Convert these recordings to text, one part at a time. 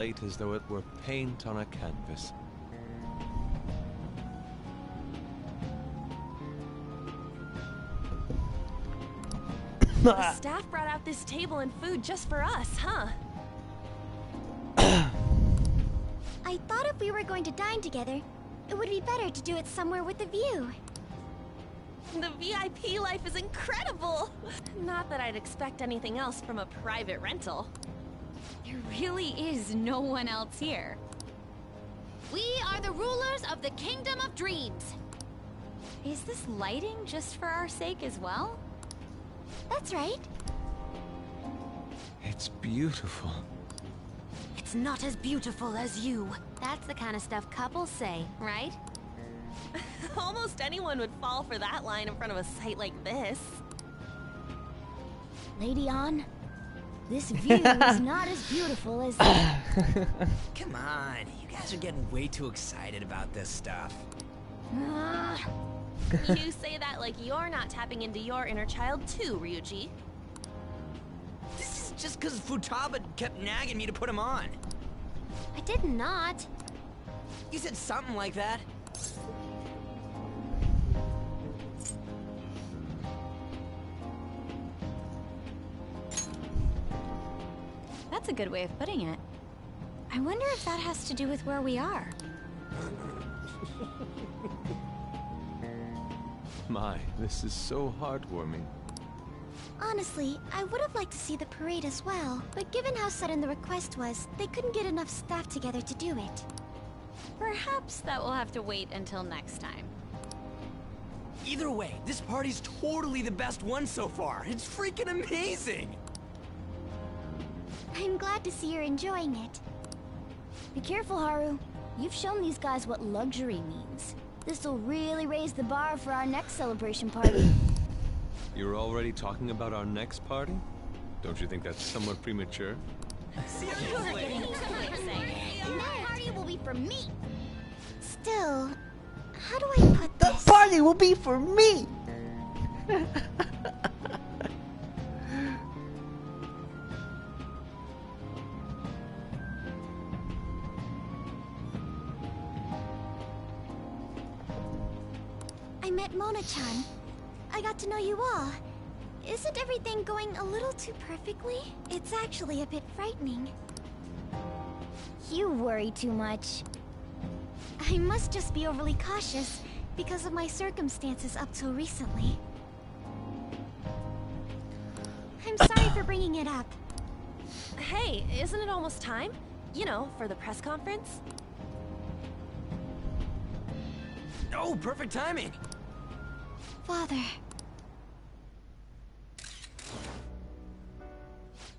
Light as though it were paint on a canvas. The staff brought out this table and food just for us, huh? I thought if we were going to dine together, it would be better to do it somewhere with a view. The VIP life is incredible! Not that I'd expect anything else from a private rental. There really is no one else here. We are the rulers of the Kingdom of Dreams. Is this lighting just for our sake as well? That's right. It's beautiful. It's not as beautiful as you. That's the kind of stuff couples say, right? Almost anyone would fall for that line in front of a site like this. Lady An, this view is not as beautiful as... Come on, you guys are getting way too excited about this stuff. You say that like you're not tapping into your inner child too, Ryuji. This is just because Futaba kept nagging me to put him on. I did not. You said something like that. That's a good way of putting it. I wonder if that has to do with where we are. My, this is so heartwarming. Honestly, I would have liked to see the parade as well, but given how sudden the request was, they couldn't get enough staff together to do it. Perhaps that will have to wait until next time. Either way, this party's totally the best one so far. It's freaking amazing! I'm glad to see you're enjoying it. Be careful, Haru. You've shown these guys what luxury means. This'll really raise the bar for our next celebration party. You're already talking about our next party? Don't you think that's somewhat premature? And that party will be for me. Still, how do I put this? The party will be for me! I met Mona-chan. I got to know you all. Isn't everything going a little too perfectly? It's actually a bit frightening. You worry too much. I must just be overly cautious because of my circumstances up till recently. I'm sorry for bringing it up. Hey, isn't it almost time? You know, for the press conference? Oh, perfect timing! Father.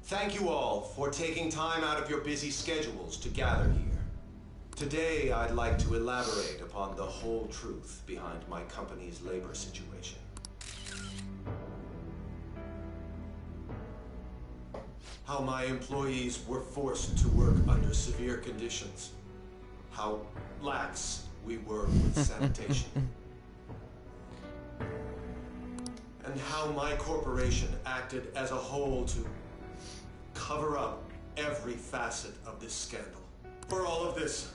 Thank you all for taking time out of your busy schedules to gather here. Today, I'd like to elaborate upon the whole truth behind my company's labor situation. How my employees were forced to work under severe conditions. How lax we were with sanitation. And how my corporation acted as a whole to cover up every facet of this scandal. For all of this,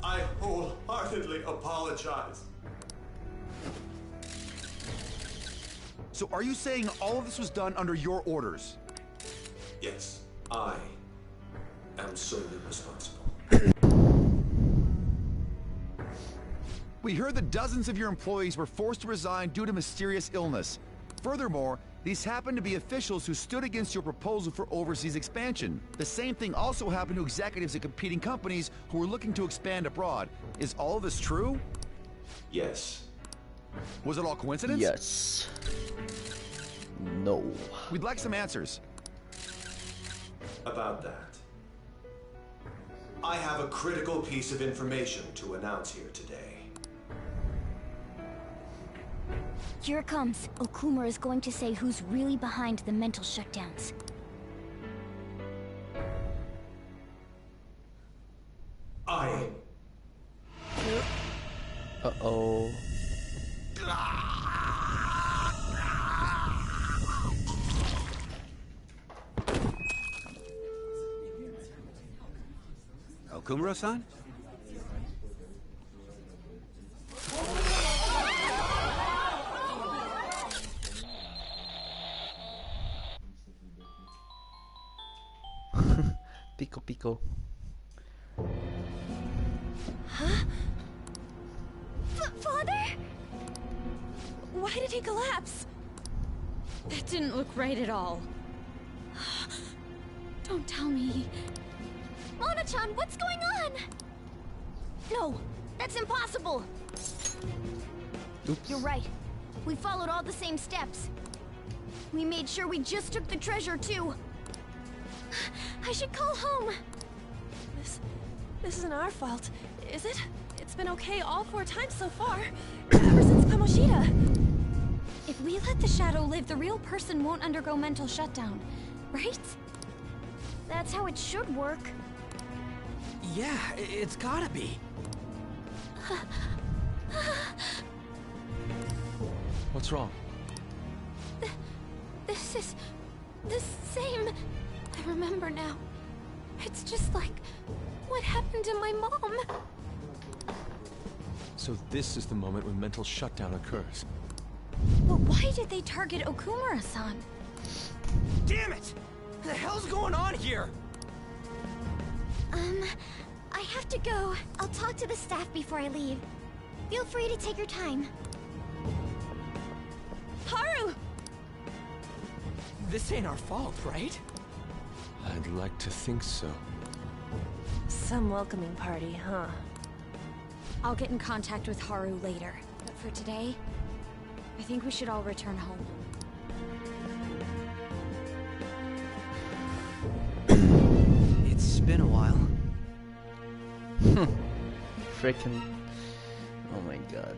I wholeheartedly apologize. So are you saying all of this was done under your orders? Yes, I am solely responsible. We heard that dozens of your employees were forced to resign due to mysterious illness. Furthermore, these happened to be officials who stood against your proposal for overseas expansion. The same thing also happened to executives at competing companies who were looking to expand abroad. Is all of this true? Yes. Was it all coincidence? Yes. No. We'd like some answers. About that, I have a critical piece of information to announce here today. Here it comes. Okuma is going to say who's really behind the mental shutdowns. I... Uh-oh. Okumura-san? Pico Pico. Huh? Father? Why did he collapse? That didn't look right at all. Don't tell me. Mona-chan, what's going on? No, that's impossible. Oops. You're right. We followed all the same steps. We made sure we just took the treasure, too. I should call home. This isn't our fault, is it? It's been okay all 4 times so far, ever since Kamoshida. If we let the shadow live, the real person won't undergo mental shutdown, right? That's how it should work. Yeah, it's gotta be. What's wrong? This is the same. I remember now. It's just like what happened to my mom. So this is the moment when mental shutdown occurs. But why did they target Okumura-san? Damn it! What the hell's going on here? I have to go. I'll talk to the staff before I leave. Feel free to take your time. Haru! This ain't our fault, right? I'd like to think so. Some welcoming party, huh? I'll get in contact with Haru later. But for today, I think we should all return home. It's been a while. Freaking. Oh my god.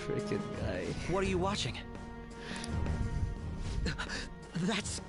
Freaking guy. What are you watching? That's...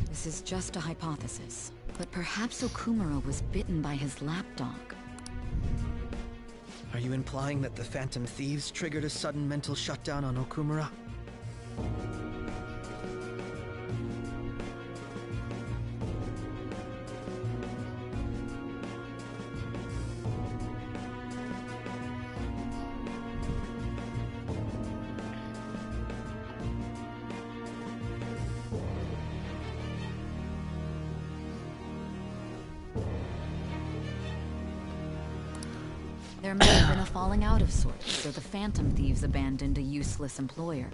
This is just a hypothesis, but perhaps Okumura was bitten by his lapdog. Are you implying that the Phantom Thieves triggered a sudden mental shutdown on Okumura? There may have been a falling out of sorts, so the Phantom Thieves abandoned a useless employer.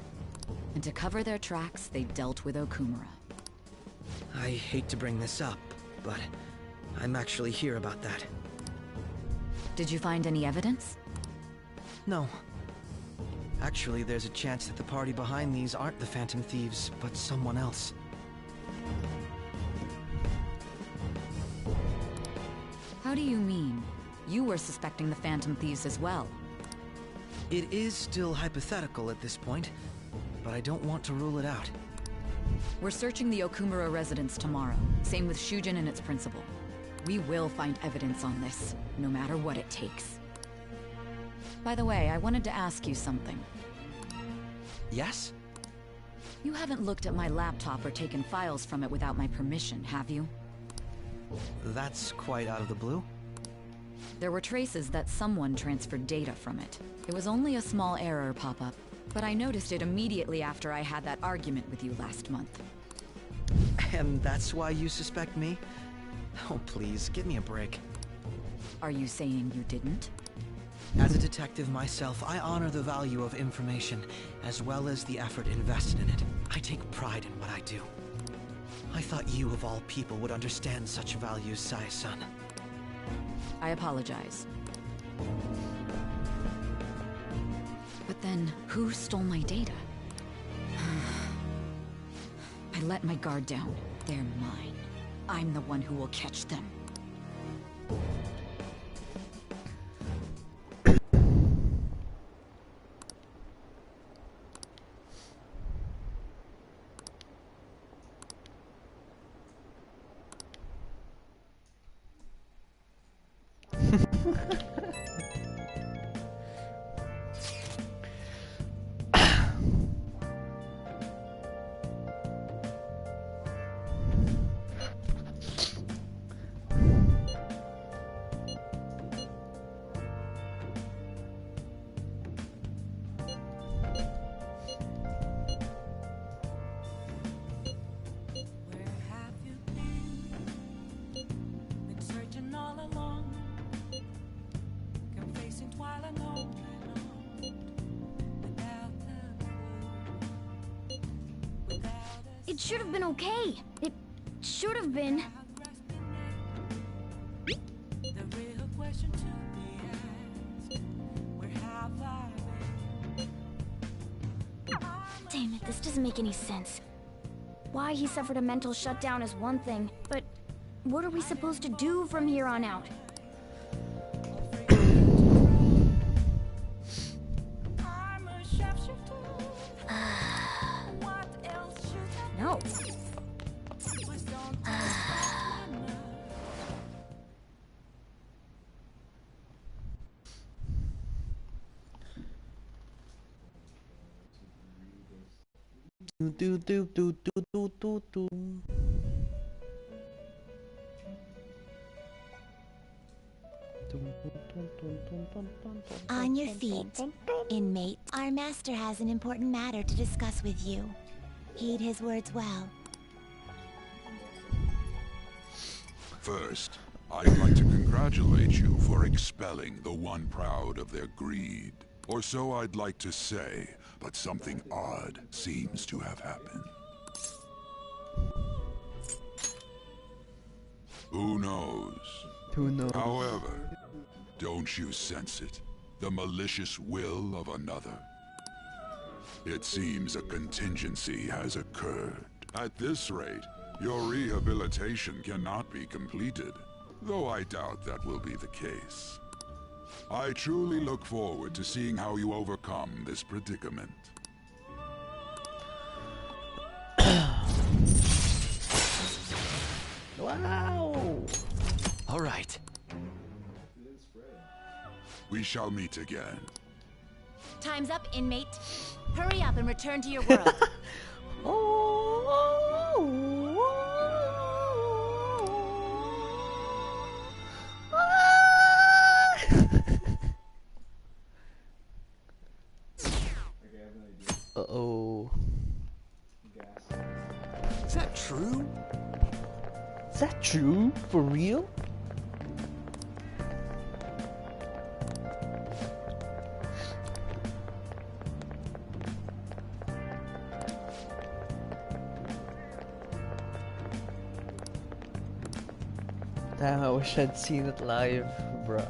And to cover their tracks, they dealt with Okumura. I hate to bring this up, but I'm actually here about that. Did you find any evidence? No. Actually, there's a chance that the party behind these aren't the Phantom Thieves, but someone else. How do you mean? You were suspecting the Phantom Thieves as well. It is still hypothetical at this point, but I don't want to rule it out. We're searching the Okumura residence tomorrow. Same with Shujin and its principal. We will find evidence on this, no matter what it takes. By the way, I wanted to ask you something. Yes? You haven't looked at my laptop or taken files from it without my permission, have you? That's quite out of the blue. There were traces that someone transferred data from it. It was only a small error pop-up, but I noticed it immediately after I had that argument with you last month. And that's why you suspect me? Oh, please, give me a break. Are you saying you didn't? As a detective myself, I honor the value of information, as well as the effort invested in it. I take pride in what I do. I thought you, of all people, would understand such values, Sae-san. I apologize. But then, who stole my data? I let my guard down. They're mine. I'm the one who will catch them. It should have been okay. It should have been. Damn it, this doesn't make any sense. Why he suffered a mental shutdown is one thing, but what are we supposed to do from here on out? No. Do. On your feet, inmate. Our master has an important matter to discuss with you. Heed his words well. First, I'd like to congratulate you for expelling the one proud of their greed. Or so I'd like to say, but something odd seems to have happened. Who knows? Who knows? However, don't you sense it? The malicious will of another? It seems a contingency has occurred. At this rate, your rehabilitation cannot be completed, though I doubt that will be the case. I truly look forward to seeing how you overcome this predicament. Wow! All right. We shall meet again. Time's up, inmate. Hurry up and return to your world. Uh-oh. Is that true? Is that true? For real? Damn, I wish I'd seen it live, bruh.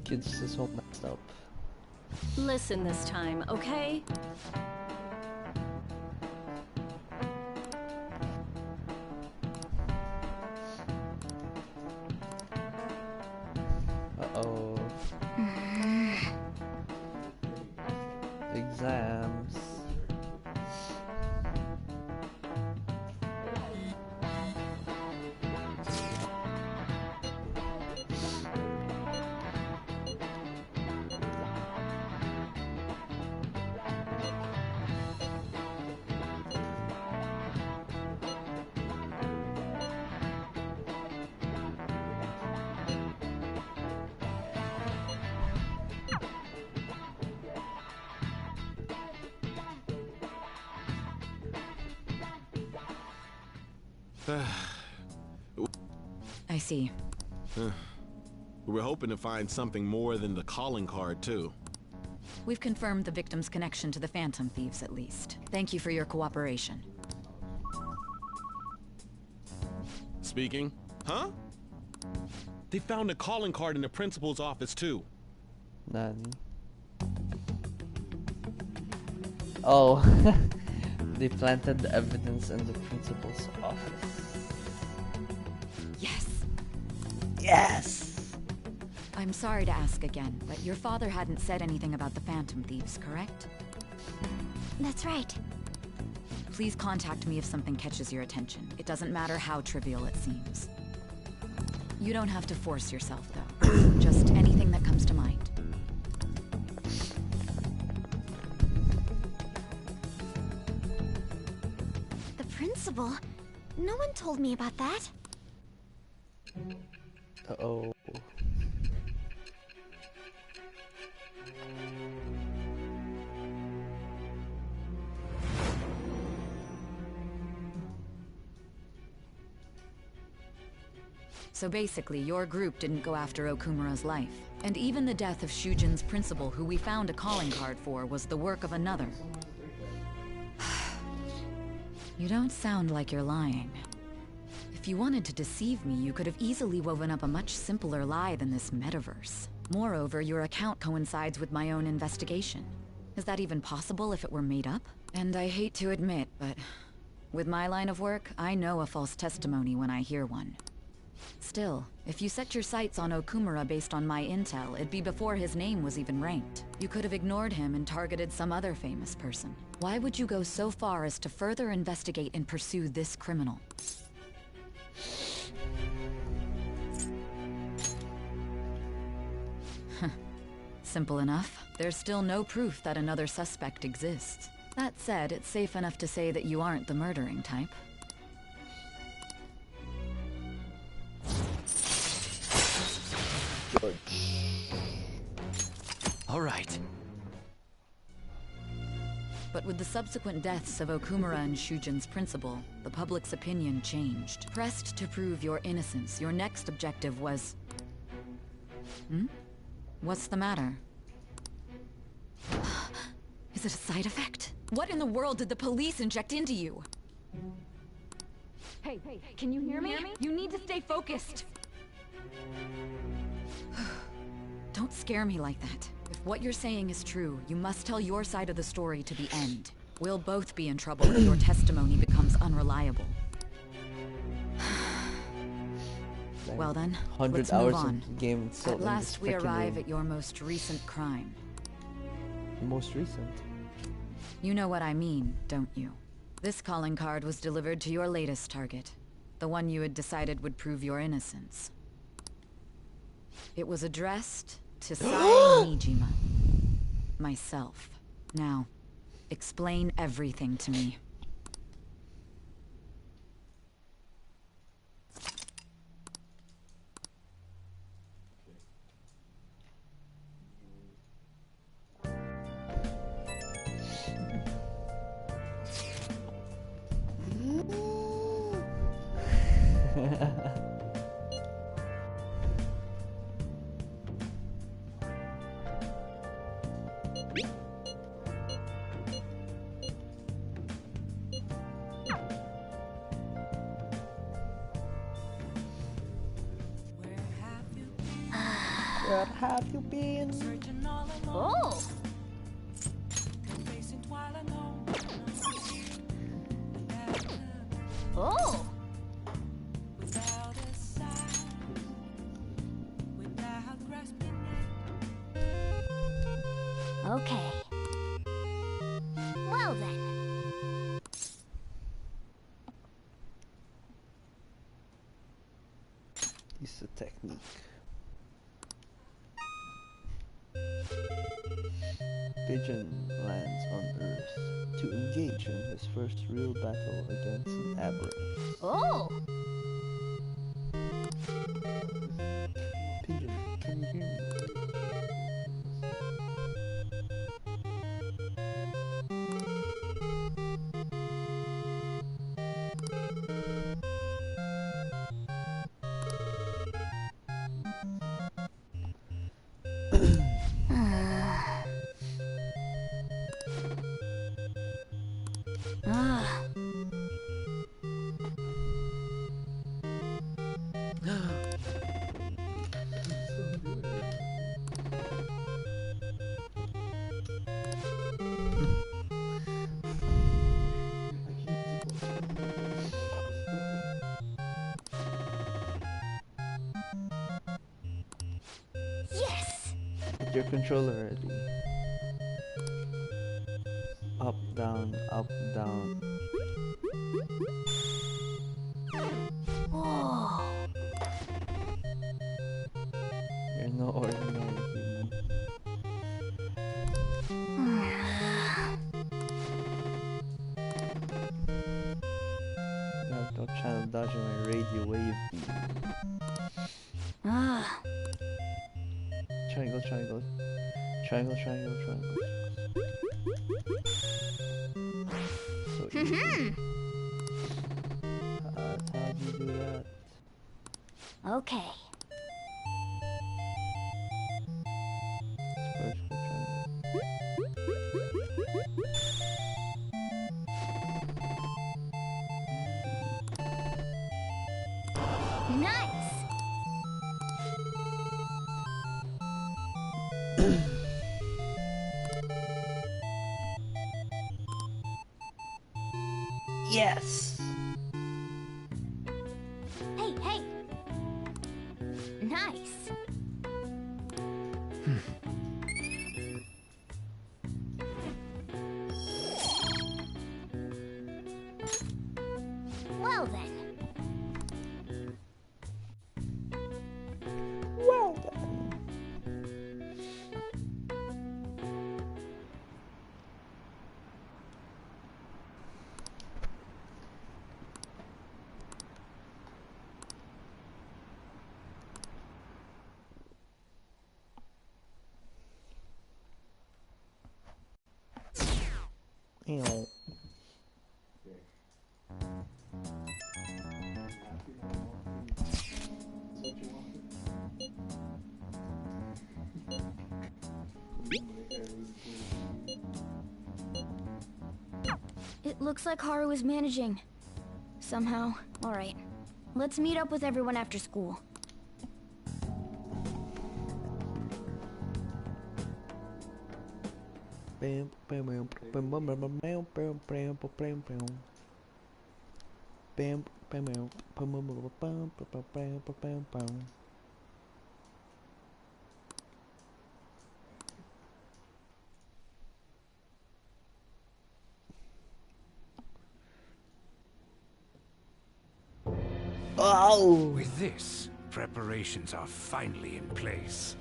Kids are so messed up. Listen this time, okay? I see. We were hoping to find something more than the calling card, too. We've confirmed the victim's connection to the Phantom Thieves, at least. Thank you for your cooperation. Speaking? Huh? They found a calling card in the principal's office, too. Nani? Oh, they planted the evidence in the principal's office. Yes! Yes! I'm sorry to ask again, but your father hadn't said anything about the Phantom Thieves, correct? That's right. Please contact me if something catches your attention. It doesn't matter how trivial it seems. You don't have to force yourself, though. Just anything that comes to mind. The principal? No one told me about that. Uh-oh. So basically, your group didn't go after Okumura's life. And even the death of Shujin's principal, who we found a calling card for, was the work of another. You don't sound like you're lying. If you wanted to deceive me, you could have easily woven up a much simpler lie than this metaverse. Moreover, your account coincides with my own investigation. Is that even possible if it were made up? And I hate to admit, but with my line of work, I know a false testimony when I hear one. Still, if you set your sights on Okumura based on my intel, it'd be before his name was even ranked. You could have ignored him and targeted some other famous person. Why would you go so far as to further investigate and pursue this criminal? Simple enough. There's still no proof that another suspect exists. That said, it's safe enough to say that you aren't the murdering type. George. All right. But with the subsequent deaths of Okumura and Shujin's principal, the public's opinion changed. Pressed to prove your innocence, your next objective was... What's the matter? Is it a side effect? What in the world did the police inject into you? Hey, can you hear me? You need to stay focused! Don't scare me like that. If what you're saying is true, you must tell your side of the story to the end. We'll both be in trouble if your testimony becomes unreliable. Well then, 100 let's hours move on. of the game itself. At last we arrive at your most recent crime. The most recent? You know what I mean, don't you? This calling card was delivered to your latest target. The one you had decided would prove your innocence. It was addressed to Sai Nijima. Myself. Now, explain everything to me. Where have you been? Oh! Oh! Okay. Well then. It's a technique. Pigeon lands on Earth to engage in his first real battle against an aberrant. Oh! Pigeon, can you hear me? Ah. Yes! With your controller ready. Up, down, up, down. Whoa. You're no ordinary human. Don't try to dodge my radio wave beam. Ah. Triangle, triangle. Triangle, triangle, triangle. So easy. How'd you do that? Okay. Vertical triangle. Nice! Yes! Hey, hey! Nice! Well then. Well then. Ew. It looks like Haru is managing. Somehow. Alright. Let's meet up with everyone after school. Bam, bam, bam, bam, bam, bam, bam, bam, bam, bam, bam, bam. Bam, bam, bam, bam, bam, bam, bam, bam, bam, bam, bam, bam. Oh! With this, preparations are finally in place.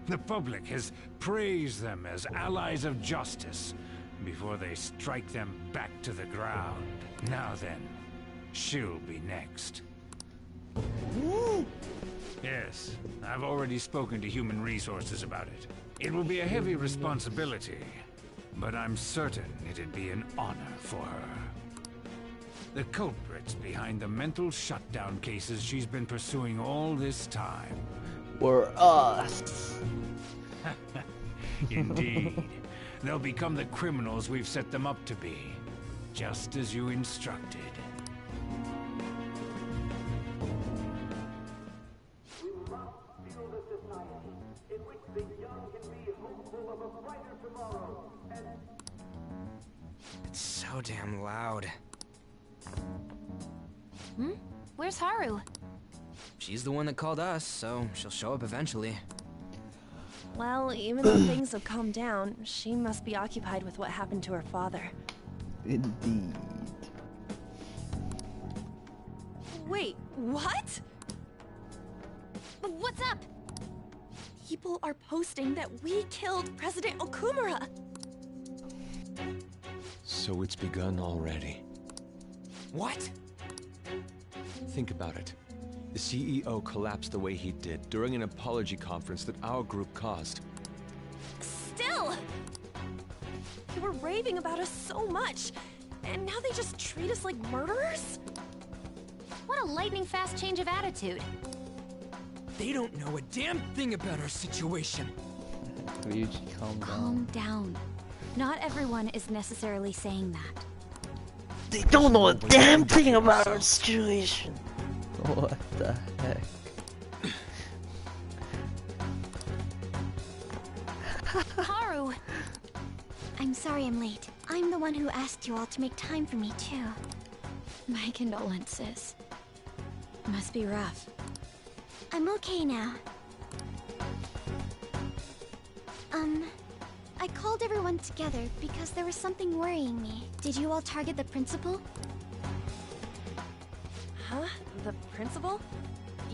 The public has praised them as allies of justice before they strike them back to the ground. Now then, she'll be next. Yes, I've already spoken to Human Resources about it. It will be a heavy responsibility, but I'm certain it'd be an honor for her. The culprits behind the mental shutdown cases she's been pursuing all this time. Were us. Indeed. They'll become the criminals we've set them up to be, just as you instructed. It's so damn loud. Hmm? Where's Haru? She's the one that called us, so she'll show up eventually. Well, even though things have calmed down, she must be occupied with what happened to her father. Indeed. Wait, what? What's up? People are posting that we killed President Okumura. So it's begun already. What? Think about it. The CEO collapsed the way he did during an apology conference that our group caused. Still! They were raving about us so much, and now they just treat us like murderers? What a lightning-fast change of attitude. They don't know a damn thing about our situation. Ryuji, calm down. Calm down. Not everyone is necessarily saying that. They don't know a damn thing about our situation. What the heck? Haru! I'm sorry I'm late. I'm the one who asked you all to make time for me, too. My condolences. Must be rough. I'm okay now. I called everyone together because there was something worrying me. Did you all target the principal? Huh? The principal?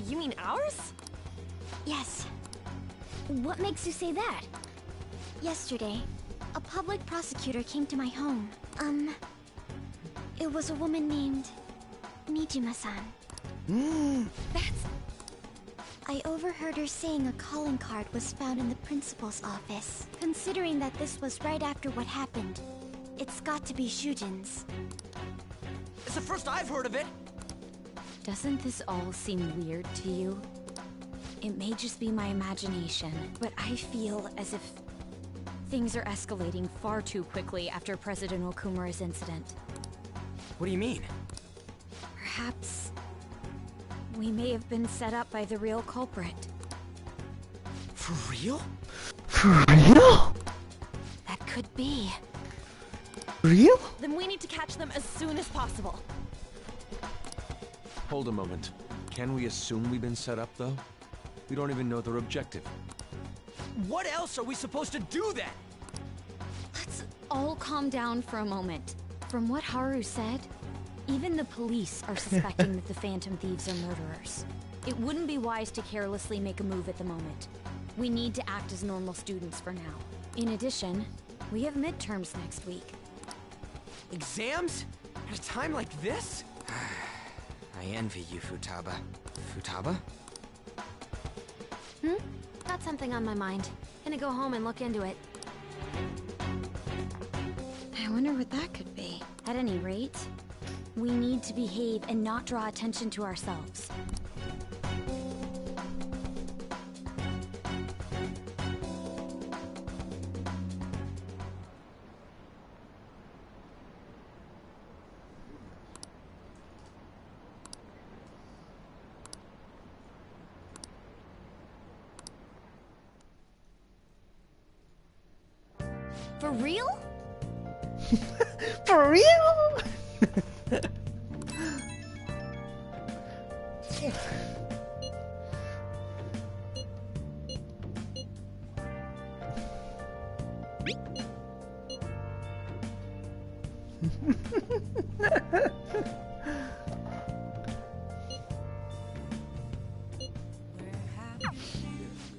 You mean ours? Yes. What makes you say that? Yesterday, a public prosecutor came to my home. It was a woman named Nijima-san. That's... I overheard her saying a calling card was found in the principal's office. Considering that this was right after what happened, it's got to be Shujin's. It's the first I've heard of it. Doesn't this all seem weird to you? It may just be my imagination, but I feel as if things are escalating far too quickly after President Okumura's incident. What do you mean? Perhaps we may have been set up by the real culprit. For real? For real? That could be. Real? Then we need to catch them as soon as possible. Hold a moment. Can we assume we've been set up, though? We don't even know their objective. What else are we supposed to do then? Let's all calm down for a moment. From what Haru said, even the police are suspecting that the Phantom Thieves are murderers. It wouldn't be wise to carelessly make a move at the moment. We need to act as normal students for now. In addition, we have midterms next week. Exams? At a time like this? I envy you, Futaba. Futaba? Got something on my mind. Gonna go home and look into it. I wonder what that could be. At any rate, we need to behave and not draw attention to ourselves. For real? For real?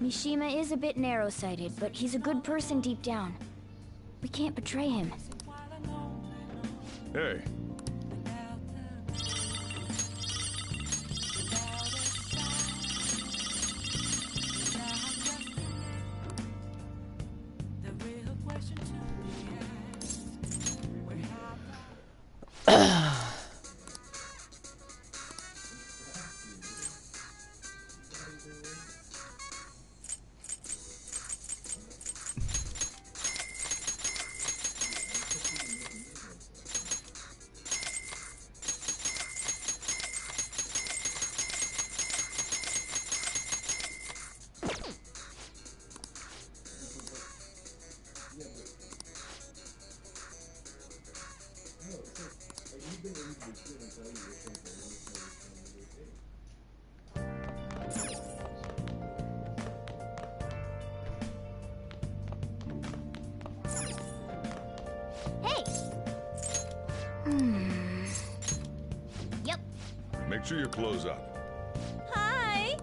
Mishima is a bit narrow-sighted, but he's a good person deep down. We can't betray him. Hey. Yep. Make sure you close up. Hi!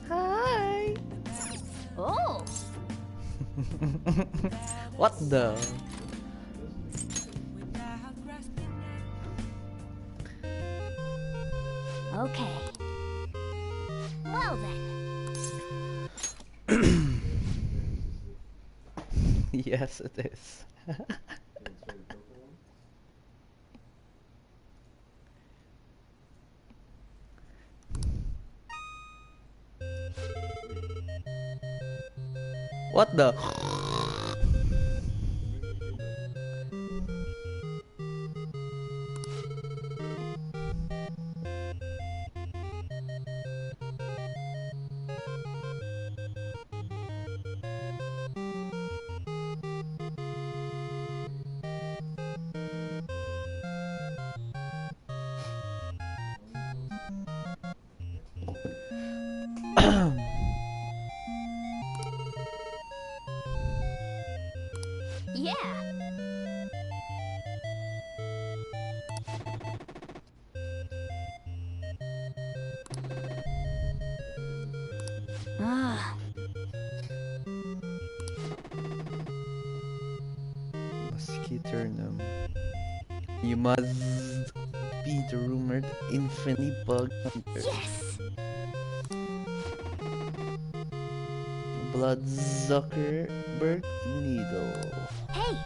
Hi. Oh! What the? Okay. Well then. Yes, it is. What the? Yeah. Ah. Mosquiternum. You must be the rumored infinity bug hunter. Yes! Blood-Zuckerberg needle. Hey!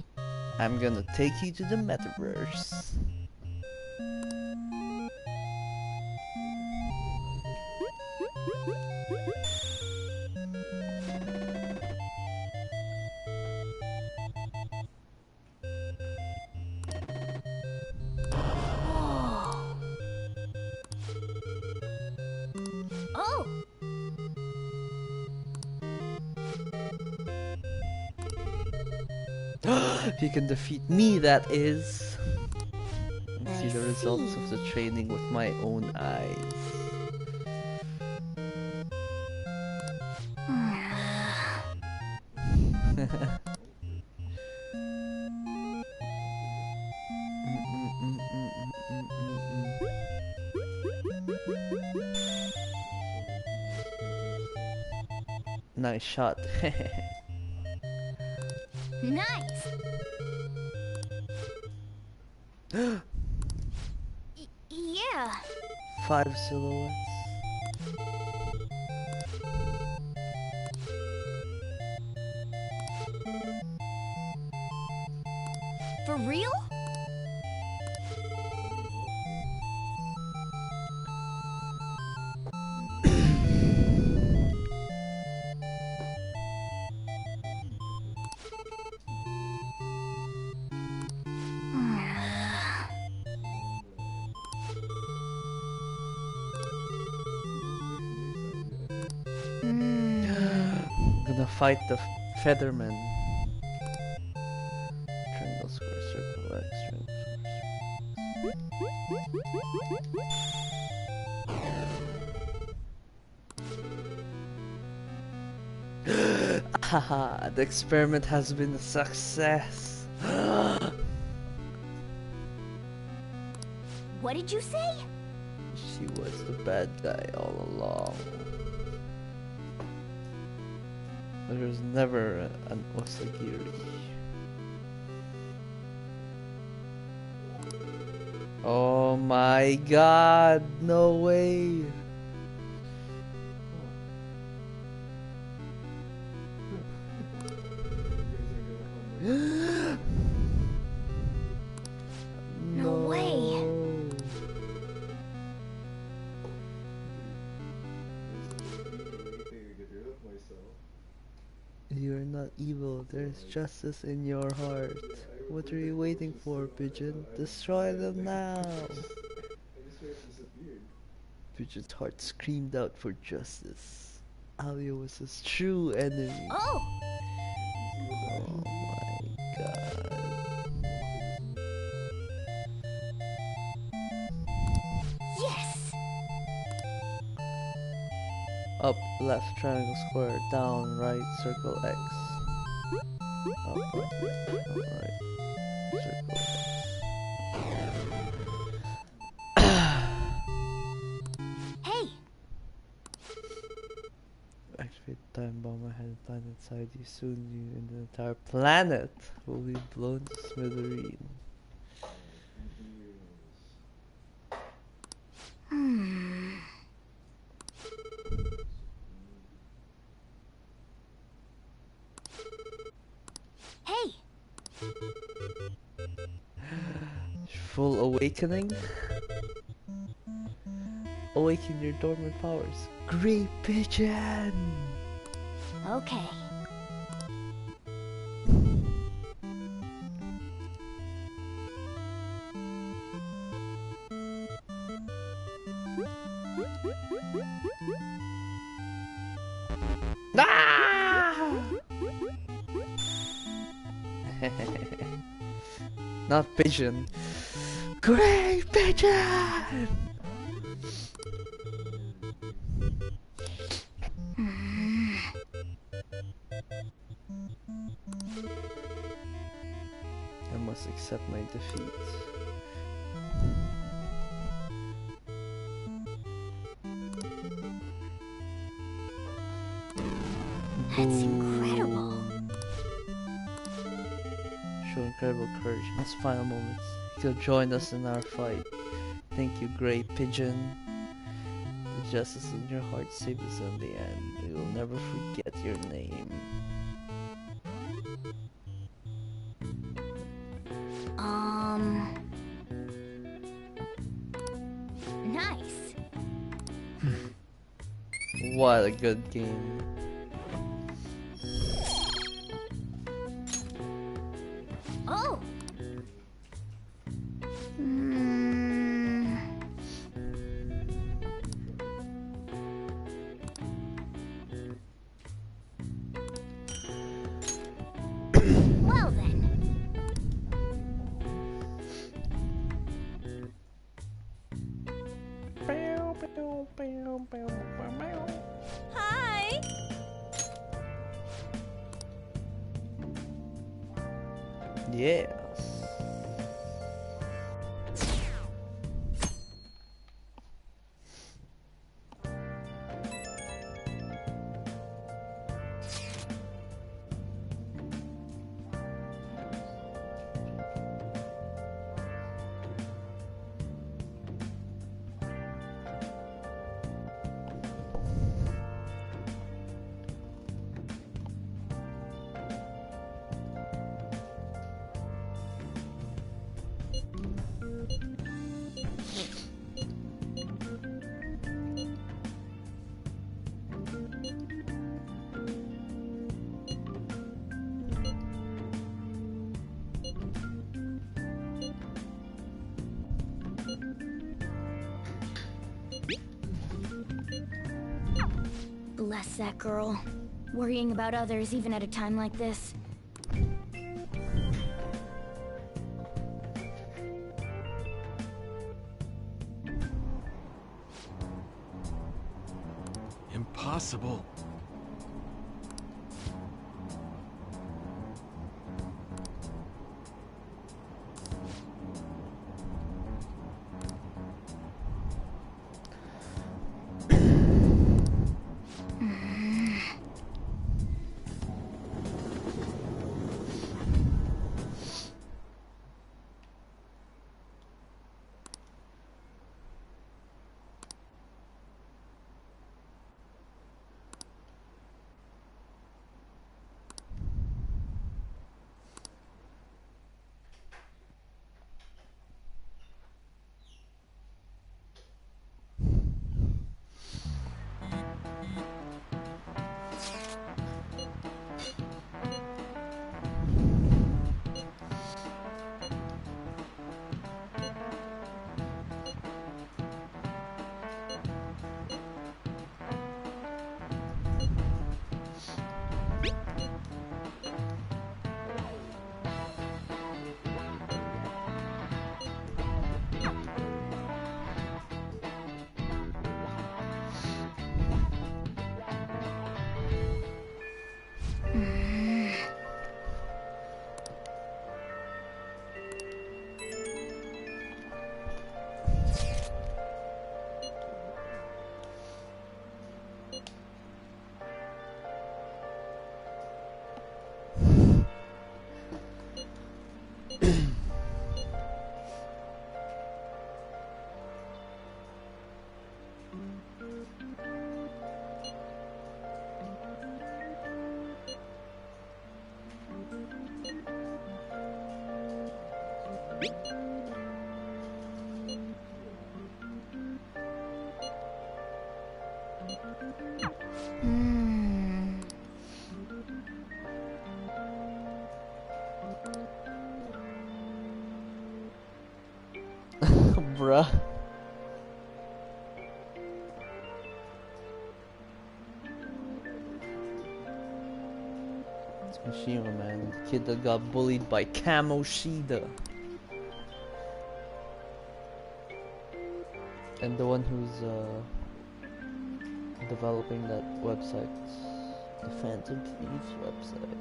I'm gonna take you to the metaverse. Oh! If you can defeat me, that is. And see I the results see. of the training with my own eyes. Nice shot. Nice! Yeah. 5 silhouettes. For real? I'm gonna fight the Featherman. Triangle, square, circle, X, Haha, the experiment has been a success. What did you say? She was the bad guy all along. There was never an Osagiri. Oh my god, no way! No way. You're not evil, there's justice in your heart. What are you waiting for, Pigeon? Destroy them now! Pigeon's heart screamed out for justice. Alia was his true enemy. Oh! Oh my god. Yes! Up, left, triangle, square, down, right, circle, X. Up, right, circle, X. Hey! Activate the time bomb ahead of time inside you. Soon you and the entire planet will be blown to smithereens. Full awakening? Awaken your dormant powers. Great Pigeon! Okay. Not pigeon. Great Pigeon! I must accept my defeat. That's incredible. Show incredible courage in his final moments. He could have joined us in our fight. Thank you, Great Pigeon. The justice in your heart saved us in the end. We will never forget your name. Nice. What a good game. Oh. Well then. Hi! Yes. Bless that girl. Worrying about others even at a time like this. Impossible. Bruh. It's Mishima, man. The kid that got bullied by Kamoshida. And the one who's developing that website. The Phantom Thieves website.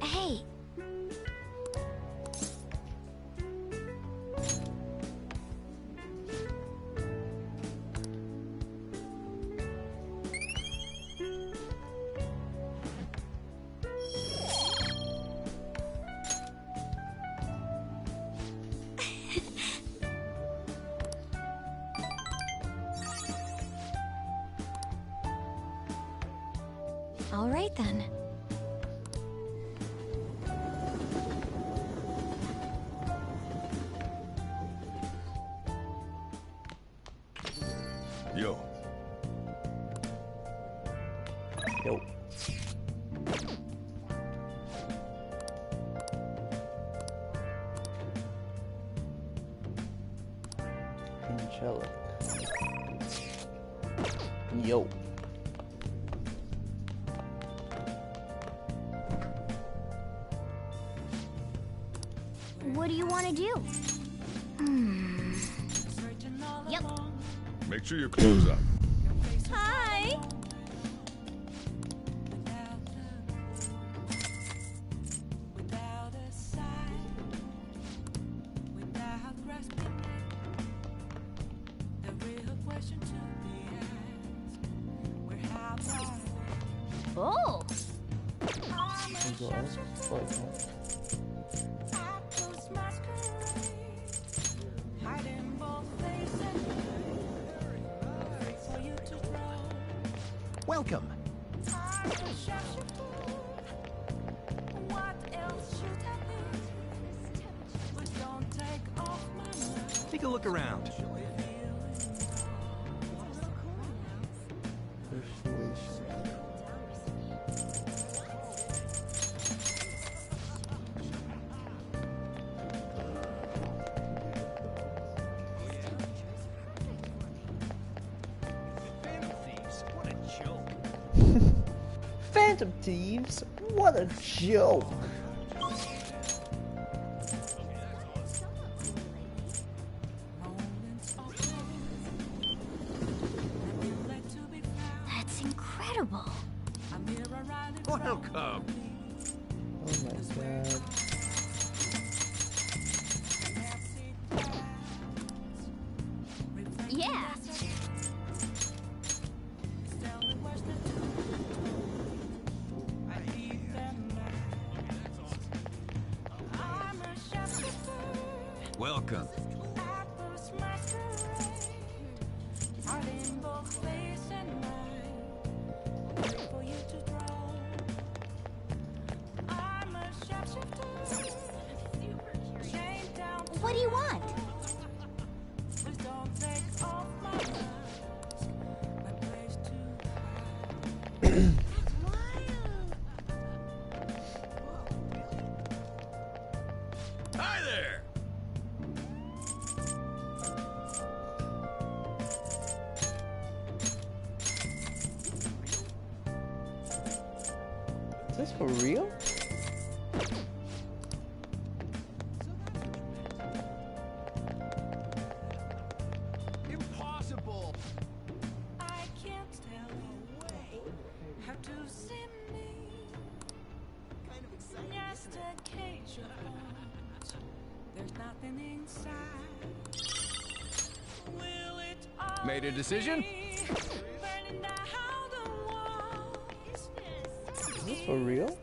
Hey. All right then. Yo. Yo. Angelic. Yo. What do you want to do? Yep. Make sure your clothes up. Hi. Oh. Welcome. Take a look around. Phantom Thieves, what a joke! That's incredible. Welcome. Oh my god. Yeah. Welcome. What do you want? Hi there. Is this for real? Impossible. I can't tell away how to see me. Kind of exciting. Just a cage of bones. There's nothing inside. Will it all Made a decision? burning down the walls? For real?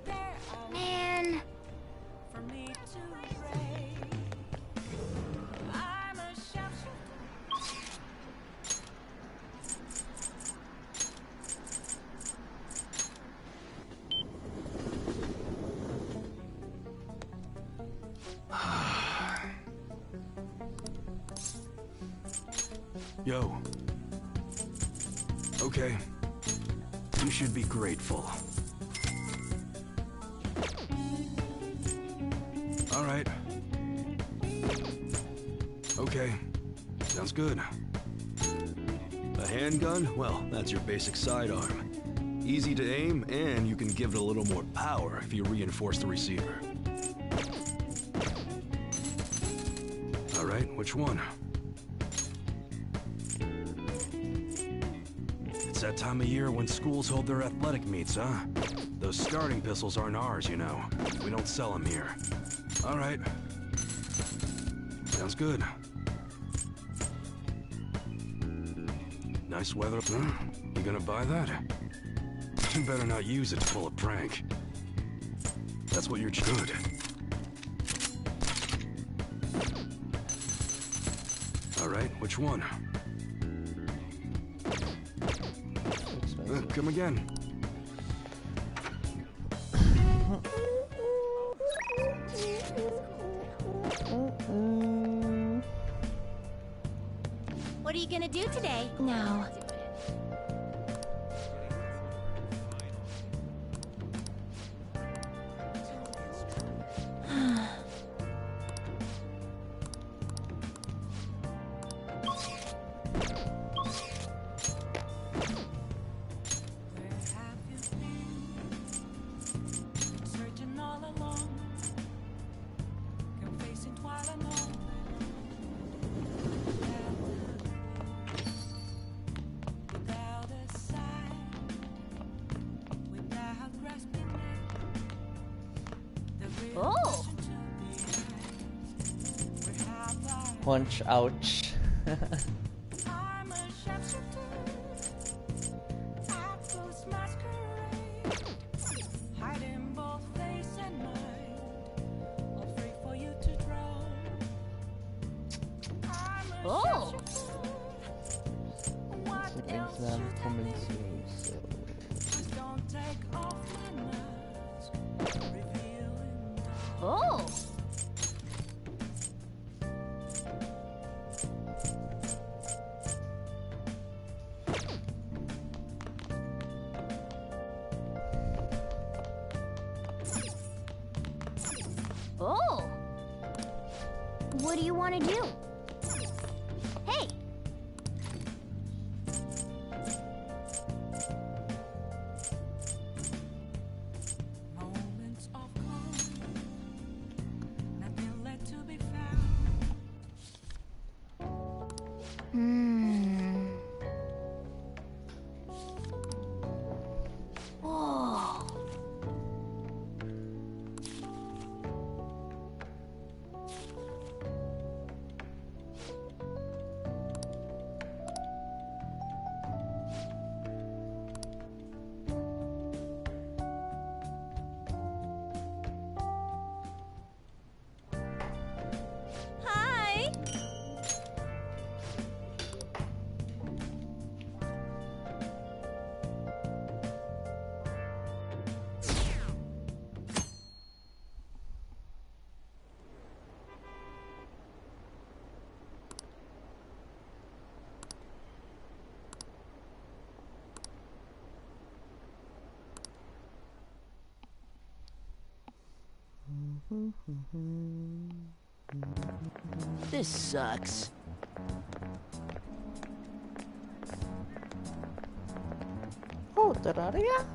Man. For me to break. I'm a sharpshooter. Yo. Okay. You should be grateful. All right. Okay. Sounds good. A handgun? Well, that's your basic sidearm. Easy to aim, and you can give it a little more power if you reinforce the receiver. All right, which one? It's that time of year when schools hold their athletic meets, huh? Those starting pistols aren't ours, you know. We don't sell them here. All right. Sounds good. Nice weather. Huh? You gonna buy that? You better not use it to pull a prank. That's what you're good. All right, which one? Come again. What are you gonna do today? No. Searching all along, confessing while I know. Without a sign, without grasping it, the Oh! Punch, ouch. I'm a sharpshooter. I post masquerade, hiding both face and mind, all free for you to draw. I'm a Oh! what It's an else exam should I coming be? soon, so Just don't take off my mask, revealing Oh! Oh! What do you want to do? Hey! moments of calm, nothing left to be found. Oh! Hi! This sucks. Oh, Terraria?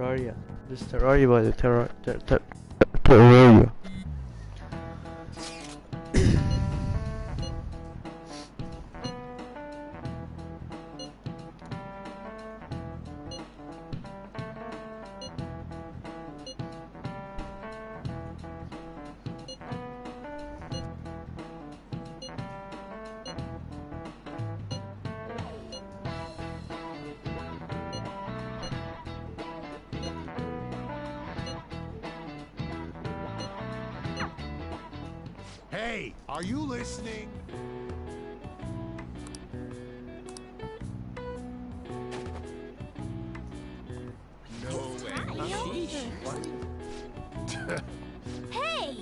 Terraria. This Terraria by the Terraria. Hey, are you listening? No way. Hey!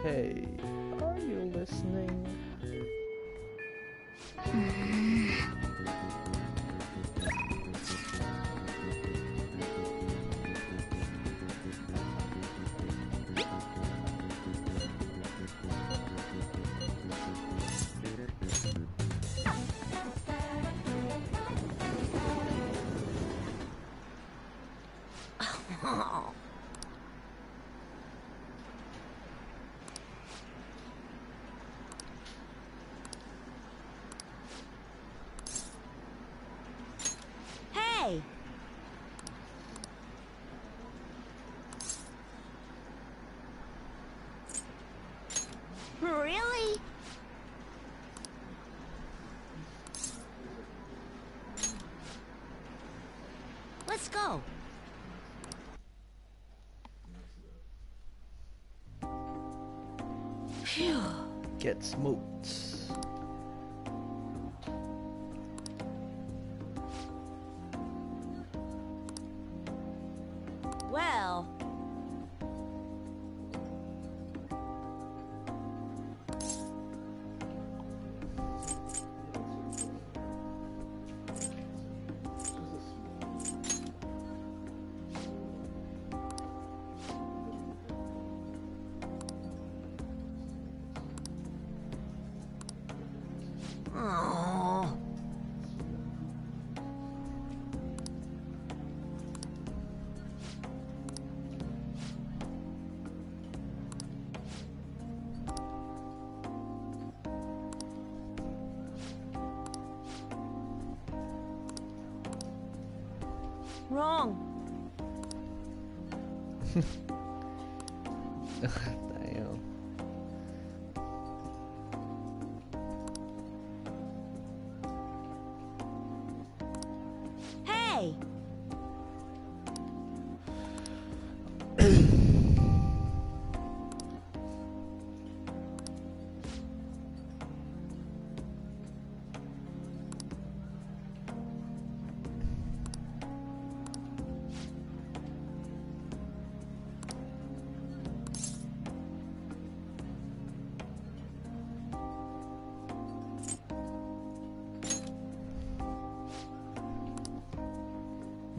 Hey, are you listening? Hey! Really? Let's go. Phew. Get smoked. Well... Oh. Wrong. Damn. Hey!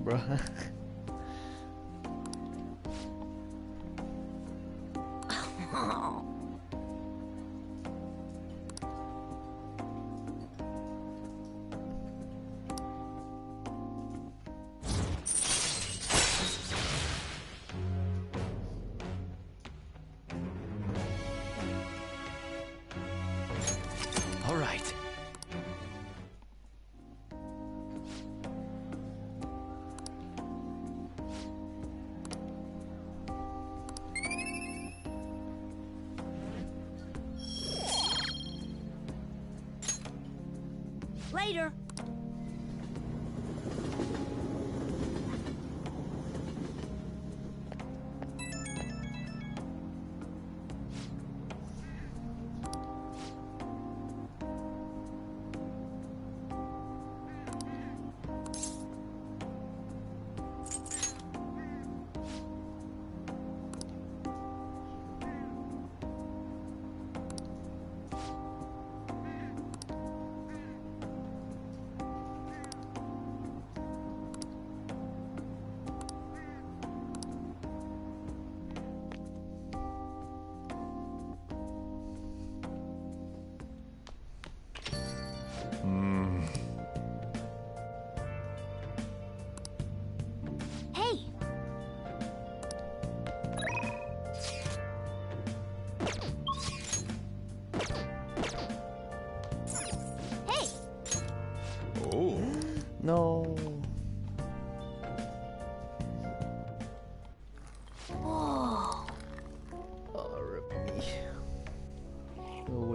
Bruh. Oh. All right. Later.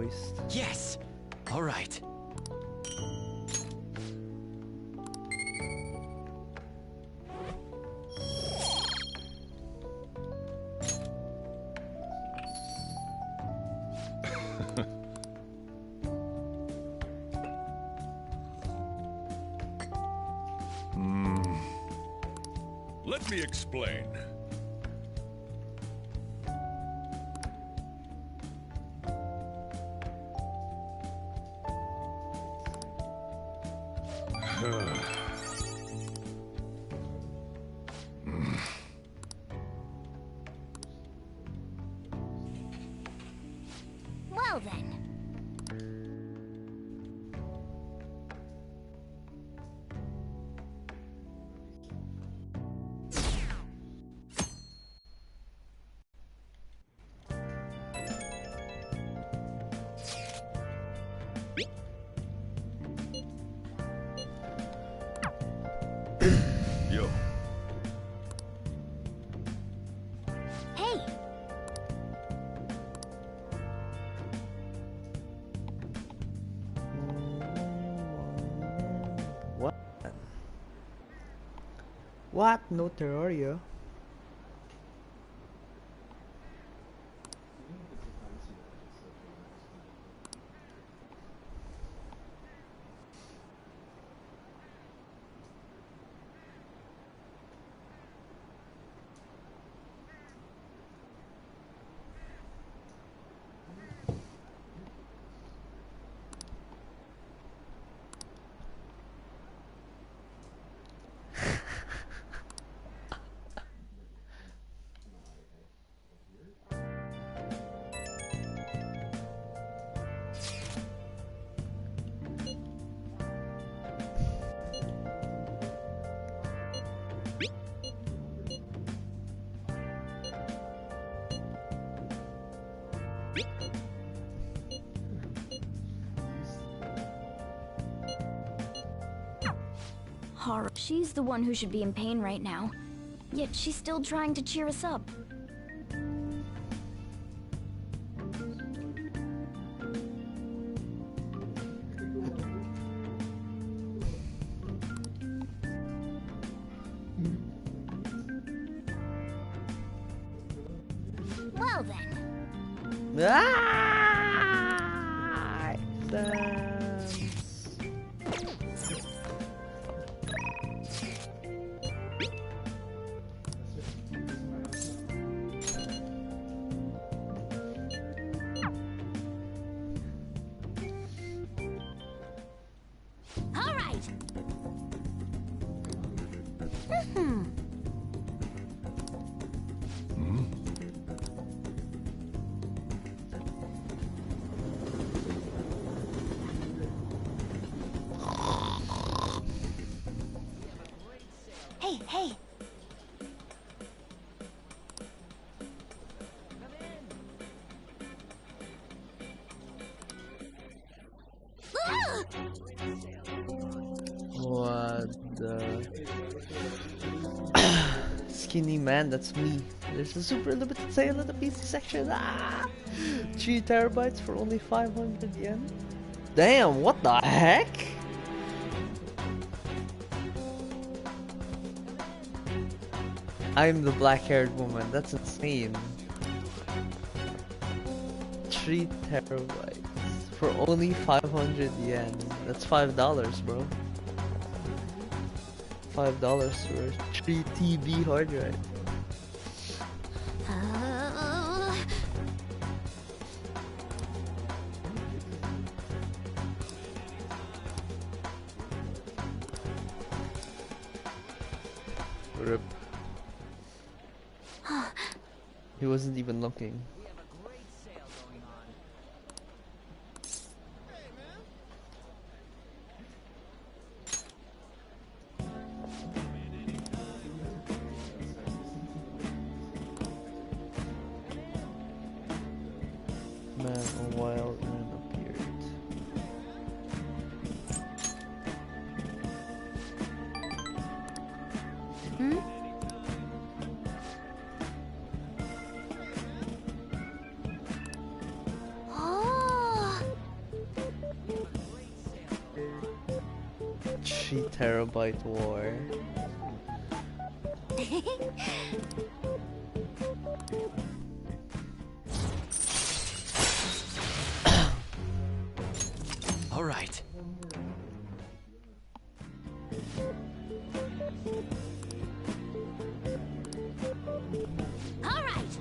voiced. Yes! Alright. Let me explain. Well then. Yo. Hey! What? What? No Terraria? Haru. She's the one who should be in pain right now. Yet she's still trying to cheer us up. Well then. Ah! Exams. All right. Hey, hey. Ah! What the? Skinny man, that's me. There's a super limited sale at the PC section. Ah! 3 terabytes for only 500 yen. Damn, what the heck? I'm the black-haired woman. That's insane. 3 terabytes for only 500 yen. That's $5, bro. $5 for 3 TB hard drive. Rip. He wasn't even looking. Man, a wild man appeared. Hmm? Oh. 3 terabyte war. All right. All right.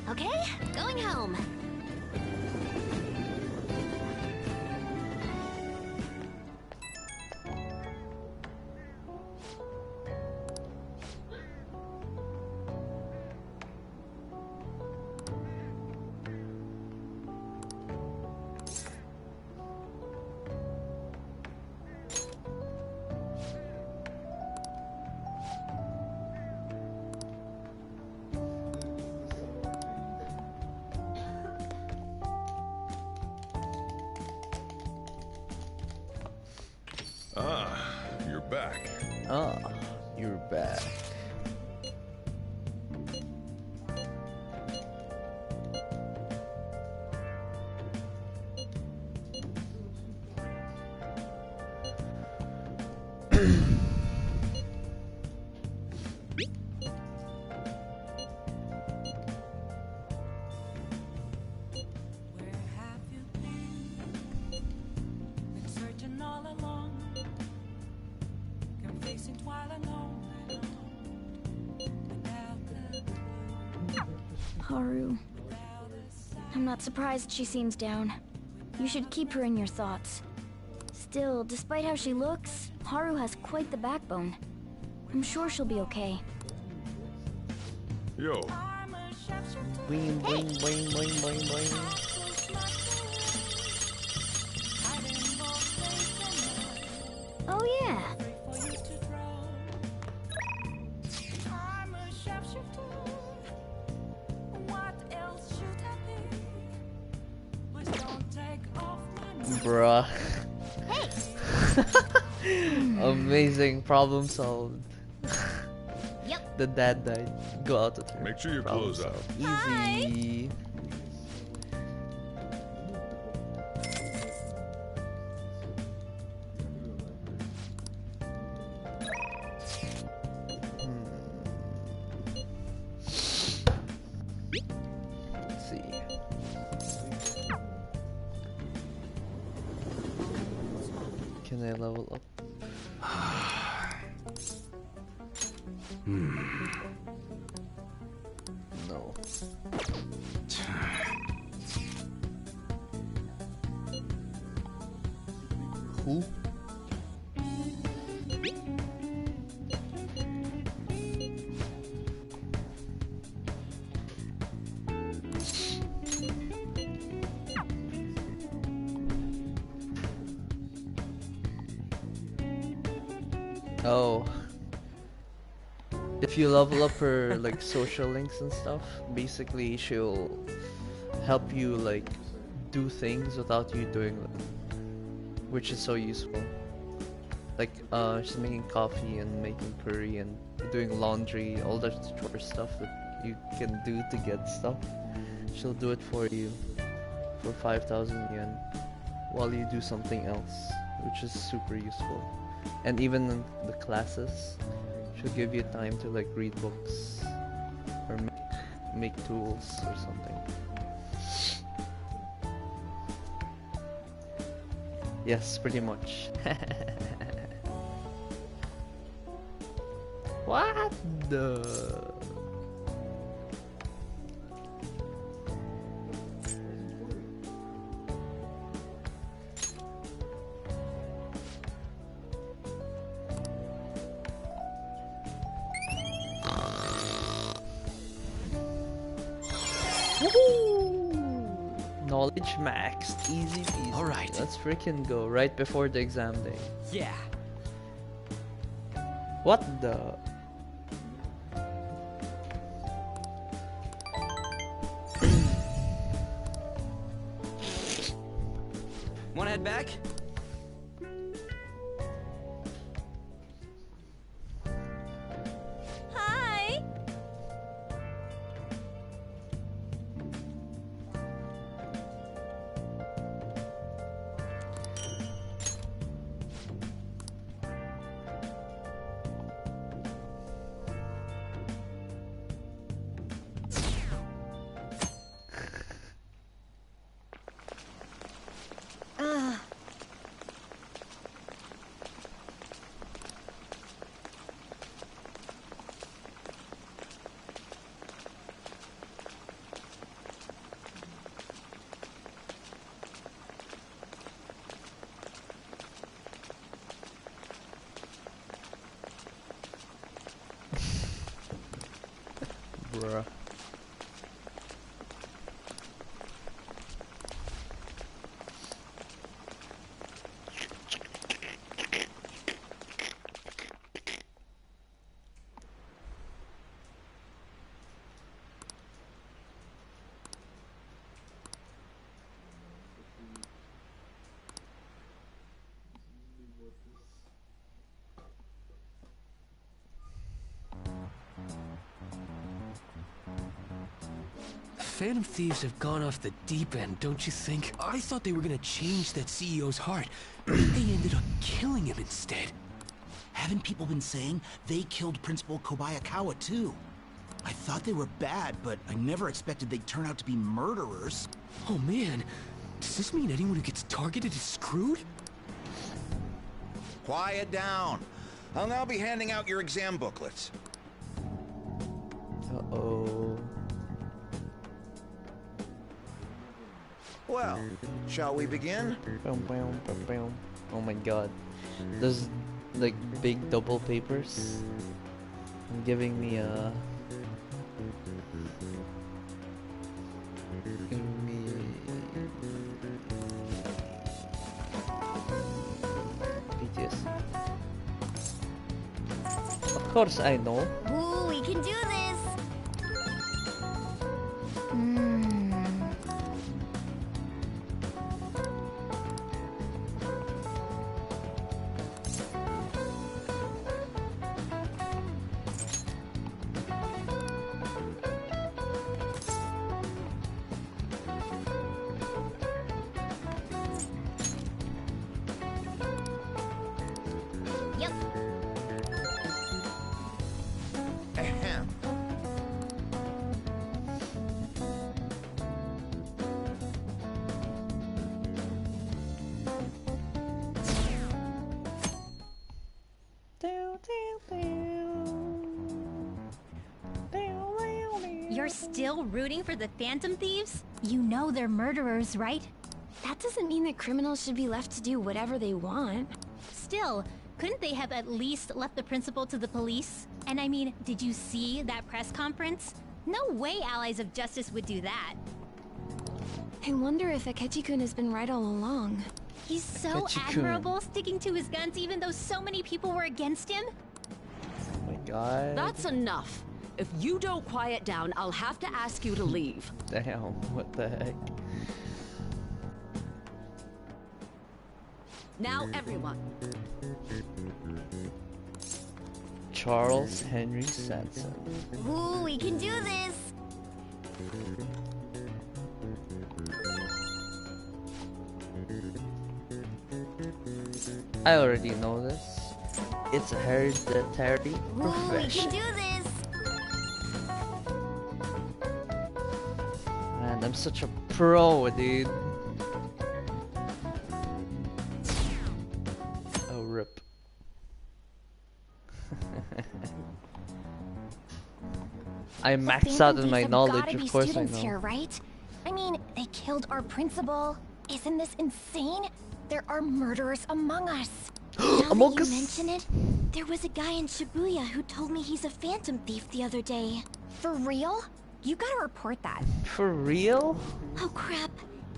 Okay, going home. Ah, you're back. Ah, you're back. Been searching all along, confessing while alone without the Haru. I'm not surprised she seems down. You should keep her in your thoughts. Still, despite how she looks, Haru has quite the backbone. I'm sure she'll be okay. Yo. Boing, boing, boing, boing, boing, boing. Oh yeah. I'm a sharpshooter. What else should I be? Please don't take off my Bruh. Amazing, problem solved. Yep. The dad died. Go out of here. Make sure your Problem clothes out. solved. Easy. Let's see. Can I level up? No. Who? Oh. If you level up her like social links and stuff, basically she'll help you like do things without you doing them, which is so useful. Like she's making coffee and making curry and doing laundry, all that chore stuff that you can do to get stuff. She'll do it for you for 5,000 yen while you do something else, which is super useful. And even in the classes, she'll give you time to like read books or make tools or something. Yes, pretty much. What the? Knowledge maxed, easy peasy. All right. Let's freaking go right before the exam day. Yeah. What the? Wanna head back? Hi. Bruh. Phantom Thieves have gone off the deep end, don't you think? I thought they were gonna change that CEO's heart, but they ended up killing him instead. Haven't people been saying they killed Principal Kobayakawa too? I thought they were bad, but I never expected they'd turn out to be murderers. Oh man, does this mean anyone who gets targeted is screwed? Quiet down. I'll now be handing out your exam booklets. Uh-oh. Well, shall we begin? Oh my god. Those like big double papers giving me a PTSD. Of course I know. Ooh, we can do this. Ahem. You're still rooting for the Phantom Thieves? You know they're murderers, right? That doesn't mean that criminals should be left to do whatever they want. Still, couldn't they have at least left the principal to the police? And I mean, did you see that press conference? No way Allies of Justice would do that. I wonder if Akechi-kun has been right all along. He's so Akechi-kun. admirable, sticking to his guns even though so many people were against him. Oh my god. That's enough. If you don't quiet down, I'll have to ask you to leave. Damn, what the heck? Now, everyone. Charles Henry Sanson. Ooh, we can do this. I already know this. It's a hereditary Ooh, we profession. can do this. Man, I'm such a pro, dude. Oh, rip. I max out on my knowledge, of course I know. Here, right? I mean, they killed our principal. Isn't this insane? There are murderers among us. Now Among that us? you mention it, there was a guy in Shibuya who told me he's a phantom thief the other day. For real? You gotta report that. For real? Oh crap.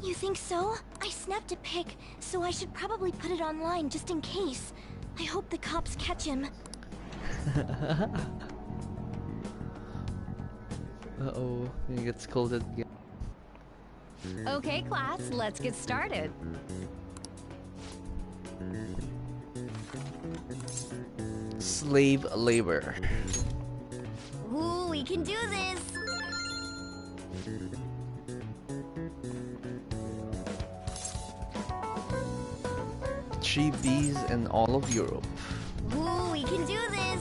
You think so? I snapped a pic, so I should probably put it online just in case. I hope the cops catch him. Uh-oh, he gets scolded again. Okay, class, let's get started. Slave labor. Ooh, we can do this. Three bees in all of Europe. Ooh, we can do this.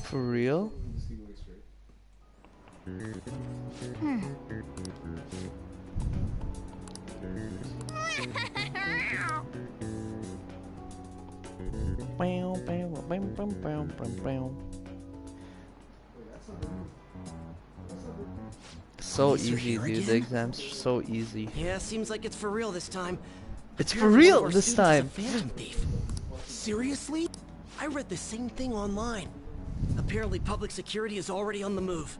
For real? so Police are easy, here dude. The again? exams are so easy. Yeah, seems like it's for real this time. It's for Apparently one real of our this students is time. a phantom thief. Seriously? I read the same thing online. Apparently public security is already on the move.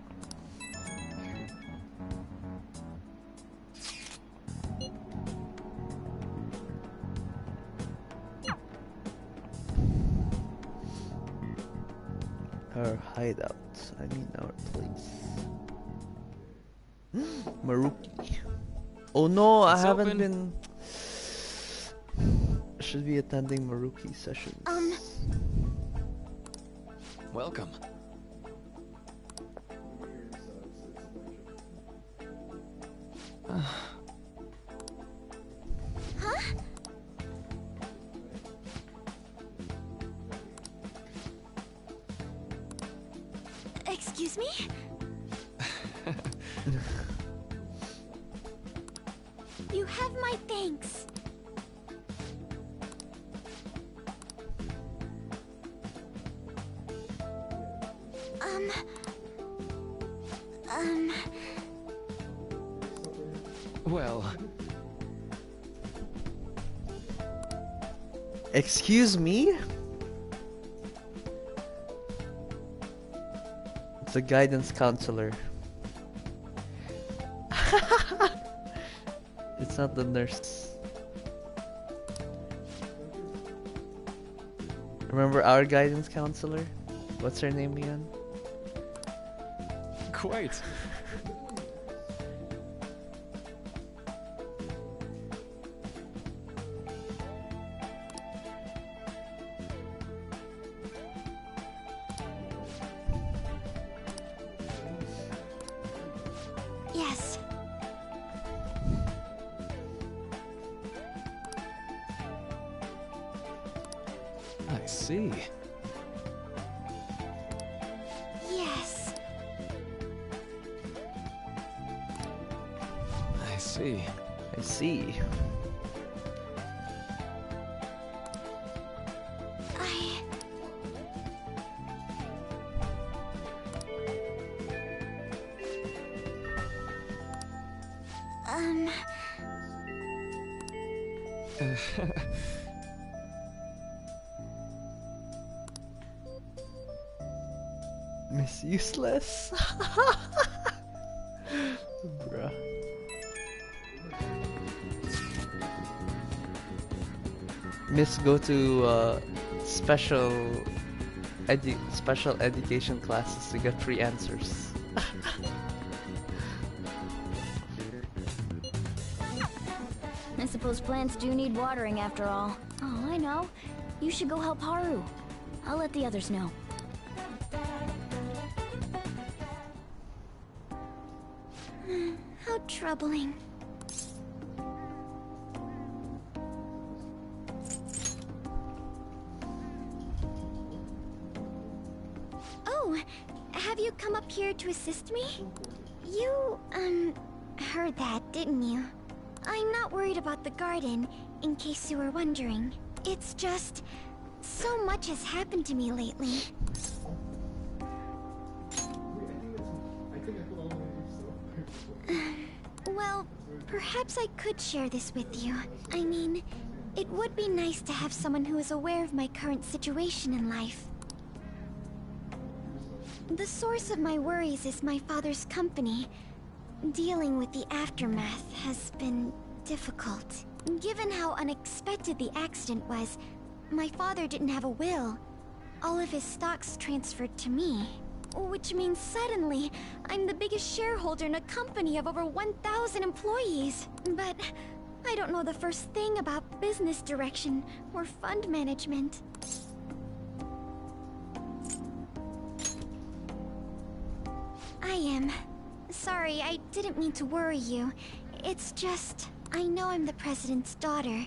Our hideout. I mean our place. Maruki. Oh no, I It's haven't open. been. Should be attending Maruki sessions. Welcome. Huh? Excuse me? You have my thanks. Well, Excuse me? It's a guidance counselor. It's not the nurse. Remember our guidance counselor? What's her name again? quite. Yes. I see. Yes. I see. I see. Miss Useless. Bruh. Miss go to special education classes to get free answers. I suppose plants do need watering after all. Oh, I know. You should go help Haru. I'll let the others know. How troubling. Oh, have you come up here to assist me? You, heard that, didn't you? I'm not worried about the garden, in case you were wondering. It's just... so much has happened to me lately. Well, perhaps I could share this with you. I mean, it would be nice to have someone who is aware of my current situation in life. The source of my worries is my father's company. Dealing with the aftermath has been difficult. Given how unexpected the accident was, my father didn't have a will. All of his stocks transferred to me. Which means suddenly, I'm the biggest shareholder in a company of over 1,000 employees. But I don't know the first thing about business direction or fund management. I am. Sorry, I didn't mean to worry you. It's just, I know I'm the president's daughter,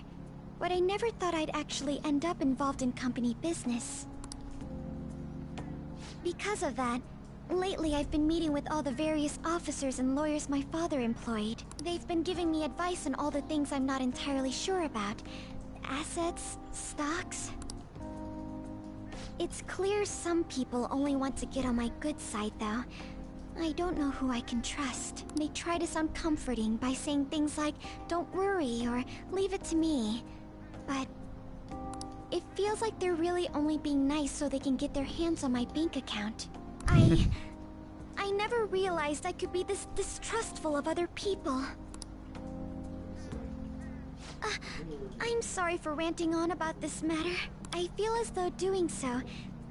but I never thought I'd actually end up involved in company business. Because of that, lately I've been meeting with all the various officers and lawyers my father employed. They've been giving me advice on all the things I'm not entirely sure about. Assets, stocks. It's clear some people only want to get on my good side, though. I don't know who I can trust. They try to sound comforting by saying things like, "Don't worry," or "Leave it to me." But it feels like they're really only being nice so they can get their hands on my bank account. I never realized I could be this distrustful of other people. I'm sorry for ranting on about this matter. I feel as though doing so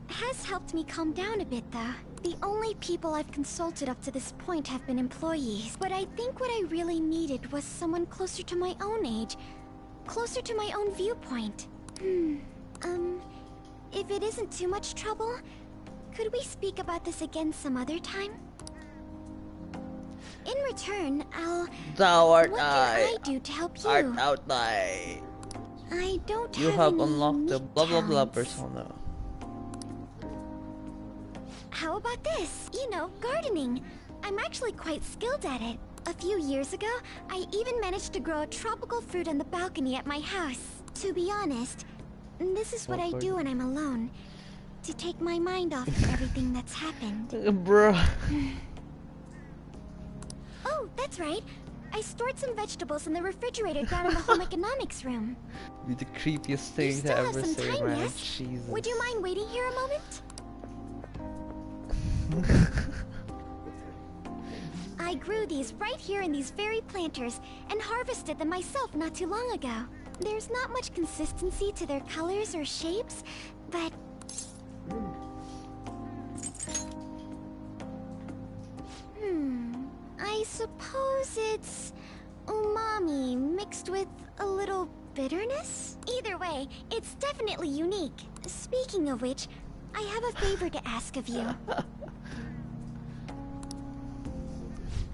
has helped me calm down a bit, though. The only people I've consulted up to this point have been employees, but I think what I really needed was someone closer to my own age, closer to my own viewpoint. If it isn't too much trouble, could we speak about this again some other time? In return, Thou art what I. can I do to help you? Art thou I. I don't You have have any unlocked the unique blah blah blah talents. persona. How about this? You know, gardening. I'm actually quite skilled at it. A few years ago, I even managed to grow a tropical fruit on the balcony at my house. To be honest, this is what I do when I'm alone. To take my mind off of everything that's happened. Bruh. Oh, that's right. I stored some vegetables in the refrigerator down in the home economics room. Be the creepiest You thing to still have ever some say, time, man. yes? Jesus. Would you mind waiting here a moment? I grew these right here in these very planters and harvested them myself not too long ago. There's not much consistency to their colors or shapes, but... I suppose it's umami mixed with a little bitterness? Either way, it's definitely unique. Speaking of which, I have a favor to ask of you.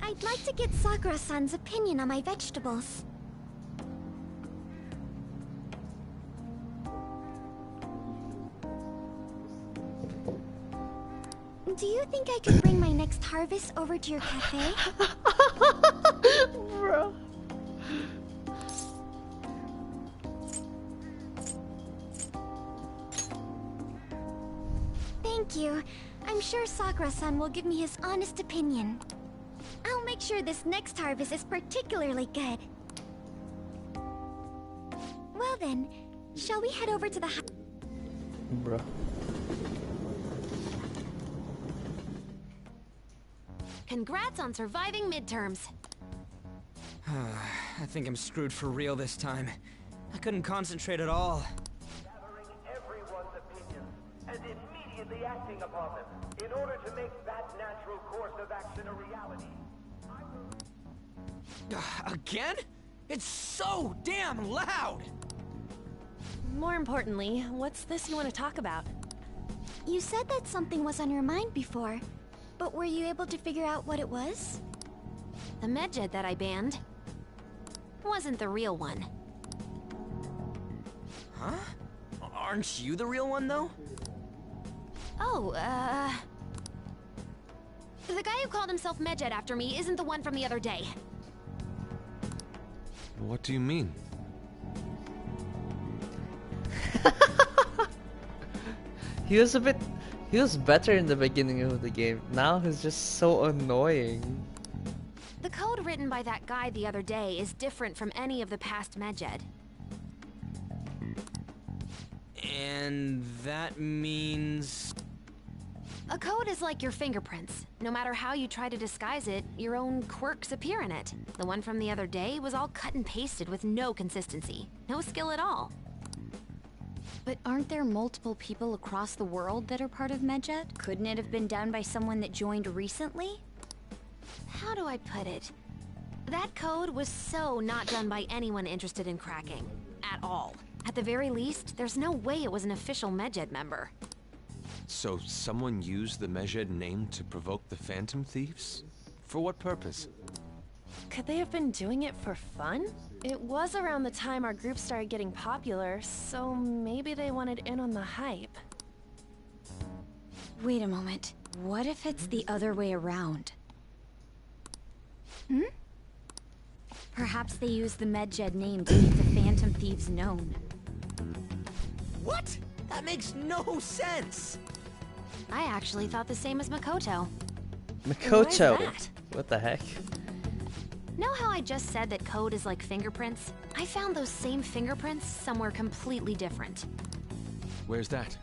I'd like to get Sakura-san's opinion on my vegetables. Do you think I could bring my next harvest over to your cafe? Bro. Thank you. I'm sure Sakura-san will give me his honest opinion. I'll make sure this next harvest is particularly good. Well then, shall we head over to the Bruh. Congrats on surviving midterms. I think I'm screwed for real this time. I couldn't concentrate at all. Gathering everyone's opinions and immediately acting upon them in order to make that natural course of action a reality. Again? It's so damn loud! More importantly, what's this you want to talk about? You said that something was on your mind before, but were you able to figure out what it was? The medjed that I banned wasn't the real one. Huh? Aren't you the real one, though? Oh, the guy who called himself Medjed after me isn't the one from the other day. What do you mean? He was better in the beginning of the game. Now he's just so annoying. The code written by that guy the other day is different from any of the past Medjed. And that means... A code is like your fingerprints. No matter how you try to disguise it, your own quirks appear in it. The one from the other day was all cut and pasted with no consistency. No skill at all. But aren't there multiple people across the world that are part of Medjed? Couldn't it have been done by someone that joined recently? How do I put it? That code was so not done by anyone interested in cracking. At all. At the very least, there's no way it was an official Medjed member. So someone used the Medjed name to provoke the Phantom Thieves? For what purpose? Could they have been doing it for fun? It was around the time our group started getting popular, so maybe they wanted in on the hype. Wait a moment. What if it's the other way around? Perhaps they used the Medjed name to make the Phantom Thieves known. What? That makes no sense! I actually thought the same as Makoto. Makoto. Why is that? What the heck? Know how I just said that code is like fingerprints? I found those same fingerprints somewhere completely different. Where's that?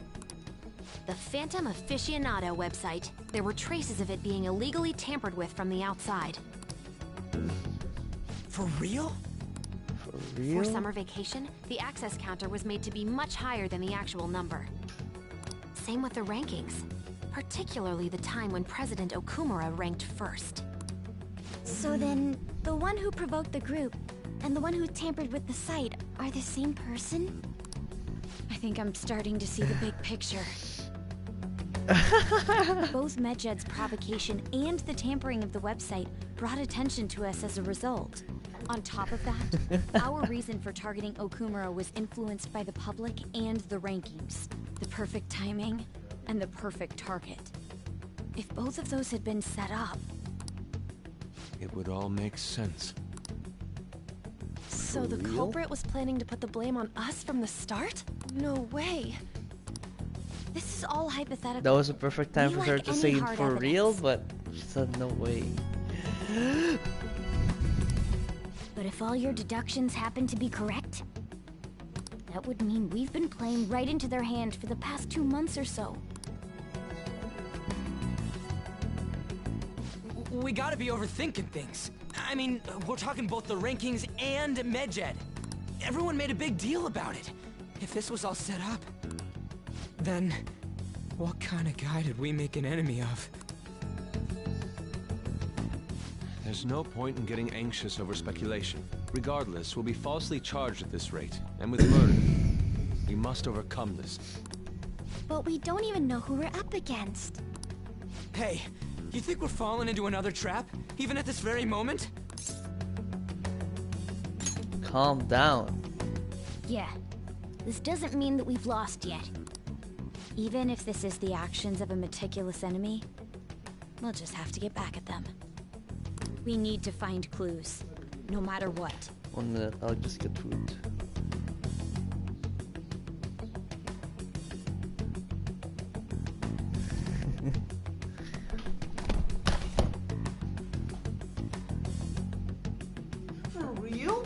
The Phantom Aficionado website. There were traces of it being illegally tampered with from the outside. For real? For real? For summer vacation, the access counter was made to be much higher than the actual number. Same with the rankings, particularly the time when President Okumura ranked first. So then, the one who provoked the group and the one who tampered with the site are the same person? I think I'm starting to see the big picture. Both Medjed's provocation and the tampering of the website brought attention to us as a result. On top of that, our reason for targeting Okumura was influenced by the public and the rankings. The perfect timing and the perfect target. If both of those had been set up... It would all make sense. So the culprit was planning to put the blame on us from the start? No way. This is all hypothetical. That was a perfect time We for her lack to any say hard for evidence. real, but she said no way. But if all your deductions happen to be correct, that would mean we've been playing right into their hand for the past 2 months or so. We gotta be overthinking things. I mean, we're talking both the rankings and Medjed. Everyone made a big deal about it. If this was all set up, then what kind of guy did we make an enemy of? There's no point in getting anxious over speculation. Regardless, we'll be falsely charged at this rate, and with murder. We must overcome this. But we don't even know who we're up against. Hey, you think we're falling into another trap, even at this very moment? Calm down. Yeah, this doesn't mean that we've lost yet. Even if this is the actions of a meticulous enemy, we'll just have to get back at them. We need to find clues, no matter what. 1 minute, I'll just get food. For real?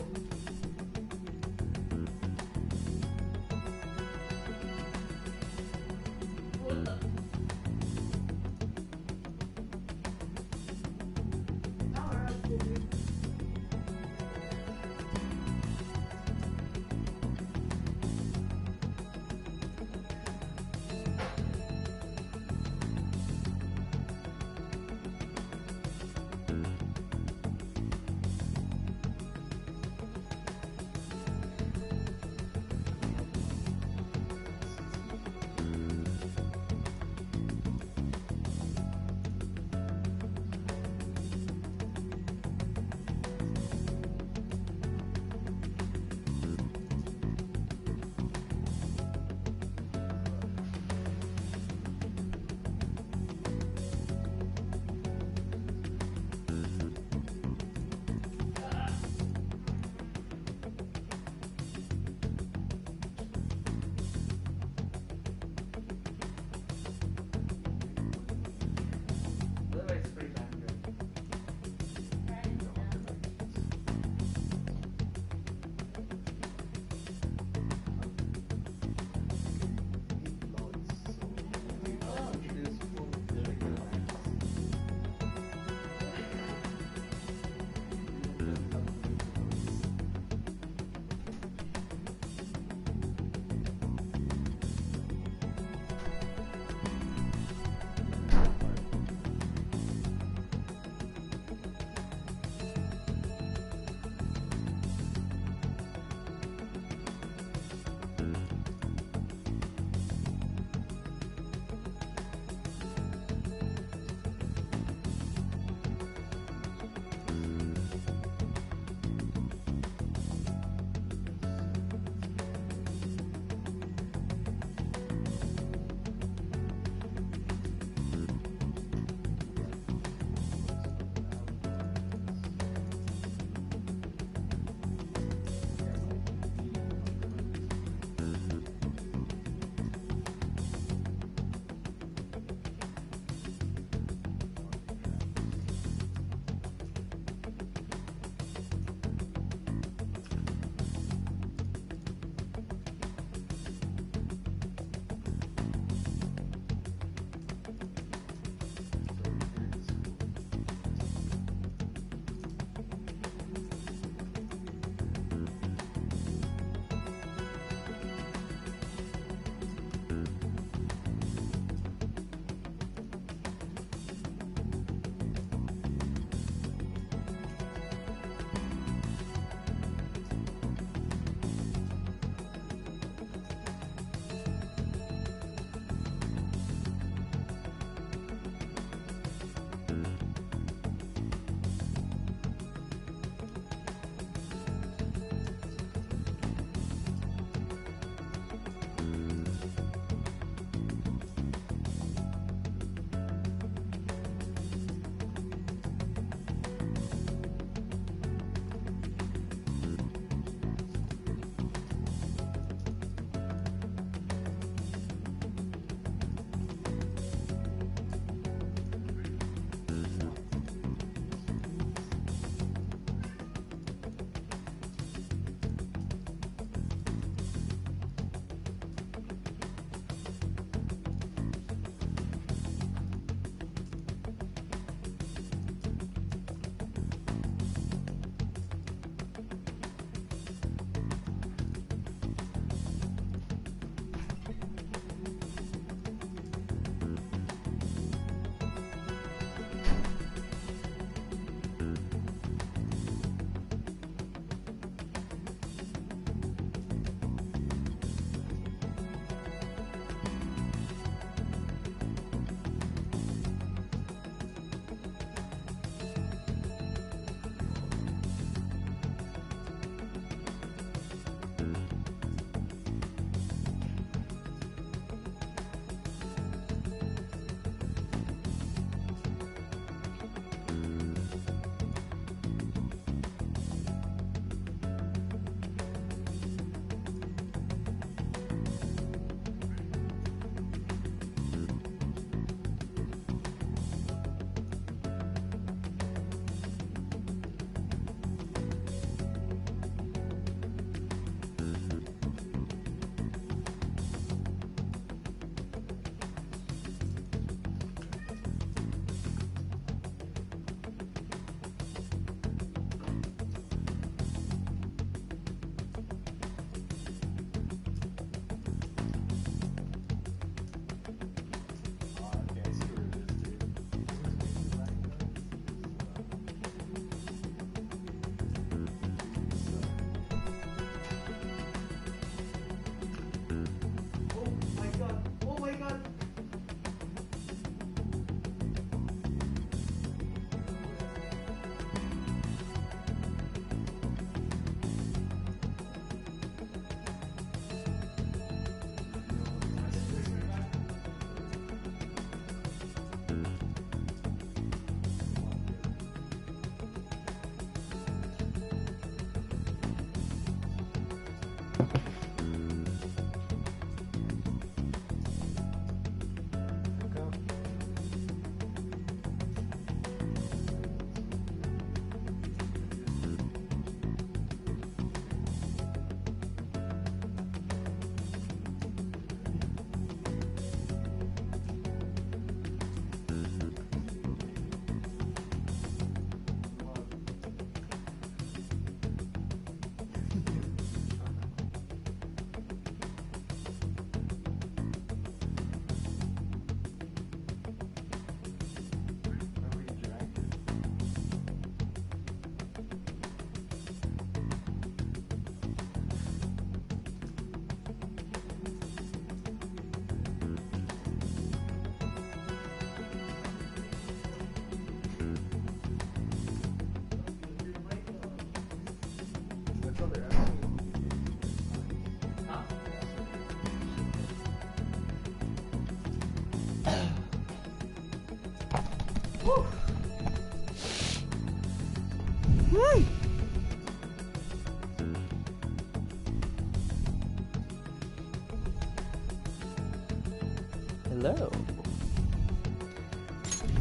Hello.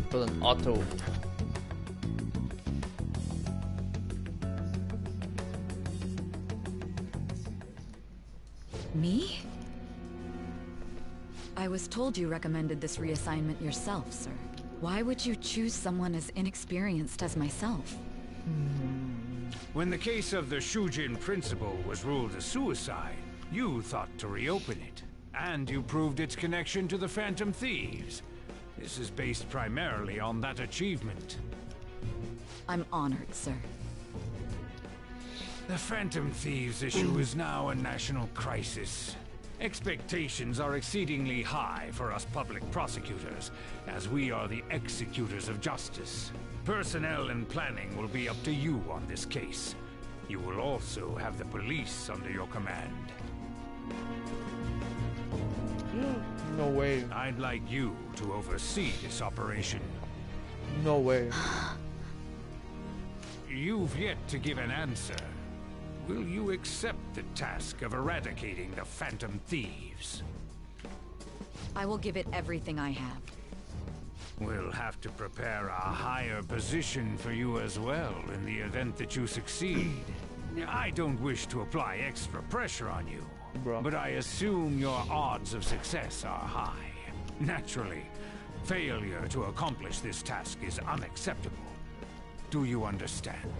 Put an auto. Me? I was told you recommended this reassignment yourself, sir. Why would you choose someone as inexperienced as myself? When the case of the Shujin principal was ruled a suicide, you thought to reopen it. And you proved its connection to the Phantom Thieves. This is based primarily on that achievement. I'm honored, sir. The Phantom Thieves issue is now a national crisis. Expectations are exceedingly high for us public prosecutors, as we are the executors of justice. Personnel and planning will be up to you on this case. You will also have the police under your command. No way. I'd like you to oversee this operation. No way. You've yet to give an answer. Will you accept the task of eradicating the Phantom Thieves? I will give it everything I have. We'll have to prepare a higher position for you as well in the event that you succeed. I don't wish to apply extra pressure on you, but I assume your odds of success are high. Naturally, failure to accomplish this task is unacceptable. Do you understand?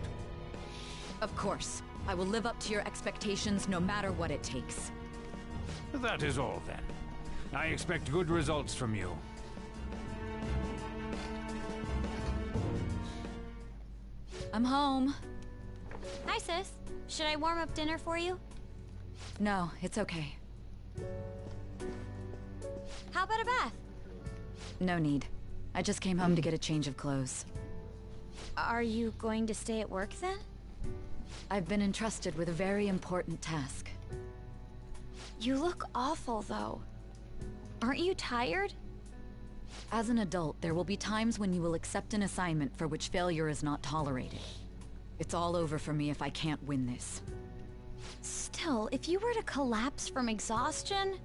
Of course. I will live up to your expectations no matter what it takes. That is all then. I expect good results from you. I'm home. Hi, sis. Should I warm up dinner for you? No, it's okay. How about a bath? No need. I just came home to get a change of clothes. Are you going to stay at work then? I've been entrusted with a very important task. You look awful, though. Aren't you tired? As an adult, there will be times when you will accept an assignment for which failure is not tolerated. It's all over for me if I can't win this. Still, if you were to collapse from exhaustion...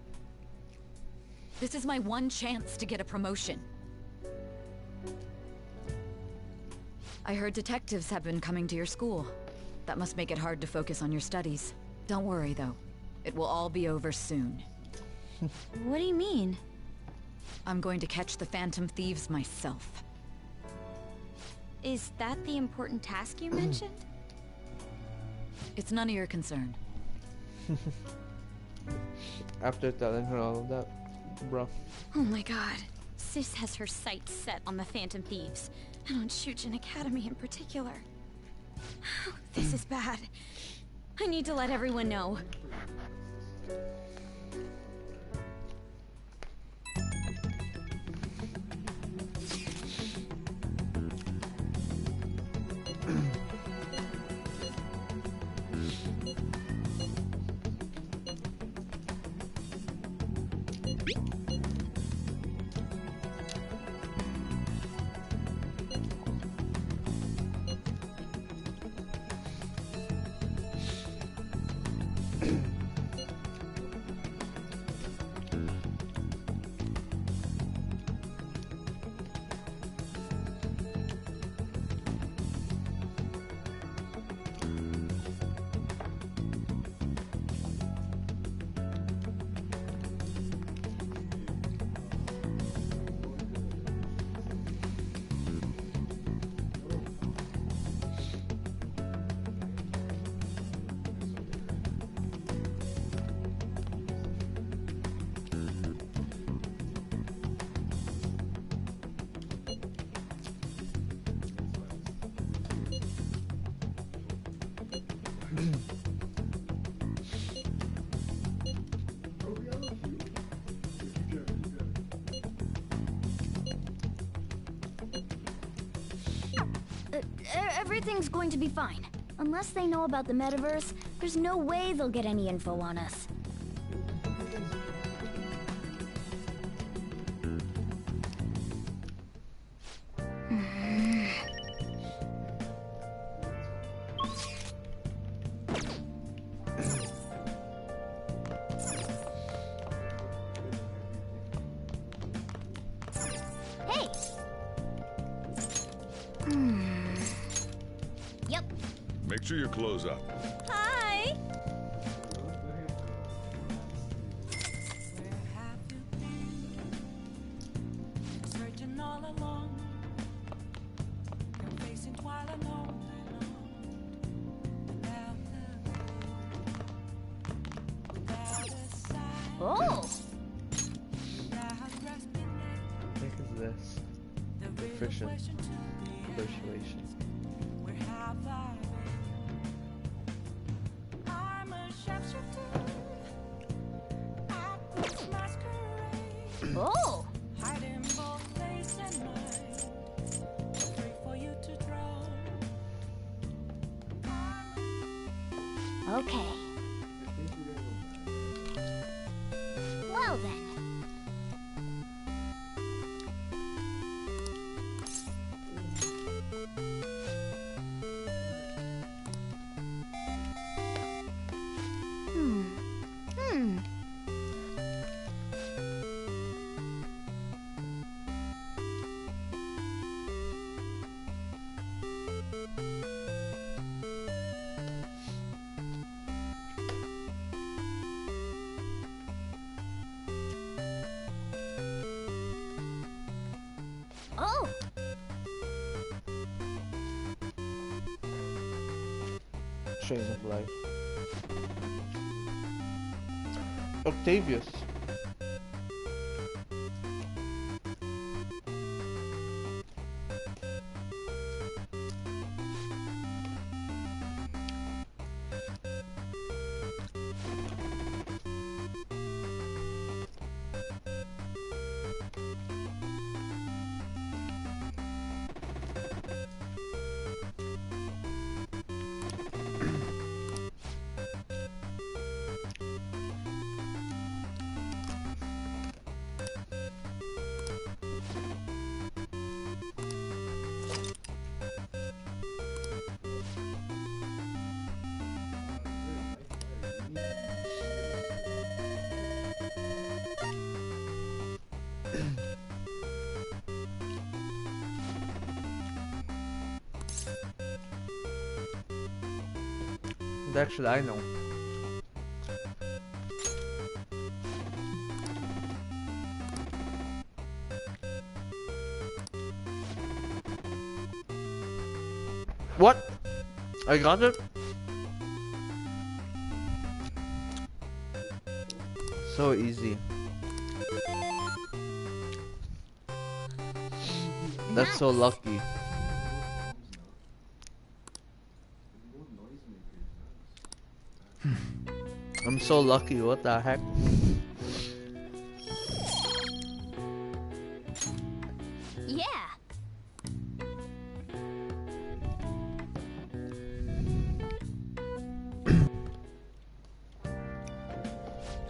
This is my one chance to get a promotion. I heard detectives have been coming to your school. That must make it hard to focus on your studies. Don't worry, though. It will all be over soon. What do you mean? I'm going to catch the Phantom Thieves myself. Is that the important task you mentioned? It's none of your concern. After telling her all of that, bro. Oh my god. Sis has her sights set on the Phantom Thieves, and on Shujin Academy in particular. This is bad. I need to let everyone know. Everything's going to be fine. Unless they know about the metaverse, there's no way they'll get any info on us. sure your clothes up. Hi! Searching all along, you're facing while alone. Oh! I think it's this. Efficient. Persuasion. Oh! Okay. Well then. Oh! Chain of life. Octavius. Actually, I know. What? I got it? So easy. That's so lucky. I'm so lucky, what the heck? Yeah!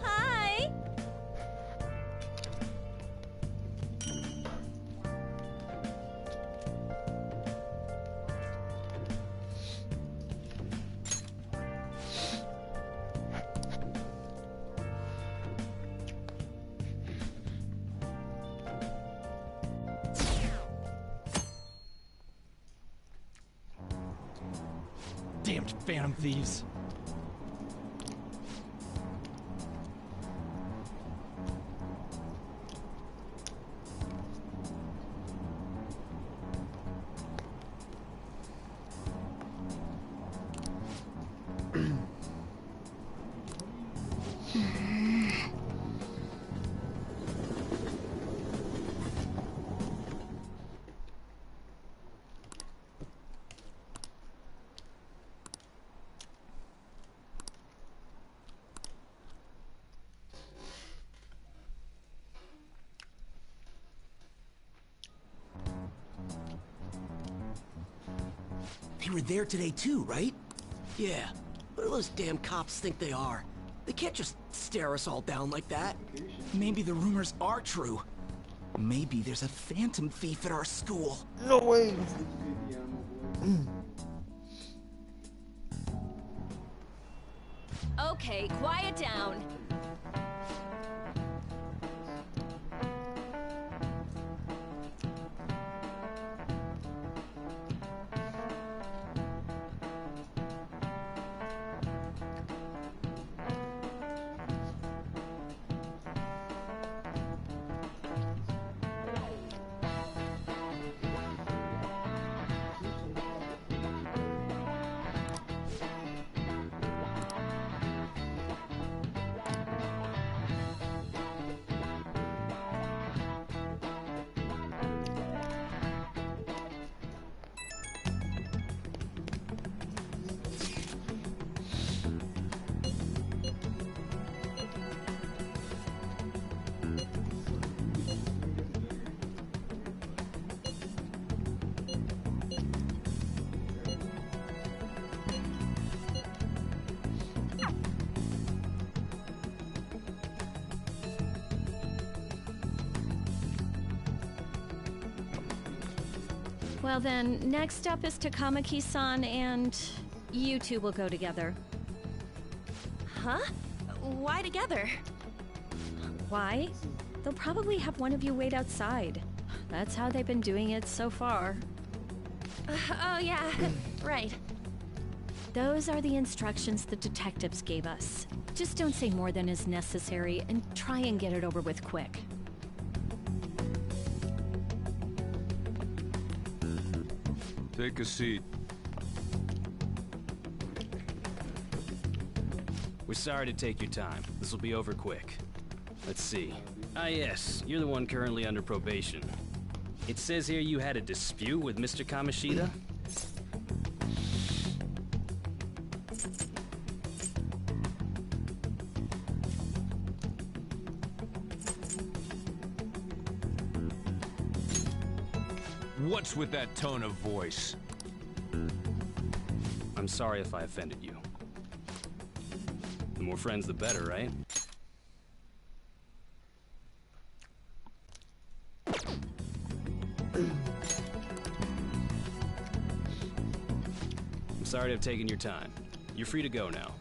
Hi! Damned phantom thieves. They were there today too, right? Yeah. What do those damn cops think they are? They can't just stare us all down like that. Maybe the rumors are true. Maybe there's a phantom thief at our school. No way! Okay, quiet down. Well then, next up is Takamaki-san, and you two will go together. Huh? Why together? Why? They'll probably have one of you wait outside. That's how they've been doing it so far. Oh yeah, right. Those are the instructions the detectives gave us. Just don't say more than is necessary, and try and get it over with quick. Take a seat. We're sorry to take your time. This will be over quick. Let's see. Ah yes, you're the one currently under probation. It says here you had a dispute with Mr. Kamoshida? What's with that tone of voice? I'm sorry if I offended you. The more friends, the better, right? I'm sorry to have taken your time. You're free to go now.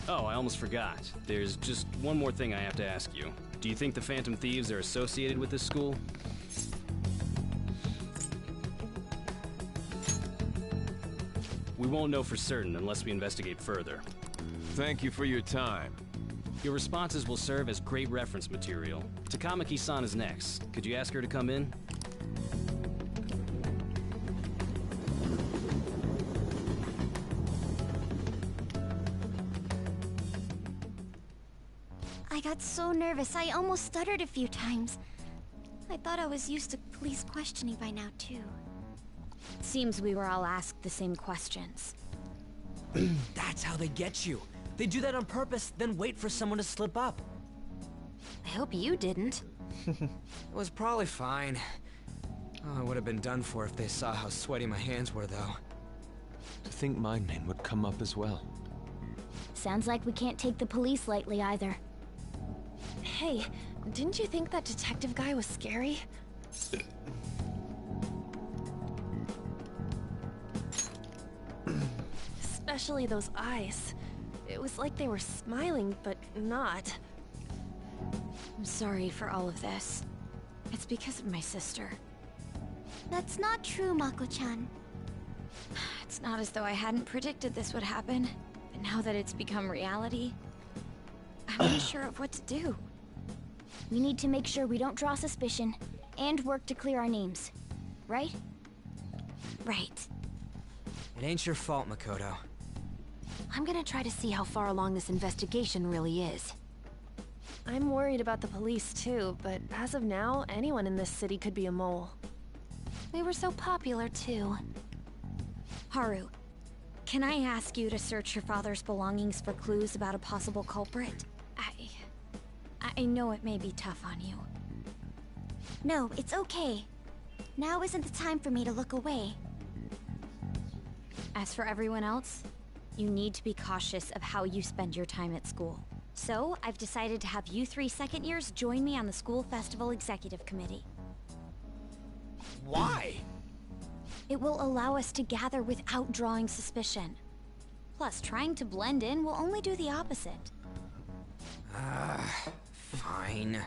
Oh, I almost forgot. There's just one more thing I have to ask you. Do you think the Phantom Thieves are associated with this school? We won't know for certain unless we investigate further. Thank you for your time. Your responses will serve as great reference material. Takamaki-san is next. Could you ask her to come in? I got so nervous, I almost stuttered a few times. I thought I was used to police questioning by now, too. Seems we were all asked the same questions. That's how they get you. They do that on purpose, then wait for someone to slip up. I hope you didn't. It was probably fine. Oh, I would have been done for if they saw how sweaty my hands were, though. To think my name would come up as well. Sounds like we can't take the police lightly either. Hey, didn't you think that detective guy was scary? Especially those eyes. It was like they were smiling, but not. I'm sorry for all of this. It's because of my sister. That's not true, Mako-chan. It's not as though I hadn't predicted this would happen, but now that it's become reality, I'm unsure of what to do. We need to make sure we don't draw suspicion, and work to clear our names. Right? Right. It ain't your fault, Makoto. I'm gonna try to see how far along this investigation really is. I'm worried about the police too, but as of now, anyone in this city could be a mole. We were so popular too. Haru, can I ask you to search your father's belongings for clues about a possible culprit? I know it may be tough on you. No, it's okay. Now isn't the time for me to look away. As for everyone else, you need to be cautious of how you spend your time at school. So, I've decided to have you 3 second years join me on the school festival executive committee. Why? It will allow us to gather without drawing suspicion. Plus, trying to blend in will only do the opposite. Fine.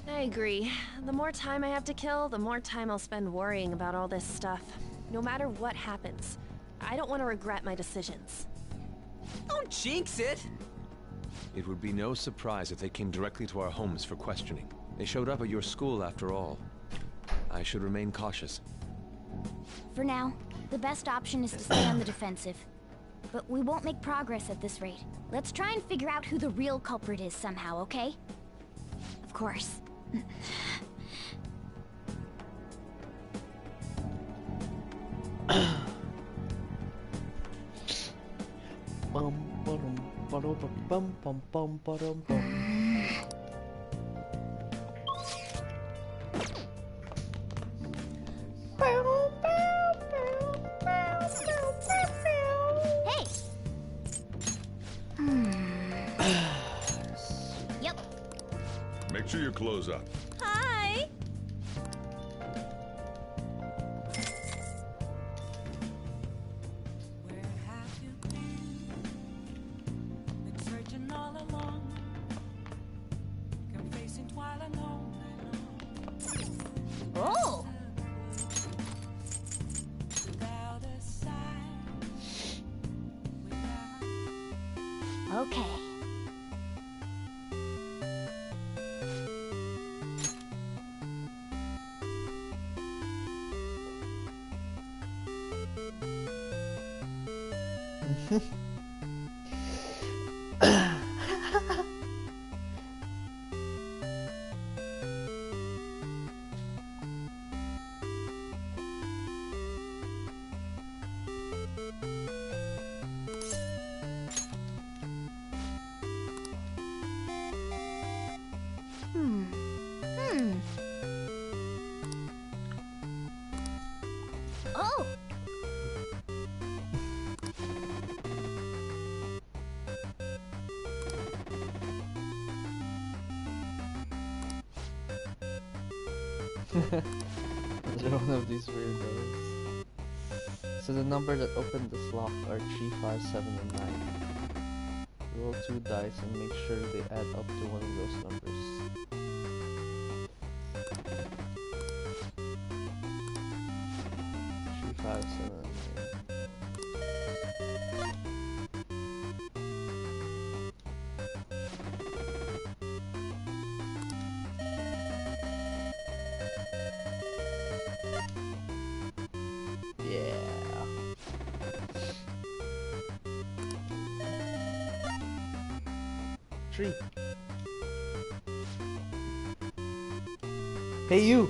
I agree. The more time I have to kill, the more time I'll spend worrying about all this stuff. No matter what happens, I don't want to regret my decisions. Don't jinx it! It would be no surprise if they came directly to our homes for questioning. They showed up at your school after all. I should remain cautious. For now, the best option is to stay on the defensive. But we won't make progress at this rate. Let's try and figure out who the real culprit is somehow, okay? Of course. Hey! Yep. Make sure you close up. Hi! Oh! Okay. Oh! They're one of these weirdos. So the number that opened this lock are 3, 5, 7, and 9. Roll 2 dice and make sure they add up to one of those numbers. 3, 5, 7, and 9. Yeah. Tree. Hey you.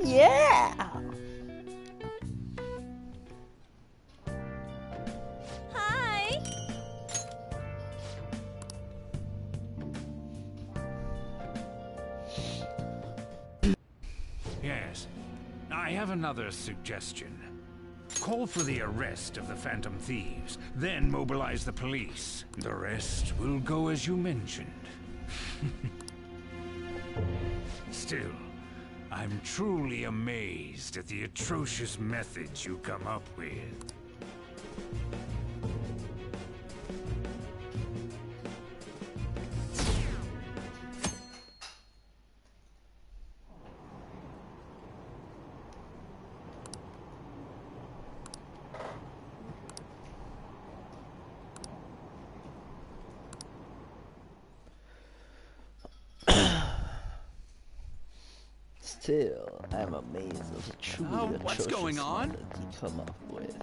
Yeah! Hi! Yes. I have another suggestion. Call for the arrest of the Phantom Thieves, then mobilize the police. The rest will go as you mentioned. Still, I'm truly amazed at the atrocious methods you come up with. Still, I'm amazed at the truly what's going on? methods you come up with.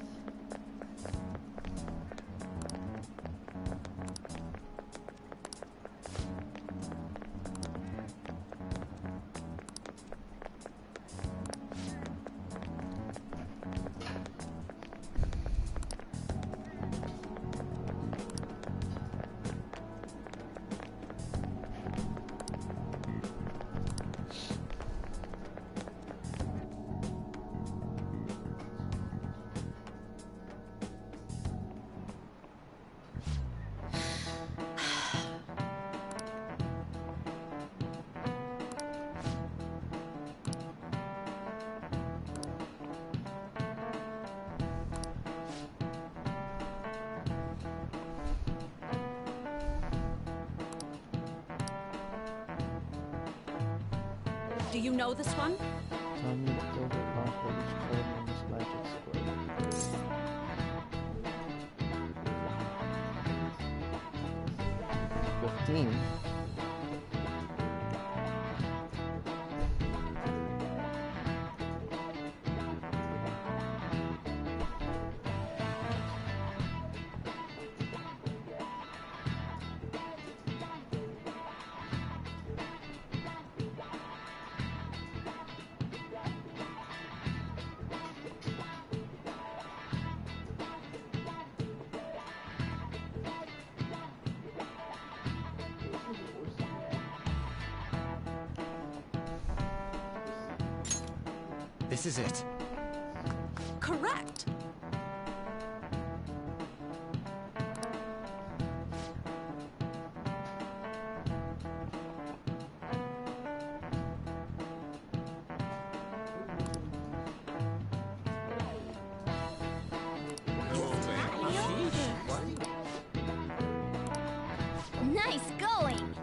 Do you know this one? Tell me to build a locker which code on this magic square. 15. This is it. Correct. Nice going!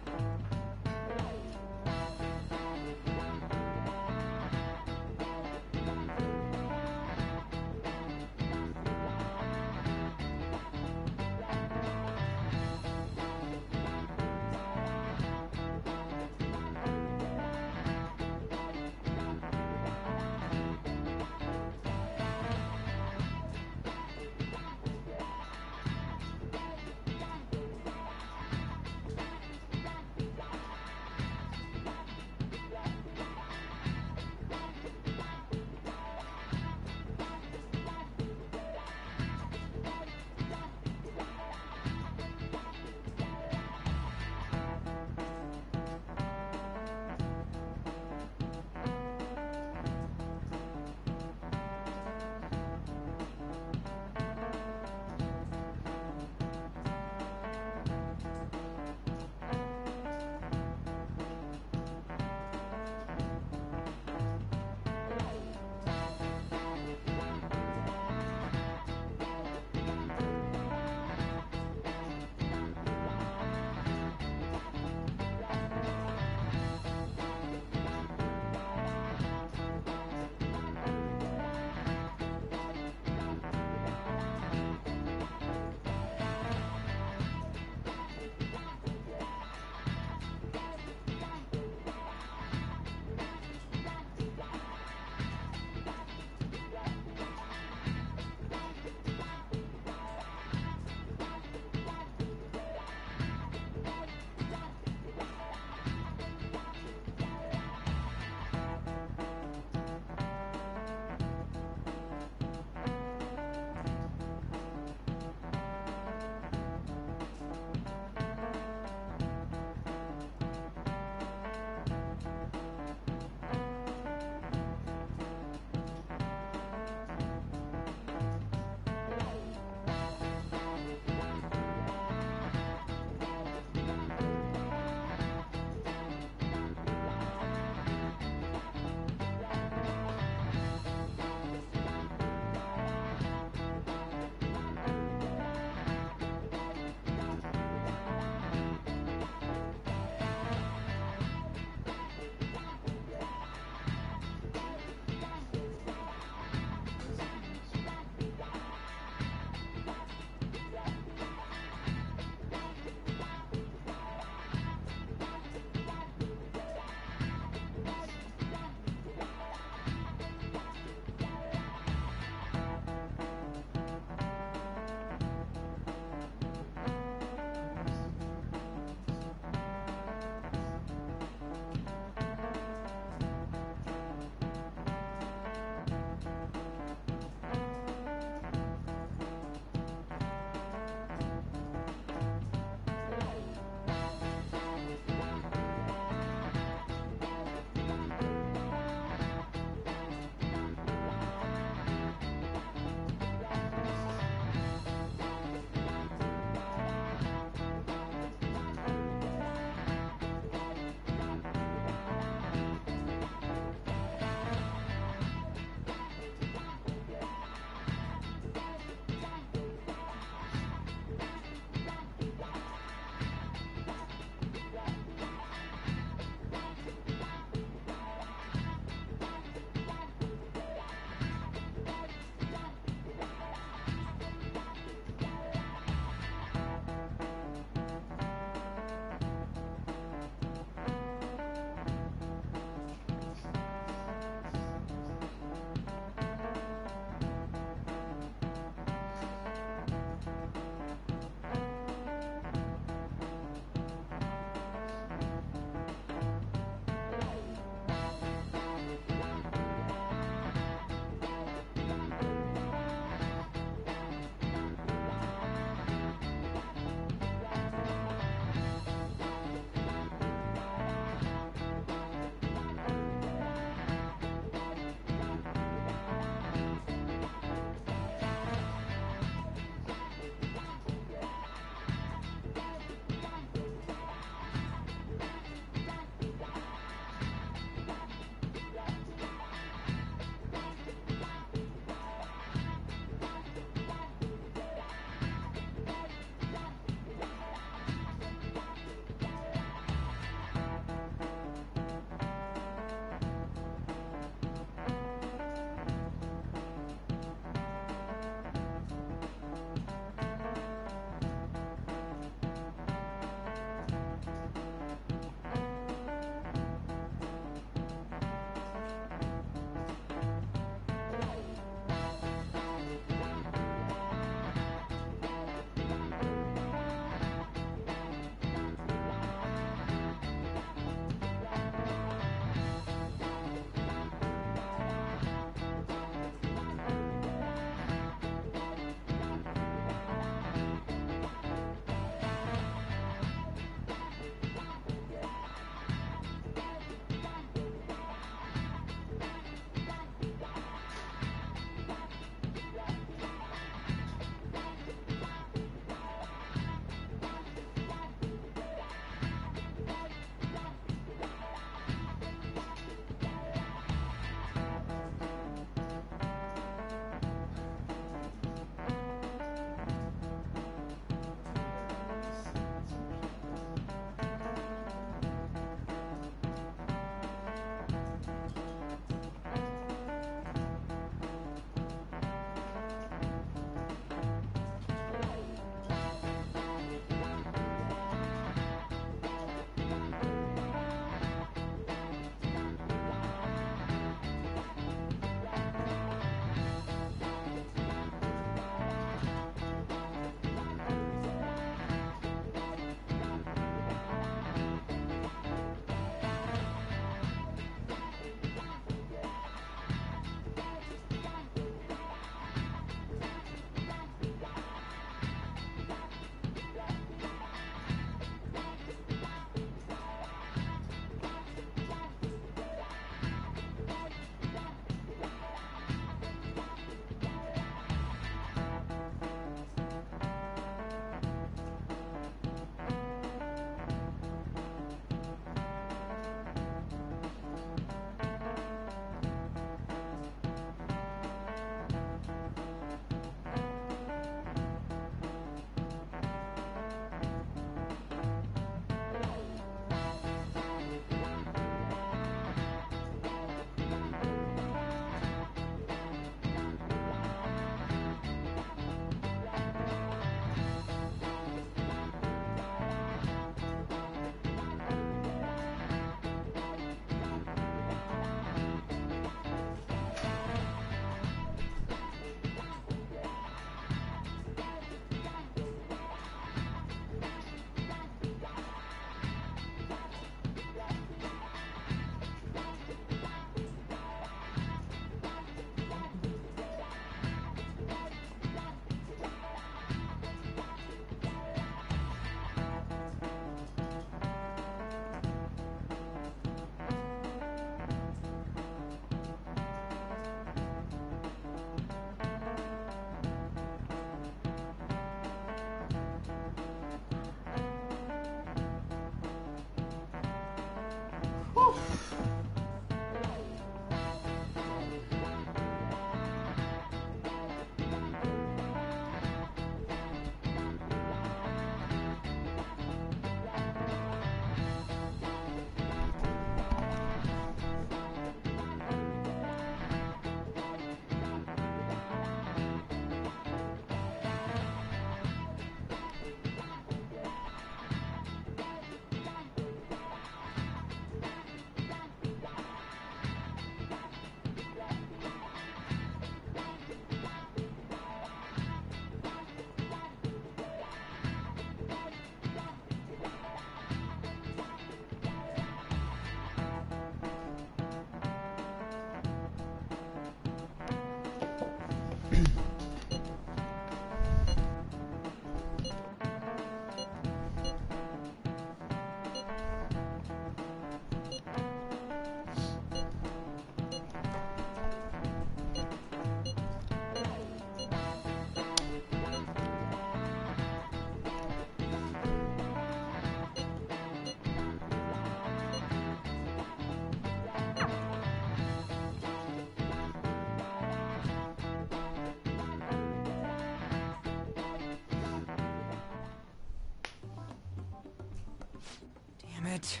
it.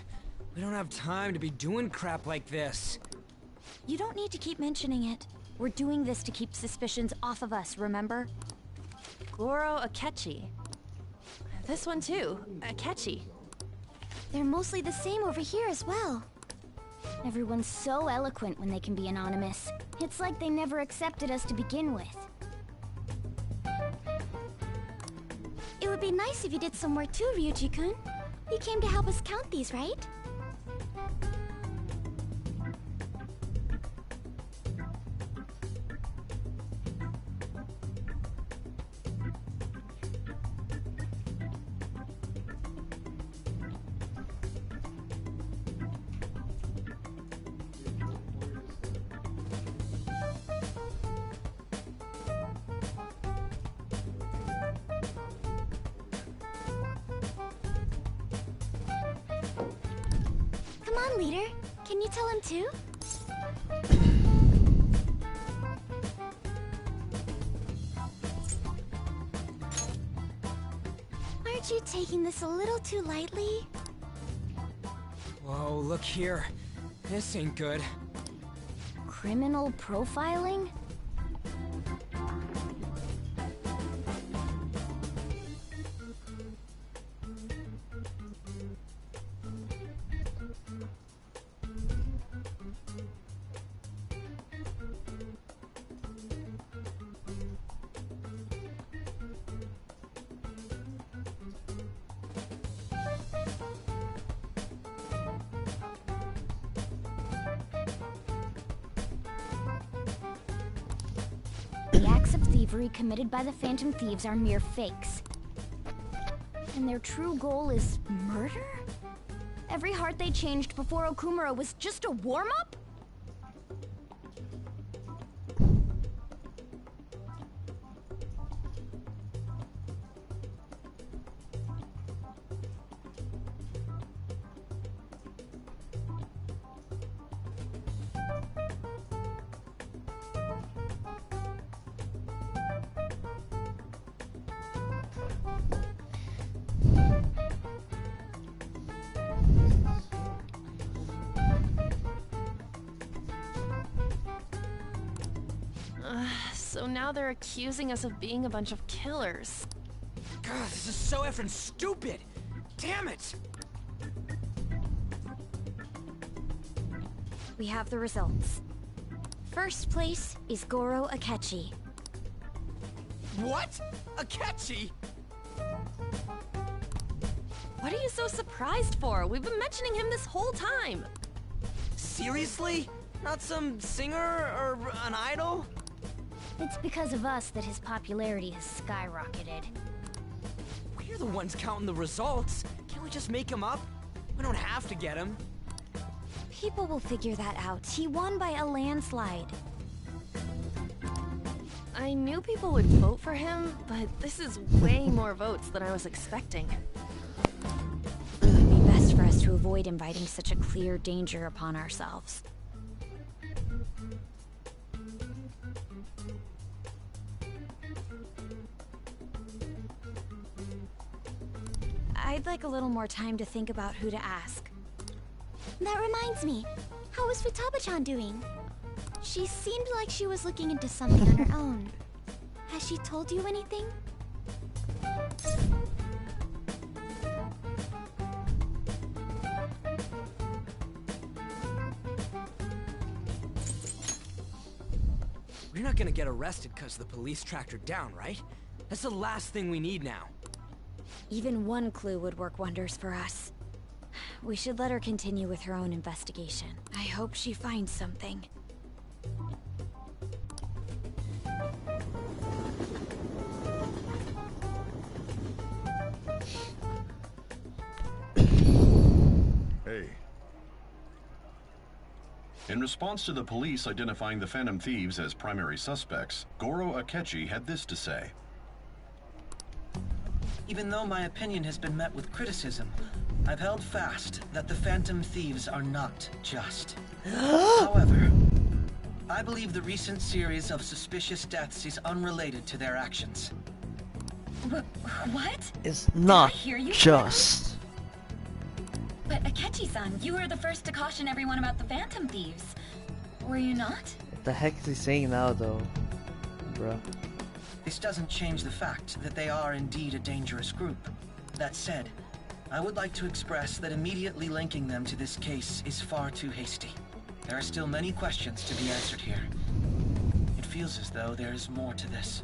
We don't have time to be doing crap like this. You don't need to keep mentioning it. We're doing this to keep suspicions off of us, remember? Goro Akechi. This one too, Akechi. They're mostly the same over here as well. Everyone's so eloquent when they can be anonymous. It's like they never accepted us to begin with. It would be nice if you did some work too, Ryuji-kun. You came to help us count these, right? Come on, leader. Can you tell him too? Aren't you taking this a little too lightly? Whoa, look here. This ain't good. Criminal profiling? The acts of thievery committed by the Phantom Thieves are mere fakes. And their true goal is murder? Every heart they changed before Okumura was just a warm-up? So now they're accusing us of being a bunch of killers. God, this is so effing stupid! Damn it! We have the results. First place is Goro Akechi. What? Akechi? What are you so surprised for? We've been mentioning him this whole time. Seriously? Not some singer or an idol? It's because of us that his popularity has skyrocketed. We're the ones counting the results. Can't we just make him up? We don't have to get him. People will figure that out. He won by a landslide. I knew people would vote for him, but this is way more votes than I was expecting. It would be best for us to avoid inviting such a clear danger upon ourselves. I'd like a little more time to think about who to ask. That reminds me. How is Futaba-chan doing? She seemed like she was looking into something on her own. Has she told you anything? We're not gonna get arrested because the police tracked her down, right? That's the last thing we need now. Even one clue would work wonders for us. We should let her continue with her own investigation. I hope she finds something. Hey. In response to the police identifying the Phantom Thieves as primary suspects, Goro Akechi had this to say. Even though my opinion has been met with criticism, I've held fast that the Phantom Thieves are not just. However, I believe the recent series of suspicious deaths is unrelated to their actions. What? It's not just. But Akechi-san, you were the first to caution everyone about the Phantom Thieves. Were you not? What the heck is he saying now, though? Bruh. This doesn't change the fact that they are indeed a dangerous group. That said, I would like to express that immediately linking them to this case is far too hasty. There are still many questions to be answered here. It feels as though there is more to this.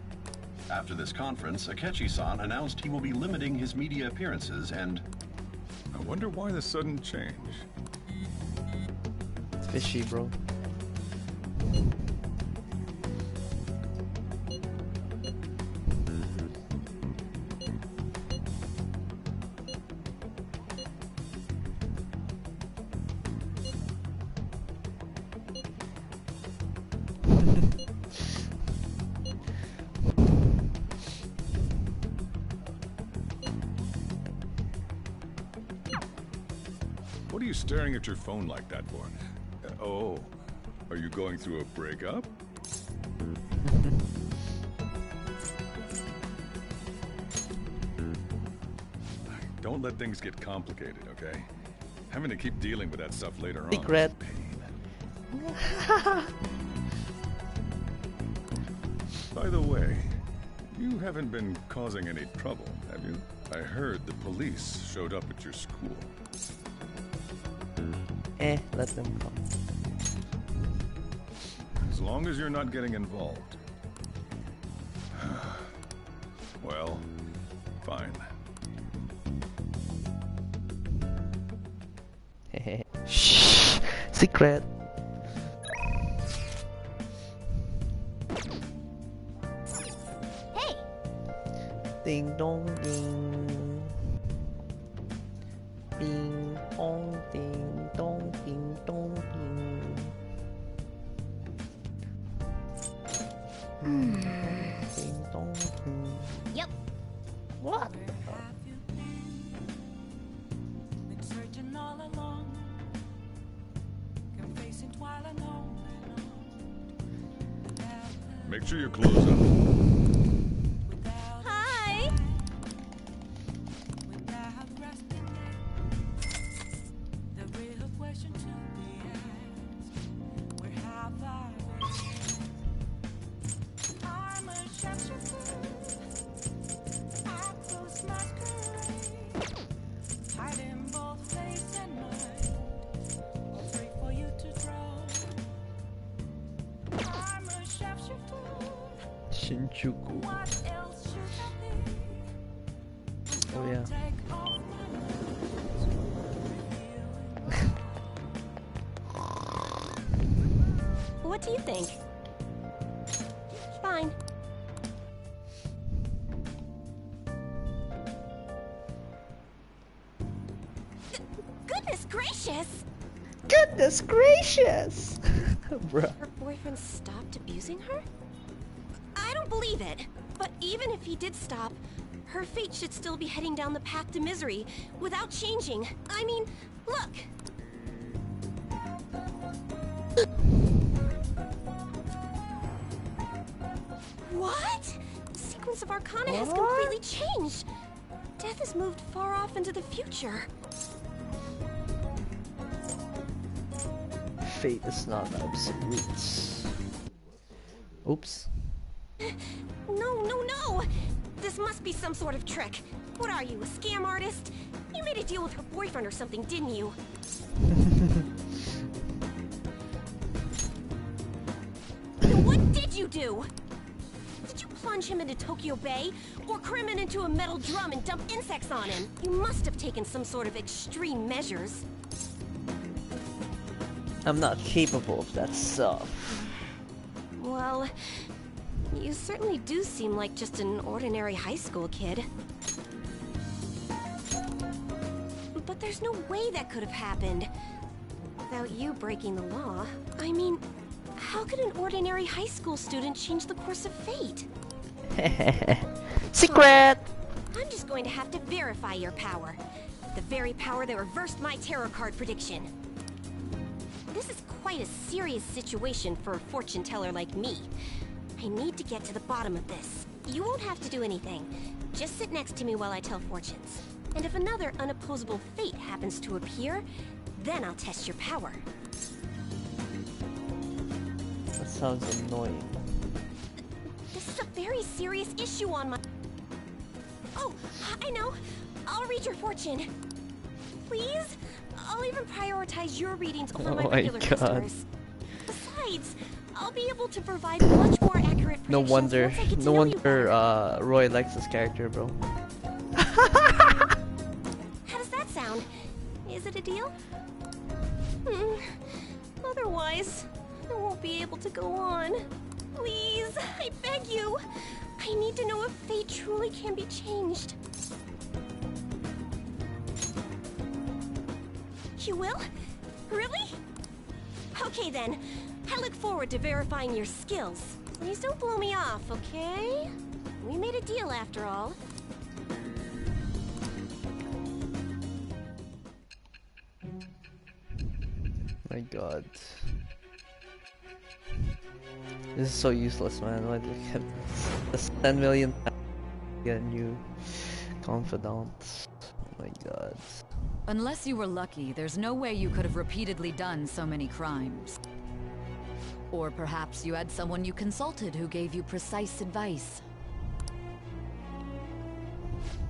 After this conference, Akechi-san announced he will be limiting his media appearances and... I wonder why the sudden change. It's fishy, bro. What are you staring at your phone like that for? Oh, are you going through a breakup? Don't let things get complicated, okay? Having to keep dealing with that stuff later on. Secret. By the way, you haven't been causing any trouble, have you? I heard the police showed up at your school. Let them come. As long as you're not getting involved. Well, fine. Shh! Secret! Hey! Ding dong ding. Ding dong ding dong ding dong ding. Ding dong ding. Yep. What? Been searching all along, confessing while alone. Make sure your clothes up. Hi! The real question to be asked, where have I been? I'm a shapeshifter. I close masquerade, hiding both face and mind, afraid for you to draw. I'm a shapeshifter. Shinjuku. What else should I be? Oh yeah. Take off What do you think? Fine. Goodness gracious! Goodness gracious! Bruh. Her boyfriend stopped abusing her? I don't believe it. But even if he did stop, her fate should still be heading down the path to misery without changing. I mean, look. What? The sequence of Arcana has completely changed. Death has moved far off into the future. Fate is not absolute. Oops. No! This must be some sort of trick. What are you, a scam artist? You made a deal with her boyfriend or something, didn't you? Then what did you do? Did you plunge him into Tokyo Bay? Or cram him into a metal drum and dump insects on him? You must have taken some sort of extreme measures. I'm not capable of that stuff. Well, you certainly do seem like just an ordinary high school kid. But there's no way that could have happened without you breaking the law. I mean, how could an ordinary high school student change the course of fate? Secret! I'm just going to have to verify your power. The very power that reversed my tarot card prediction. This is quite a serious situation for a fortune teller like me. I need to get to the bottom of this. You won't have to do anything. Just sit next to me while I tell fortunes. And if another unopposable fate happens to appear, then I'll test your power. That sounds annoying. This is a very serious issue on my... Oh, I know. I'll read your fortune. Please? I'll even prioritize your readings over my regular customers. Besides, I'll be able to provide much more accurate predictions. No wonder. once I get to No know you wonder Roy likes this character, bro. How does that sound? Is it a deal? Otherwise, I won't be able to go on. Please, I beg you. I need to know if fate truly can be changed. You will? Really? Okay then. I look forward to verifying your skills. Please don't blow me off, okay? We made a deal after all. My god. This is so useless, man. Why do you get this 10 million get a new confidant? Oh my god. Unless you were lucky, there's no way you could have repeatedly done so many crimes. Or perhaps you had someone you consulted who gave you precise advice.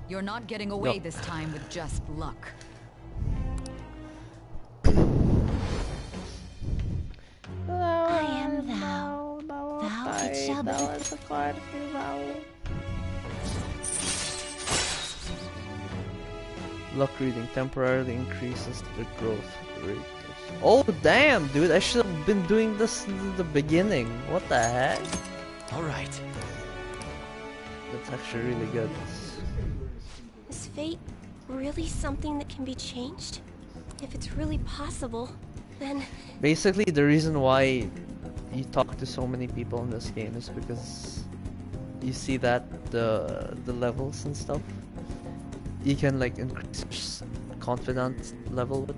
You're not getting away this time with just luck. I am thou. Thou it shall be. Luck reading temporarily increases the growth rate. Oh damn, dude! I should have been doing this in the beginning. What the heck? Alright. That's actually really good. Is fate really something that can be changed? If it's really possible, then... Basically, the reason why you talk to so many people in this game is because you see that the levels and stuff. You can like increase confidence level with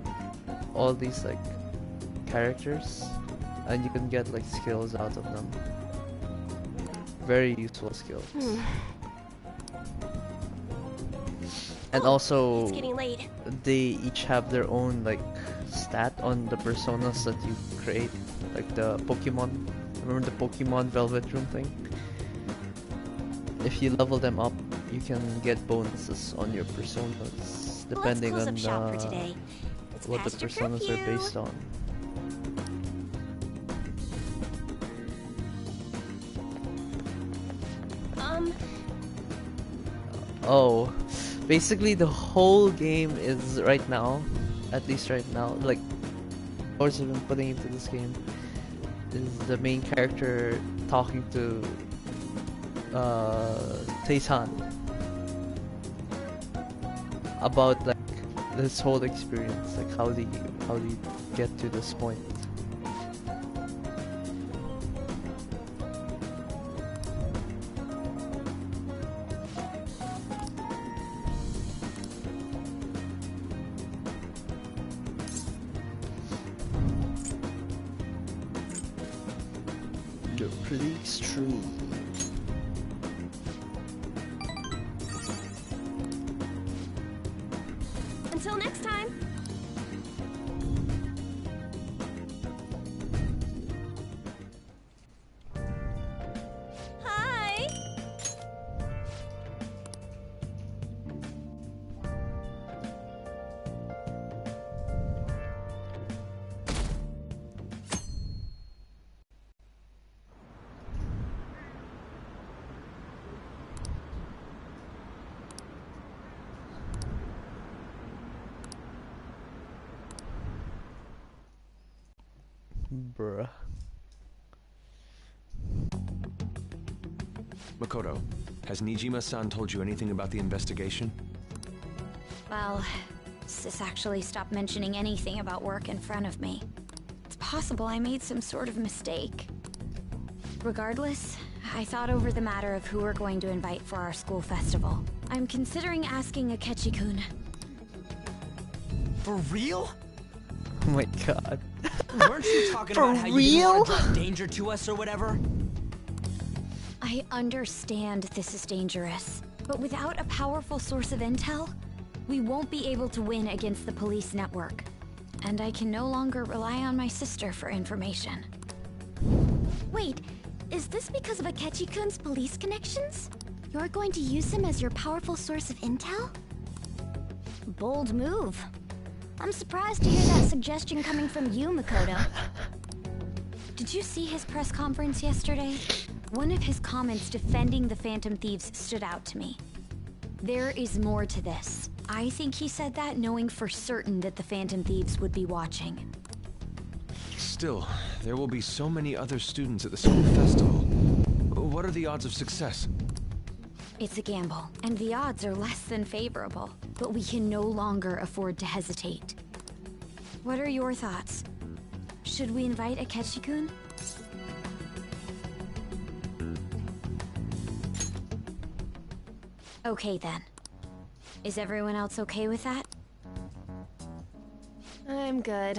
all these like characters, and you can get like skills out of them. Very useful skills. And also, it's getting late. they each have their own like stat on the personas that you create, like the Pokemon. Remember the Pokemon Velvet Room thing? If you level them up, you can get bonuses on your personas depending on what the personas are based on. Oh, basically the whole game is right now, at least right now, like course I've been putting into this game, is the main character talking to Taysan about like this whole experience, like how do you get to this point. You're pretty extreme. Until next time. Hi. Bruh. Makoto, has Nijima-san told you anything about the investigation? Well, Sis actually stopped mentioning anything about work in front of me. It's possible I made some sort of mistake. Regardless, I thought over the matter of who we're going to invite for our school festival. I'm considering asking Akechi-kun. For real? Oh my god. Weren't you talking For about how you real? didn't want to bring danger to us or whatever? I understand this is dangerous, but without a powerful source of intel, We won't be able to win against the police network. And I can no longer rely on my sister for information. Wait, is this because of Akechi-kun's police connections? You're going to use him as your powerful source of intel? Bold move. I'm surprised to hear that suggestion coming from you, Makoto. Did you see his press conference yesterday? One of his comments defending the Phantom Thieves stood out to me. There is more to this. I think he said that knowing for certain that the Phantom Thieves would be watching. Still, there will be so many other students at the school festival. What are the odds of success? It's a gamble, and the odds are less than favorable. But we can no longer afford to hesitate. What are your thoughts? Should we invite Akechi-kun? Okay then. Is everyone else okay with that? I'm good.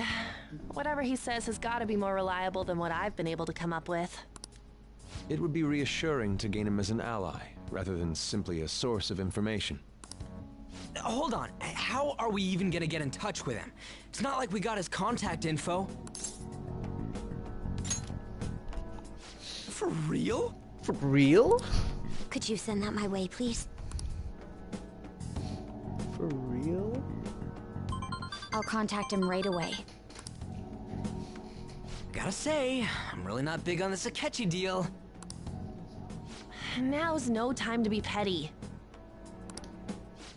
Whatever he says has got to be more reliable than what I've been able to come up with. It would be reassuring to gain him as an ally, rather than simply a source of information. Hold on, how are we even gonna get in touch with him? It's not like we got his contact info. For real? For real? Could you send that my way, please? For real? I'll contact him right away. Gotta say, I'm really not big on this Akechi deal. Now's no time to be petty.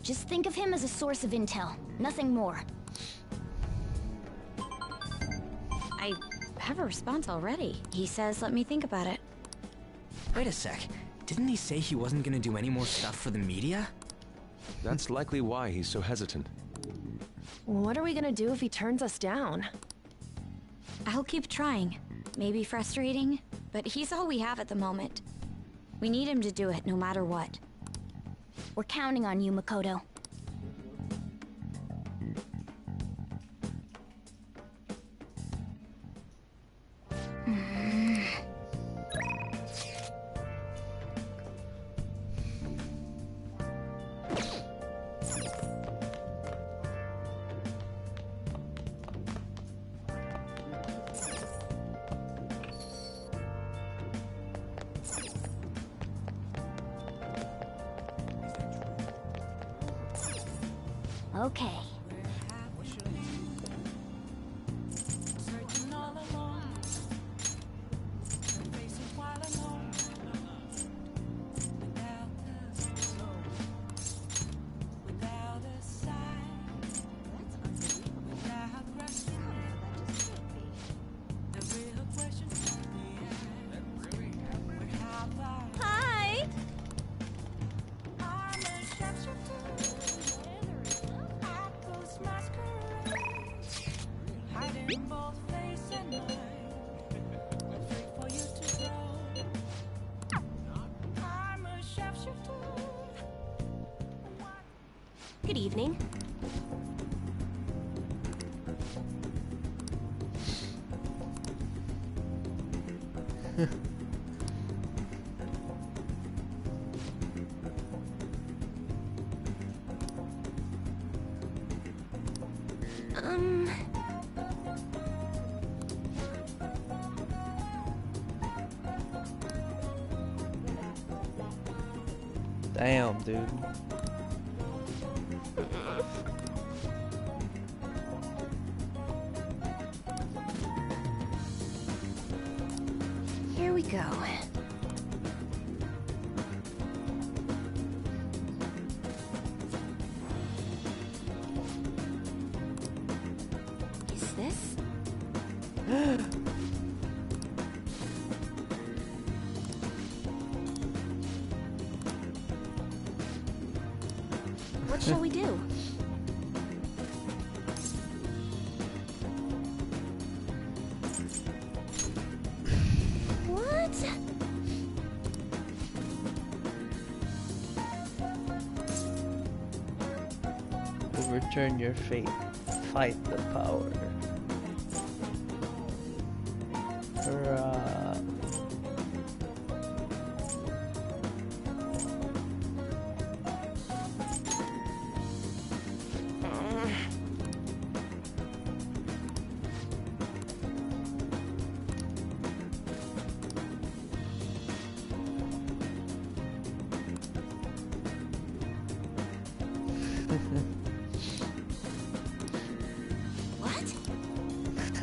Just think of him as a source of intel, nothing more. I have a response already. He says, let me think about it. Wait a sec. Didn't he say he wasn't gonna do any more stuff for the media? That's likely why he's so hesitant. What are we gonna do if he turns us down? I'll keep trying. Maybe frustrating, but he's all we have at the moment. We need him to do it no matter what. We're counting on you, Makoto. Okay. Hi! Good evening. Damn, dude. Here we go. Is this? What shall we do? What? Overturn your fate. Fight the power. Hurrah.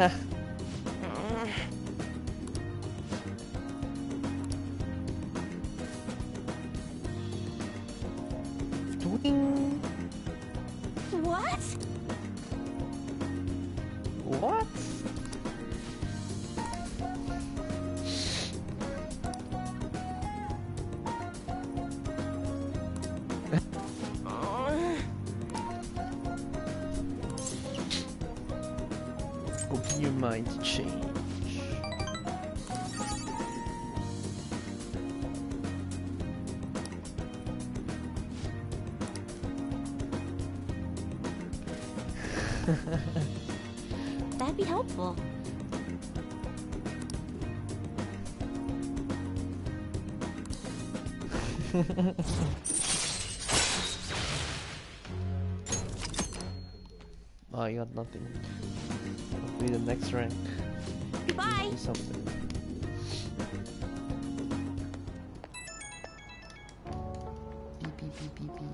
What? What? Open your mind to change. That'd be helpful. Oh, you got nothing. Hopefully the next rank. Goodbye. Do something. Beep beep beep beep beep.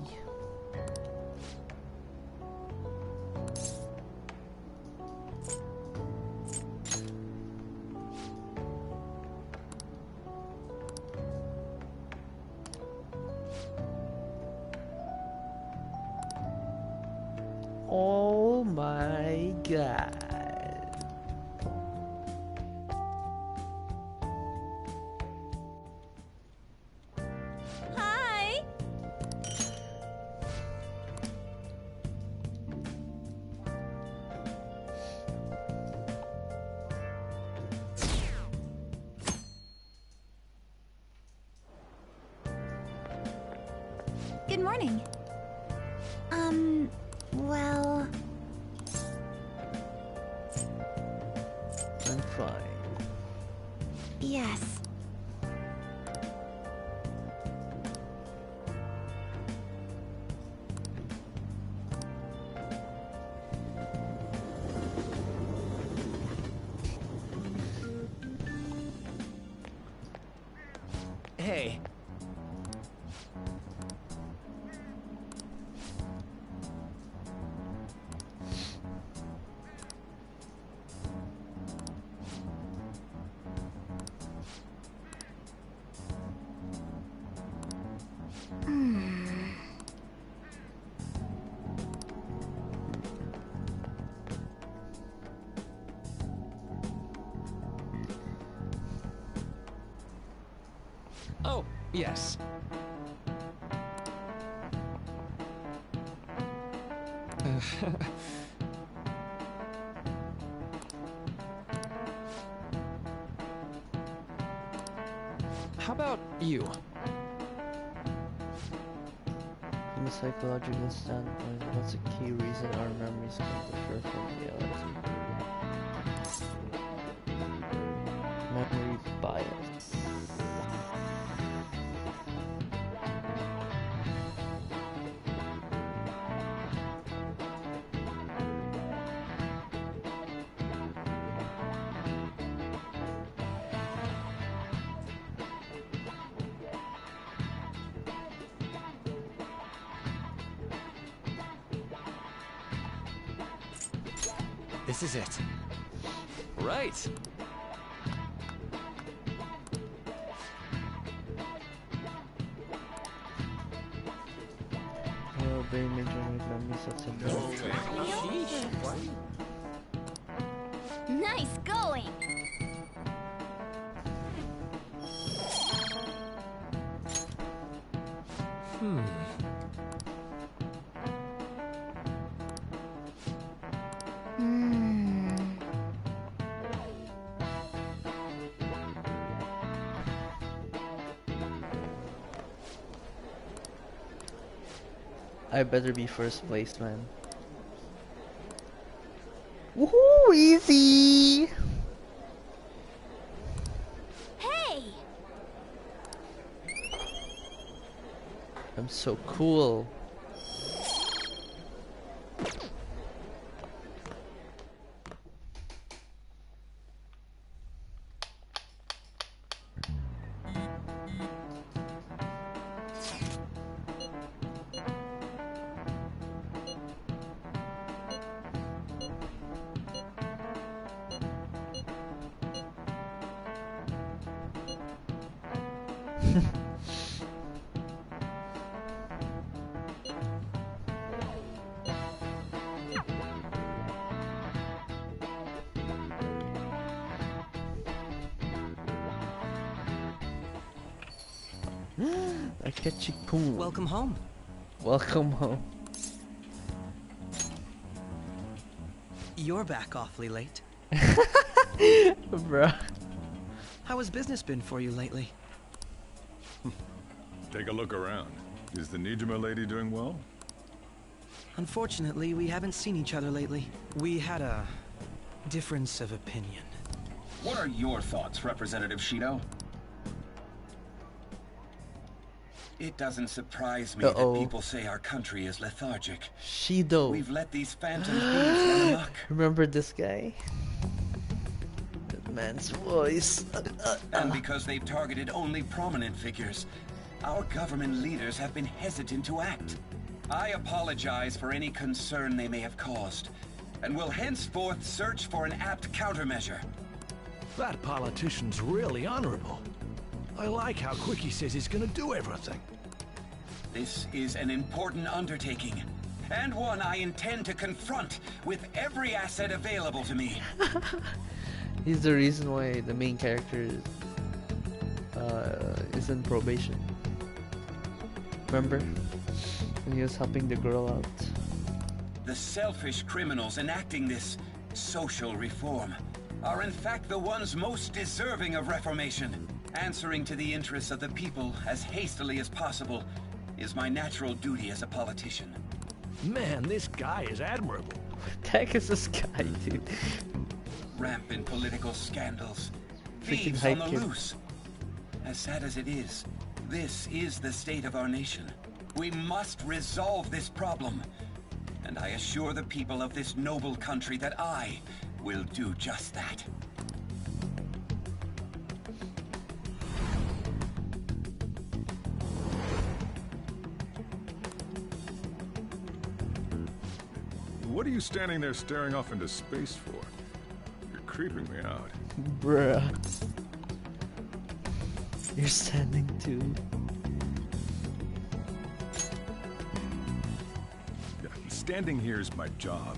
Oh my god. Hi. Good morning. Well... I'm fine. Yes. Hey. Oh, yes. How about you? From a psychological standpoint, what's a key reason our memories can differ from reality? Memory bias. This is it. Right. Oh, very major memories of something. Nice going! I better be first place, man. Woohoo! Easy! Hey! I'm so cool. Akechi-kun. Welcome home. Welcome home. You're back awfully late. Bruh. How has business been for you lately? Take a look around. Is the Nijima lady doing well? Unfortunately, we haven't seen each other lately. We had a difference of opinion. What are your thoughts, Representative Shido? It doesn't surprise me that people say our country is lethargic. Shido. We've let these phantom thieves run amok. Remember this guy? That man's voice. And because they've targeted only prominent figures, our government leaders have been hesitant to act. I apologize for any concern they may have caused, and will henceforth search for an apt countermeasure. That politician's really honorable. I like how quick he says he's gonna do everything. This is an important undertaking, and one I intend to confront with every asset available to me. He's the reason why the main character is in probation. Remember? When he was helping the girl out. The selfish criminals enacting this social reform are in fact the ones most deserving of reformation. Answering to the interests of the people as hastily as possible is my natural duty as a politician. Man, this guy is admirable. What the heck is this guy, dude? Rampant political scandals. Freaking Thieves on the hype kid. loose. As sad as it is, this is the state of our nation. We must resolve this problem. And I assure the people of this noble country that I will do just that. What are you standing there staring off into space for? You're creeping me out. Bruh. You're standing too. Standing here is my job.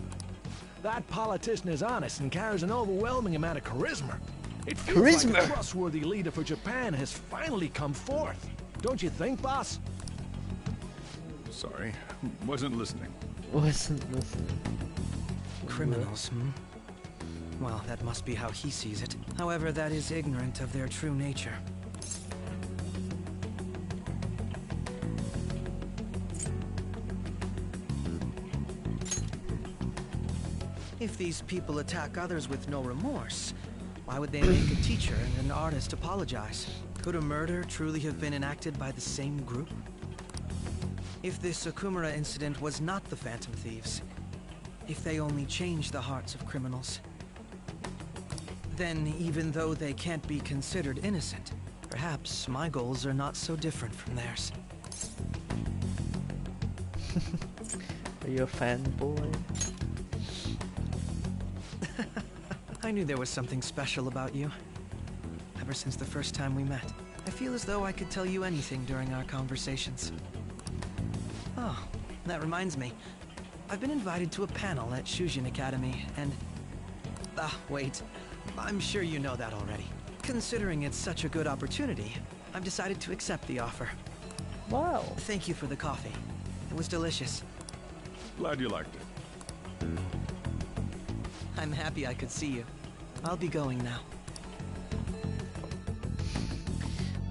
That politician is honest and carries an overwhelming amount of charisma. It feels like a trustworthy leader for Japan has finally come forth. Don't you think, boss? Sorry, wasn't listening. Wasn't listening. Criminals, hmm? Well, that must be how he sees it. However, that is ignorant of their true nature. If these people attack others with no remorse, why would they make a teacher and an artist apologize? Could a murder truly have been enacted by the same group? If this Okumura incident was not the Phantom Thieves, if they only changed the hearts of criminals, then even though they can't be considered innocent, perhaps my goals are not so different from theirs. Are you a fanboy? I knew there was something special about you. Ever since the first time we met, I feel as though I could tell you anything during our conversations. Oh, that reminds me. I've been invited to a panel at Shujin Academy, and... Ah, wait. I'm sure you know that already. Considering it's such a good opportunity, I've decided to accept the offer. Wow. Thank you for the coffee. It was delicious. Glad you liked it. I'm happy I could see you. I'll be going now.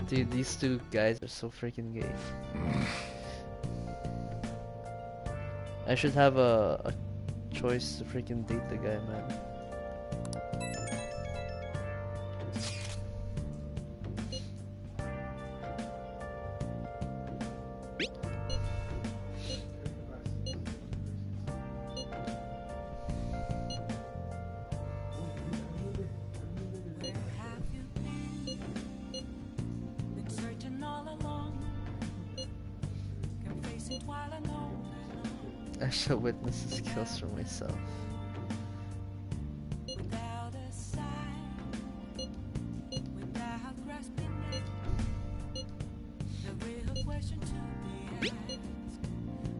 Dude, these two guys are so freaking gay. I should have a choice to freaking date the guy, man. Been searching all along. Can face it while I know. I shall witness his kills for myself. Without a sign, without grasping it, question to be asked.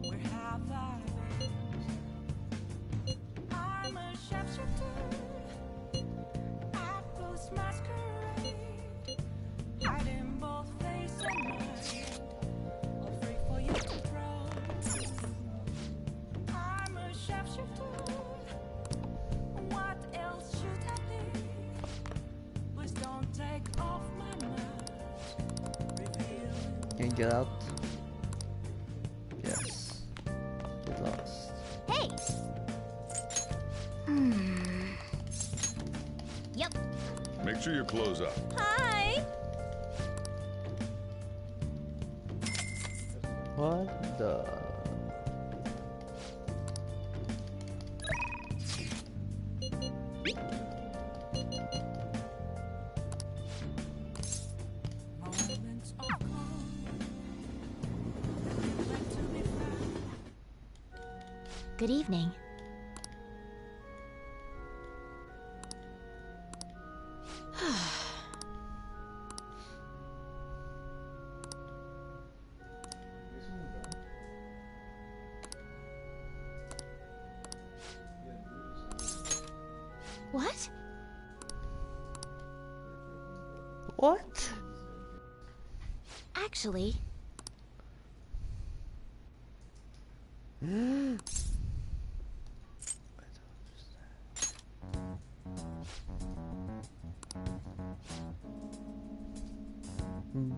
Where have I been? I'm a sharpshooter at Ghost Masquerade, hiding both face and mind, afraid for you to throw. I'm a sharpshooter. What else should I be? Please don't take off my mask. Can you get out? Yes. Get lost. Hey! Yep. Make sure you close up. Hi! What the? Moments of calm, meant to be found. Good evening. What? What? Actually,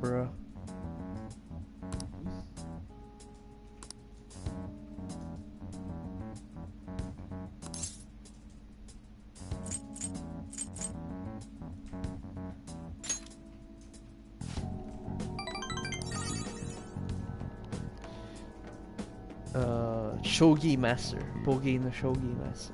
Bruh. Shogi Master. Bogi no Shogi Master.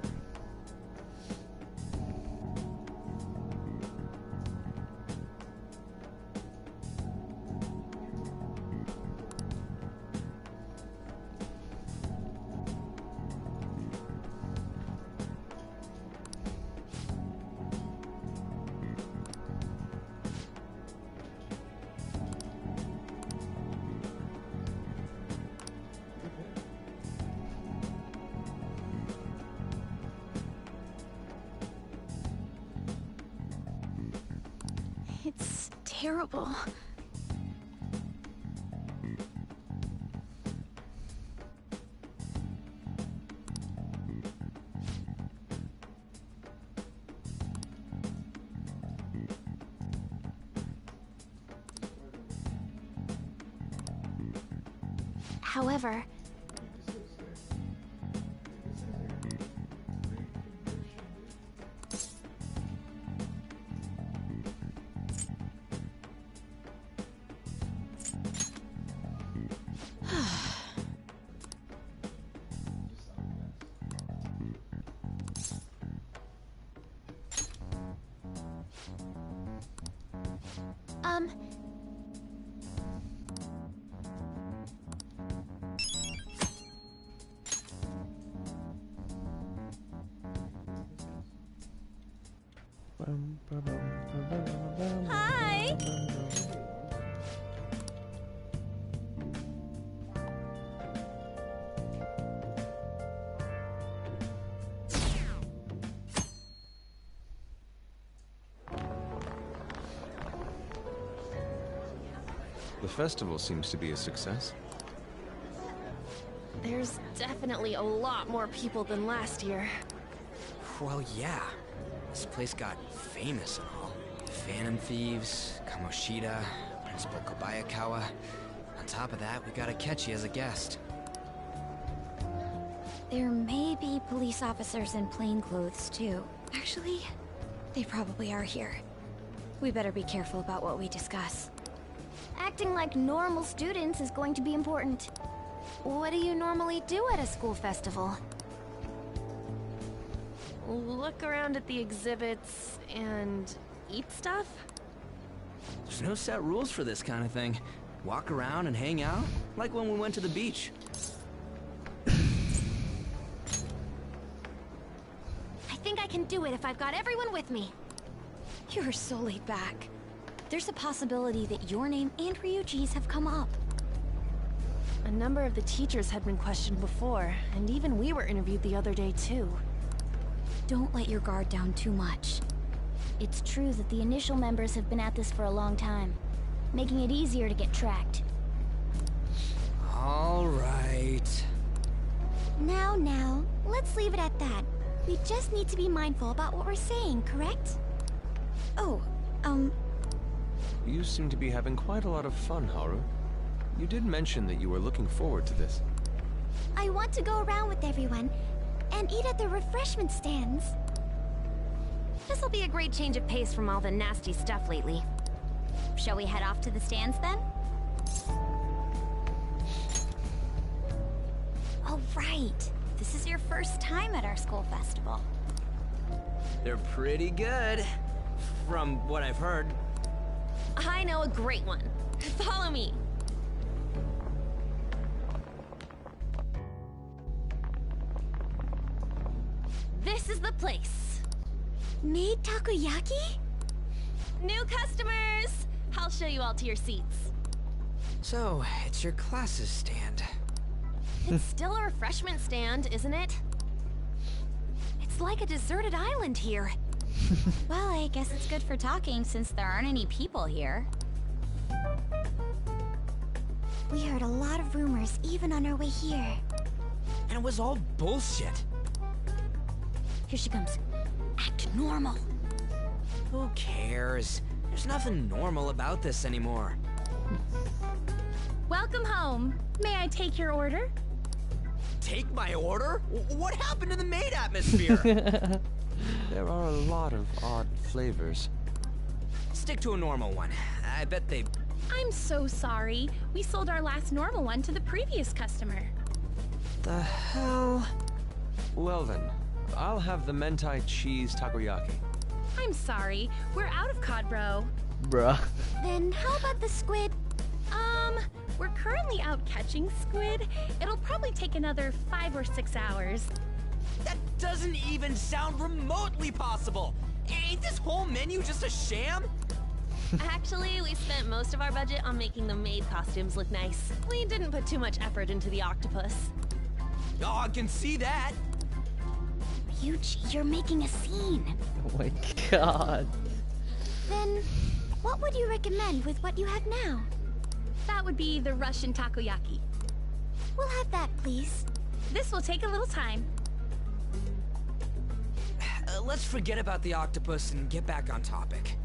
It's terrible. however, Hi! The festival seems to be a success. There's definitely a lot more people than last year. Well, yeah. This place got famous and all. Phantom Thieves, Kamoshida, Principal Kobayakawa. On top of that, we got Akechi as a guest. There may be police officers in plainclothes, too. Actually, they probably are here. We better be careful about what we discuss. acting like normal students is going to be important. What do you normally do at a school festival? Look around at the exhibits and eat stuff? There's no set rules for this kind of thing. Walk around and hang out, like when we went to the beach. I think I can do it if I've got everyone with me. You're so laid back. There's a possibility that your name and Ryuji's have come up. A number of the teachers had been questioned before, and even we were interviewed the other day too. Don't let your guard down too much. It's true that the initial members have been at this for a long time, making it easier to get tracked. All right. Now, let's leave it at that. We just need to be mindful about what we're saying, correct? Oh, You seem to be having quite a lot of fun, Haru. You did mention that you were looking forward to this. I want to go around with everyone and eat at the refreshment stands. This'll be a great change of pace from all the nasty stuff lately. Shall we head off to the stands then? Oh, right. This is your first time at our school festival. They're pretty good, from what I've heard. I know a great one. Follow me. This is the place. Made takoyaki? New customers! I'll show you all to your seats. So, it's your class's stand. It's still a refreshment stand, isn't it? It's like a deserted island here. Well, I guess it's good for talking since there aren't any people here. We heard a lot of rumors even on our way here. And it was all bullshit. Here she comes. Act normal. Who cares? There's nothing normal about this anymore. Welcome home. May I take your order? Take my order? What happened to the maid atmosphere? There are a lot of odd flavors. Stick to a normal one. I bet they... I'm so sorry. We sold our last normal one to the previous customer. The hell? Well then, I'll have the mentai cheese takoyaki. I'm sorry. We're out of cod, bro. Bruh. Then how about the squid? We're currently out catching squid. It'll probably take another 5 or 6 hours. That doesn't even sound remotely possible. Ain't this whole menu just a sham? Actually, we spent most of our budget on making the maid costumes look nice. We didn't put too much effort into the octopus. Oh, I can see that. Ryuji, you're making a scene. Oh my god. Then, what would you recommend with what you have now? That would be the Russian takoyaki. We'll have that, please. This will take a little time. Let's forget about the octopus and get back on topic.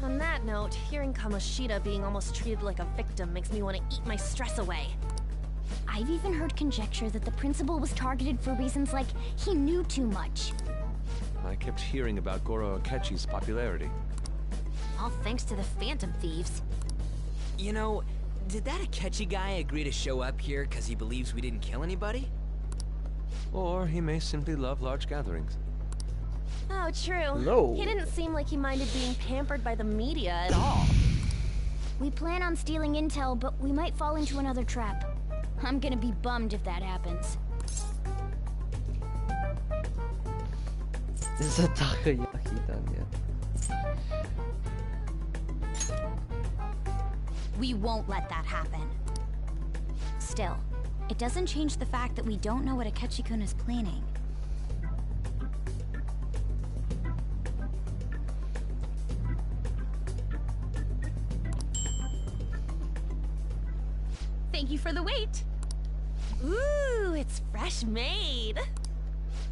On that note, hearing Kamoshida being almost treated like a victim makes me want to eat my stress away. I've even heard conjecture that the principal was targeted for reasons like he knew too much. I kept hearing about Goro Akechi's popularity. All thanks to the Phantom Thieves. You know, did that Akechi guy agree to show up here because he believes we didn't kill anybody? Or he may simply love large gatherings. Oh, true. No. He didn't seem like he minded being pampered by the media at all. We plan on stealing intel, but we might fall into another trap. I'm gonna be bummed if that happens. Is the takoyaki done yet? We won't let that happen. Still, it doesn't change the fact that we don't know what Akechi-kun is planning. Thank you for the wait. Ooh, it's fresh made.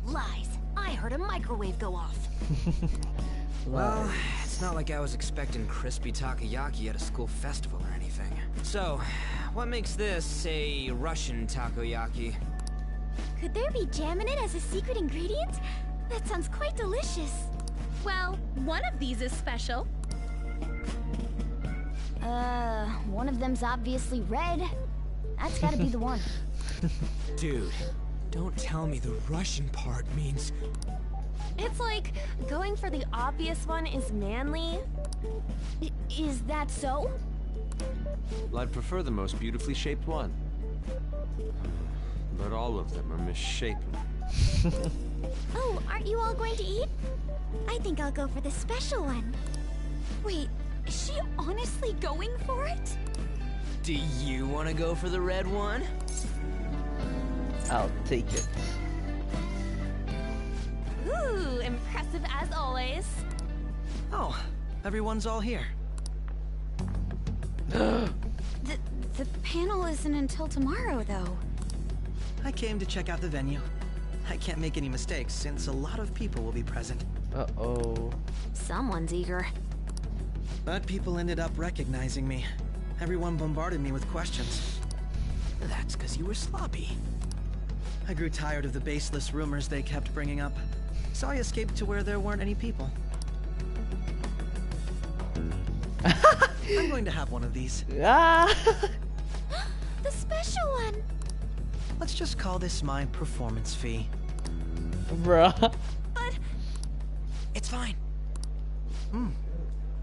Lies. I heard a microwave go off. Well, it's not like I was expecting crispy takoyaki at a school festival or anything. So, what makes this a Russian takoyaki? Could there be jam in it as a secret ingredient? That sounds quite delicious. Well, one of these is special. One of them's obviously red. That's gotta be the one. Dude, don't tell me the Russian part means... It's like going for the obvious one is manly. Is that so? Well, I'd prefer the most beautifully shaped one. But all of them are misshapen. Oh, aren't you all going to eat? I think I'll go for the special one. Wait, is she honestly going for it? Do you want to go for the red one? I'll take it. Ooh, impressive as always. Oh, everyone's all here. The panel isn't until tomorrow, though. I came to check out the venue. I can't make any mistakes since a lot of people will be present. Uh-oh. Someone's eager. But people ended up recognizing me. Everyone bombarded me with questions. That's because you were sloppy. I grew tired of the baseless rumors they kept bringing up, so I escaped to where there weren't any people. I'm going to have one of these. Ah! The special one! Let's just call this my performance fee. Bruh. But... It's fine.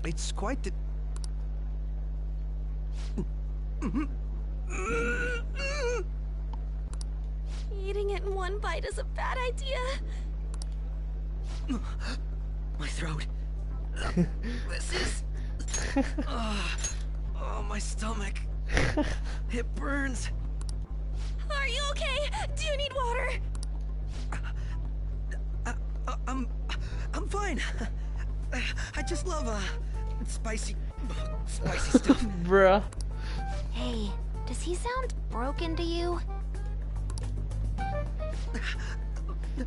It's quite the... Eating it in one bite is a bad idea. My throat. This is... oh, my stomach. It burns. Are you okay? Do you need water? I'm fine. I just love spicy stuff. Bruh. Hey, does he sound broken to you?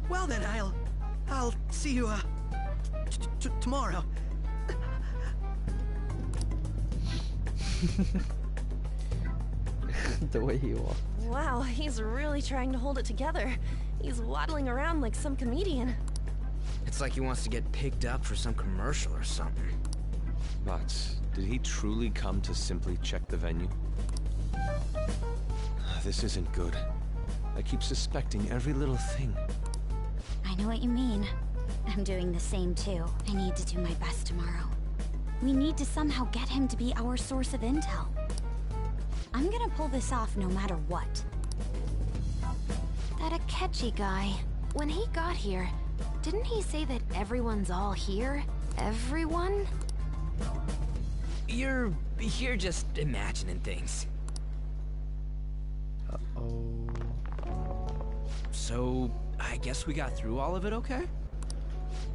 Well then, I'll see you tomorrow. The way he walks. Wow, he's really trying to hold it together. He's waddling around like some comedian. It's like he wants to get picked up for some commercial or something. But did he truly come to simply check the venue? This isn't good. I keep suspecting every little thing. I know what you mean. I'm doing the same too. I need to do my best tomorrow. We need to somehow get him to be our source of intel. I'm gonna pull this off no matter what. That Akechi guy, when he got here, didn't he say that everyone's all here? Everyone? You're just imagining things. Uh-oh. So, I guess we got through all of it okay?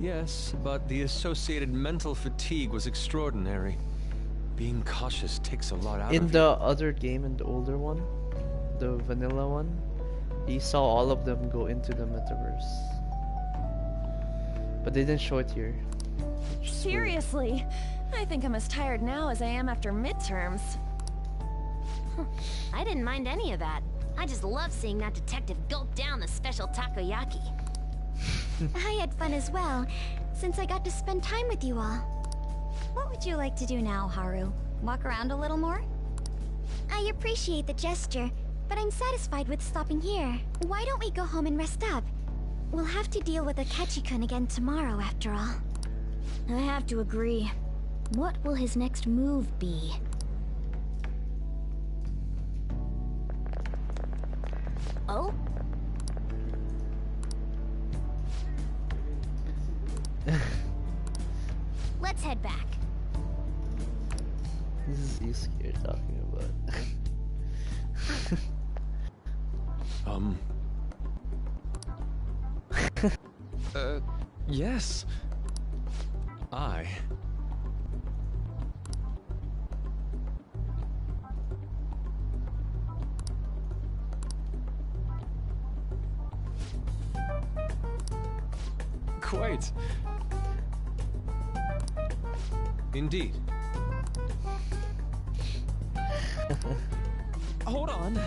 Yes, but the associated mental fatigue was extraordinary. Being cautious takes a lot out of you. In the other game, in the older one, the vanilla one, you saw all of them go into the metaverse. But they didn't show it here. Seriously, I think I'm as tired now as I am after midterms. I didn't mind any of that. I just love seeing that detective gulp down the special takoyaki. I had fun as well, since I got to spend time with you all. What would you like to do now, Haru? Walk around a little more? I appreciate the gesture, but I'm satisfied with stopping here. Why don't we go home and rest up? We'll have to deal with Akechi-kun again tomorrow, after all. I have to agree. What will his next move be? Oh? Let's head back. This is Yusuke you're talking about. Yes. Quite. Indeed. Hold on.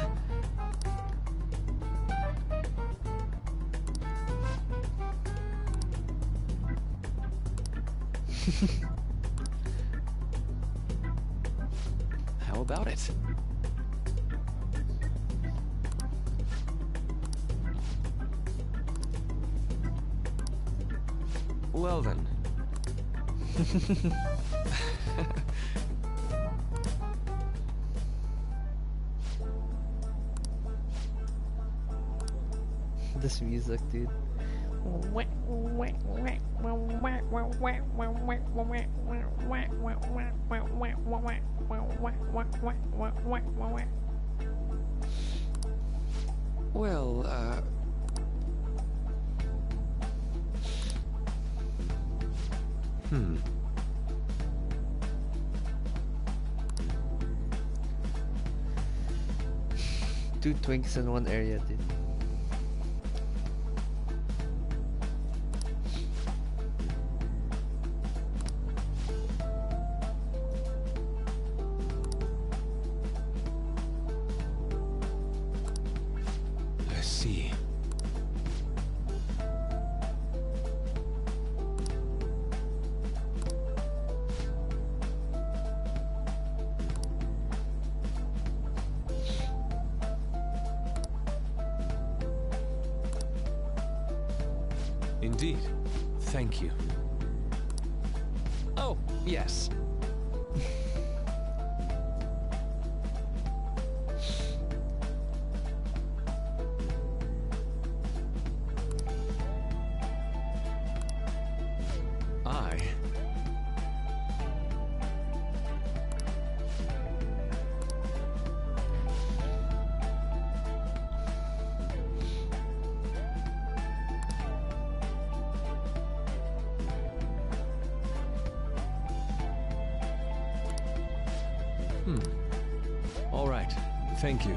How about it? Well then. This music, dude. Well, Two twinks in one area, dude. I see. Indeed. Thank you. Oh, yes. All right. Thank you.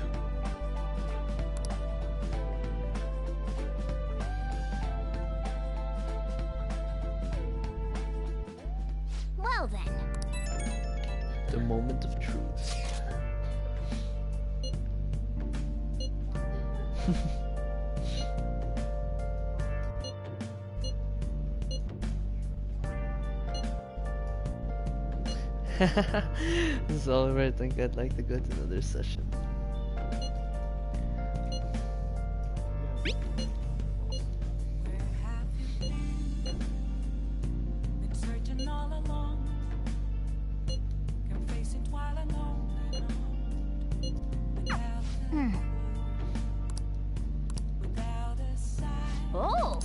Well then. The moment of truth. This is all right. I think I'd like to go to another session. Oh!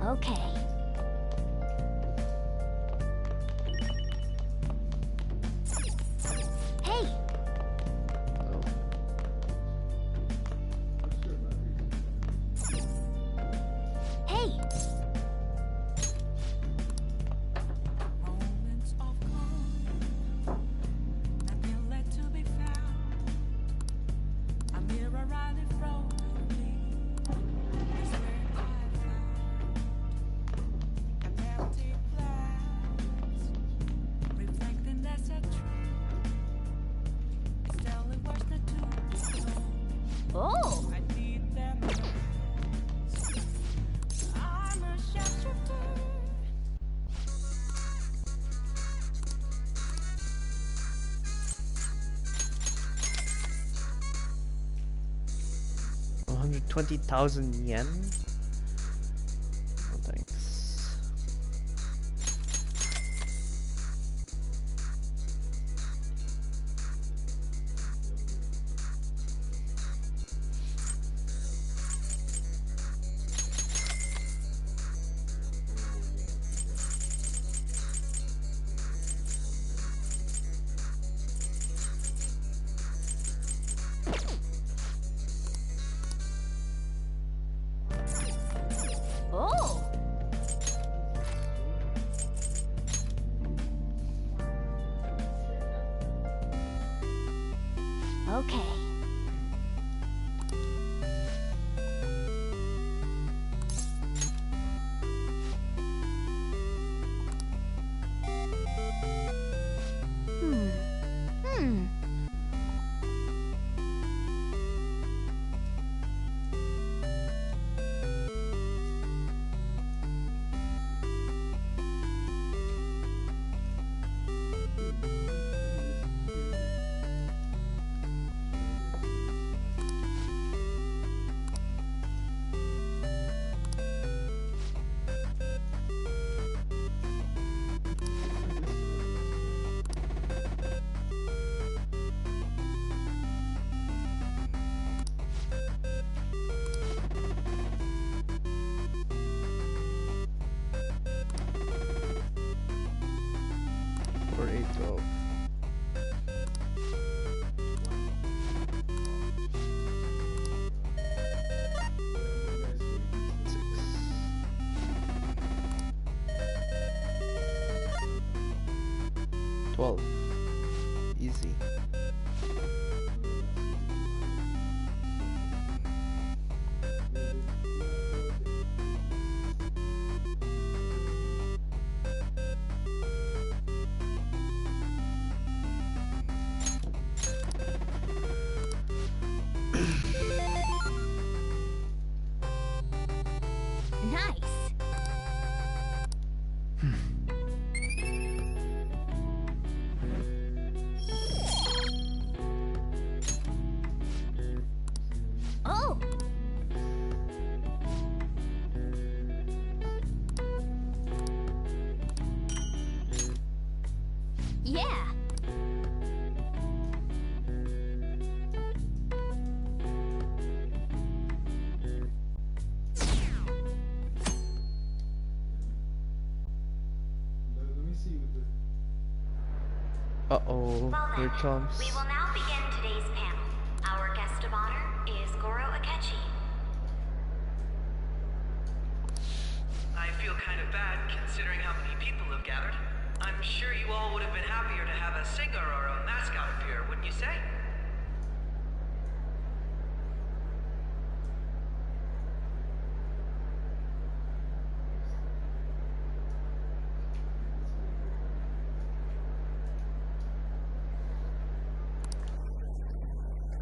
Okay. Hey! Hey! Oh! 120,000 yen? Oh, thanks. Oh! Okay. for 812. Easy. Nice. Oh. Yeah. Uh-oh, here it comes. We will now begin today's panel. Our guest of honor is Goro Akechi. I feel kind of bad considering how many people have gathered. I'm sure you all would have been happier to have a singer or a mascot appear, wouldn't you say?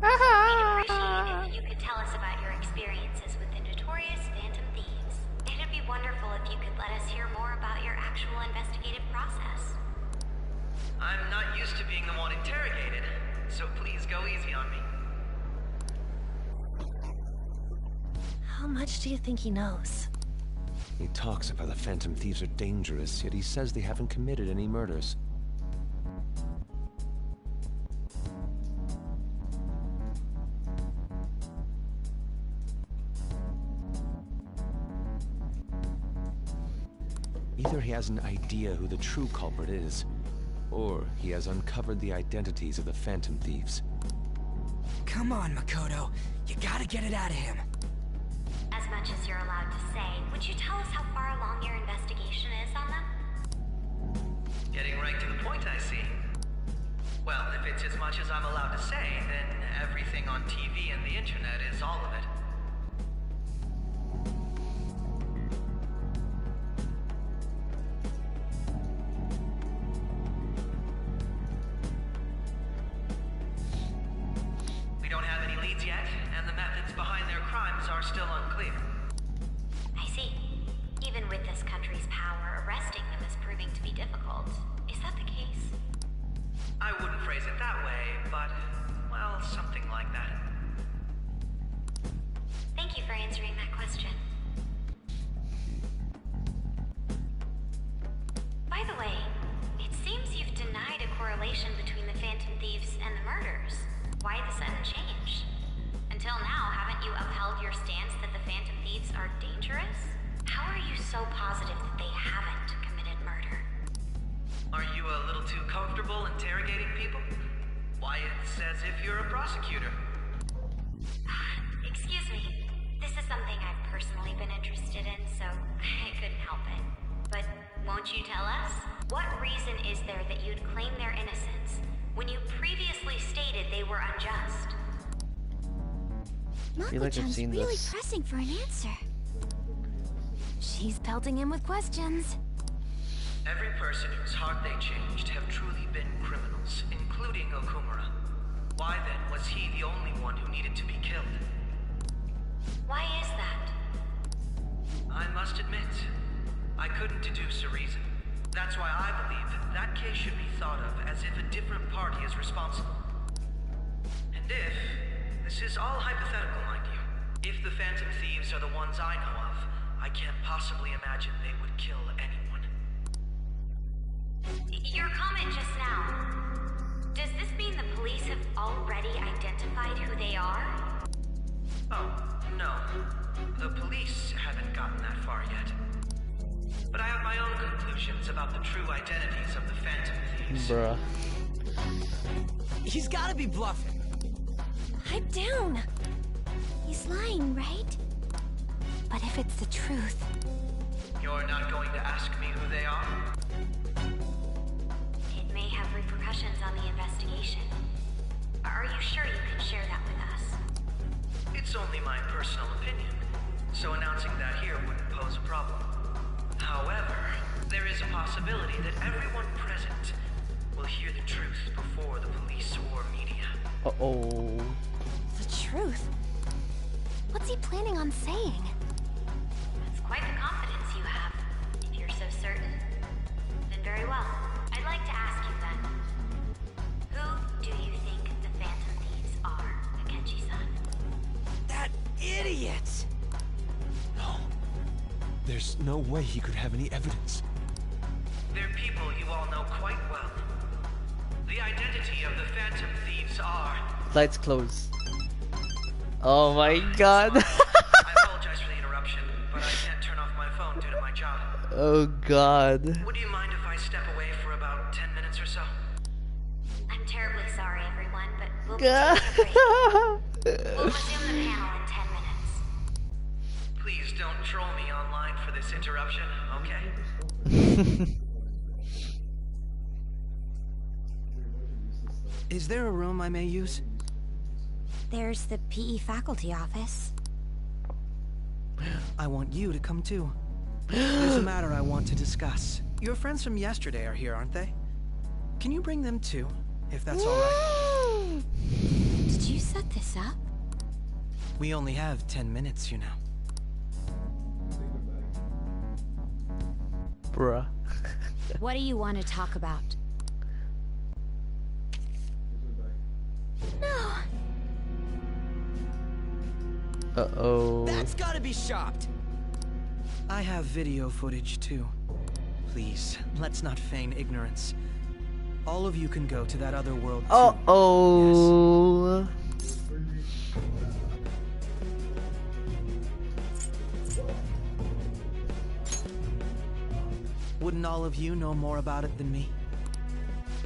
We'd appreciate it if you could tell us about your experiences with the notorious Phantom Thieves. It'd be wonderful if you could let us hear more about your actual investigative process. I'm not used to being the one interrogated, so please go easy on me. How much do you think he knows? He talks about the Phantom Thieves are dangerous, yet he says they haven't committed any murders. Either he has an idea who the true culprit is, or he has uncovered the identities of the Phantom Thieves. Come on, Makoto. You gotta get it out of him. As much as you're allowed to say, would you tell us how far along your investigation is on them? Getting right to the point, I see. Well, if it's as much as I'm allowed to say, then everything on TV and the internet is all of it. We don't have any leads yet, and the methods behind their crimes are still unclear. I see. Even with this country's power, arresting them is proving to be difficult. Is that the case? I wouldn't phrase it that way, but, well, something like that. Thank you for answering that question. By the way, it seems you've denied a correlation between the Phantom Thieves and the murders. Why the sudden change? Until now, haven't you upheld your stance that the Phantom Thieves are dangerous? How are you so positive that they haven't committed murder? Are you a little too comfortable interrogating people? Why, it's as if you're a prosecutor. Excuse me. This is something I've personally been interested in, so I couldn't help it. But won't you tell us? What reason is there that you'd claim their innocence when you previously stated they were unjust? I feel like I've seen really this. pressing for an answer. She's pelting him with questions. Every person whose heart they changed have truly been criminals, including Okumura. Why then was he the only one who needed to be killed? Why is that? I must admit, I couldn't deduce a reason. That's why I believe that case should be thought of as if a different party is responsible. And if, this is all hypothetical, mind you, if the Phantom Thieves are the ones I know of, I can't possibly imagine they would kill anyone. Your comment just now, does this mean the police have already identified who they are? Oh, no. The police haven't gotten that far yet. But I have my own conclusions about the true identities of the Phantom Thieves. is. Bruh. He's gotta be bluffing. Pipe down. He's lying, right? But if it's the truth... You're not going to ask me who they are? It may have repercussions on the investigation. Are you sure you can share that with us? It's only my personal opinion, so announcing that here wouldn't pose a problem. However, there is a possibility that everyone present will hear the truth before the police or media. Uh-oh. The truth? What's he planning on saying? That's quite the confidence you have. If you're so certain, then very well. I'd like to ask you then. Who do you think the Phantom Thieves are, Akechi-san? That idiot! No. There's no way he could have any evidence. They're people you all know quite well. The identity of the Phantom Thieves are... Lights close. Oh my god. I apologize for the interruption, but I can't turn off my phone due to my job. Oh god. Would you mind if I step away for about 10 minutes or so? I'm terribly sorry, everyone, but we'll be God. taking a break. We'll resume the panel in 10 minutes. Please don't troll me online for this interruption, okay? Is there a room I may use? There's the PE faculty office. I want you to come too. There's a matter I want to discuss. Your friends from yesterday are here, aren't they? Can you bring them too, if that's alright? Did you set this up? We only have 10 minutes, you know. Bruh. What do you want to talk about? No. Uh-oh. That's gotta be shopped. I have video footage too. Please, let's not feign ignorance. All of you can go to that other world too. Uh-oh. Wouldn't all of you know more about it than me?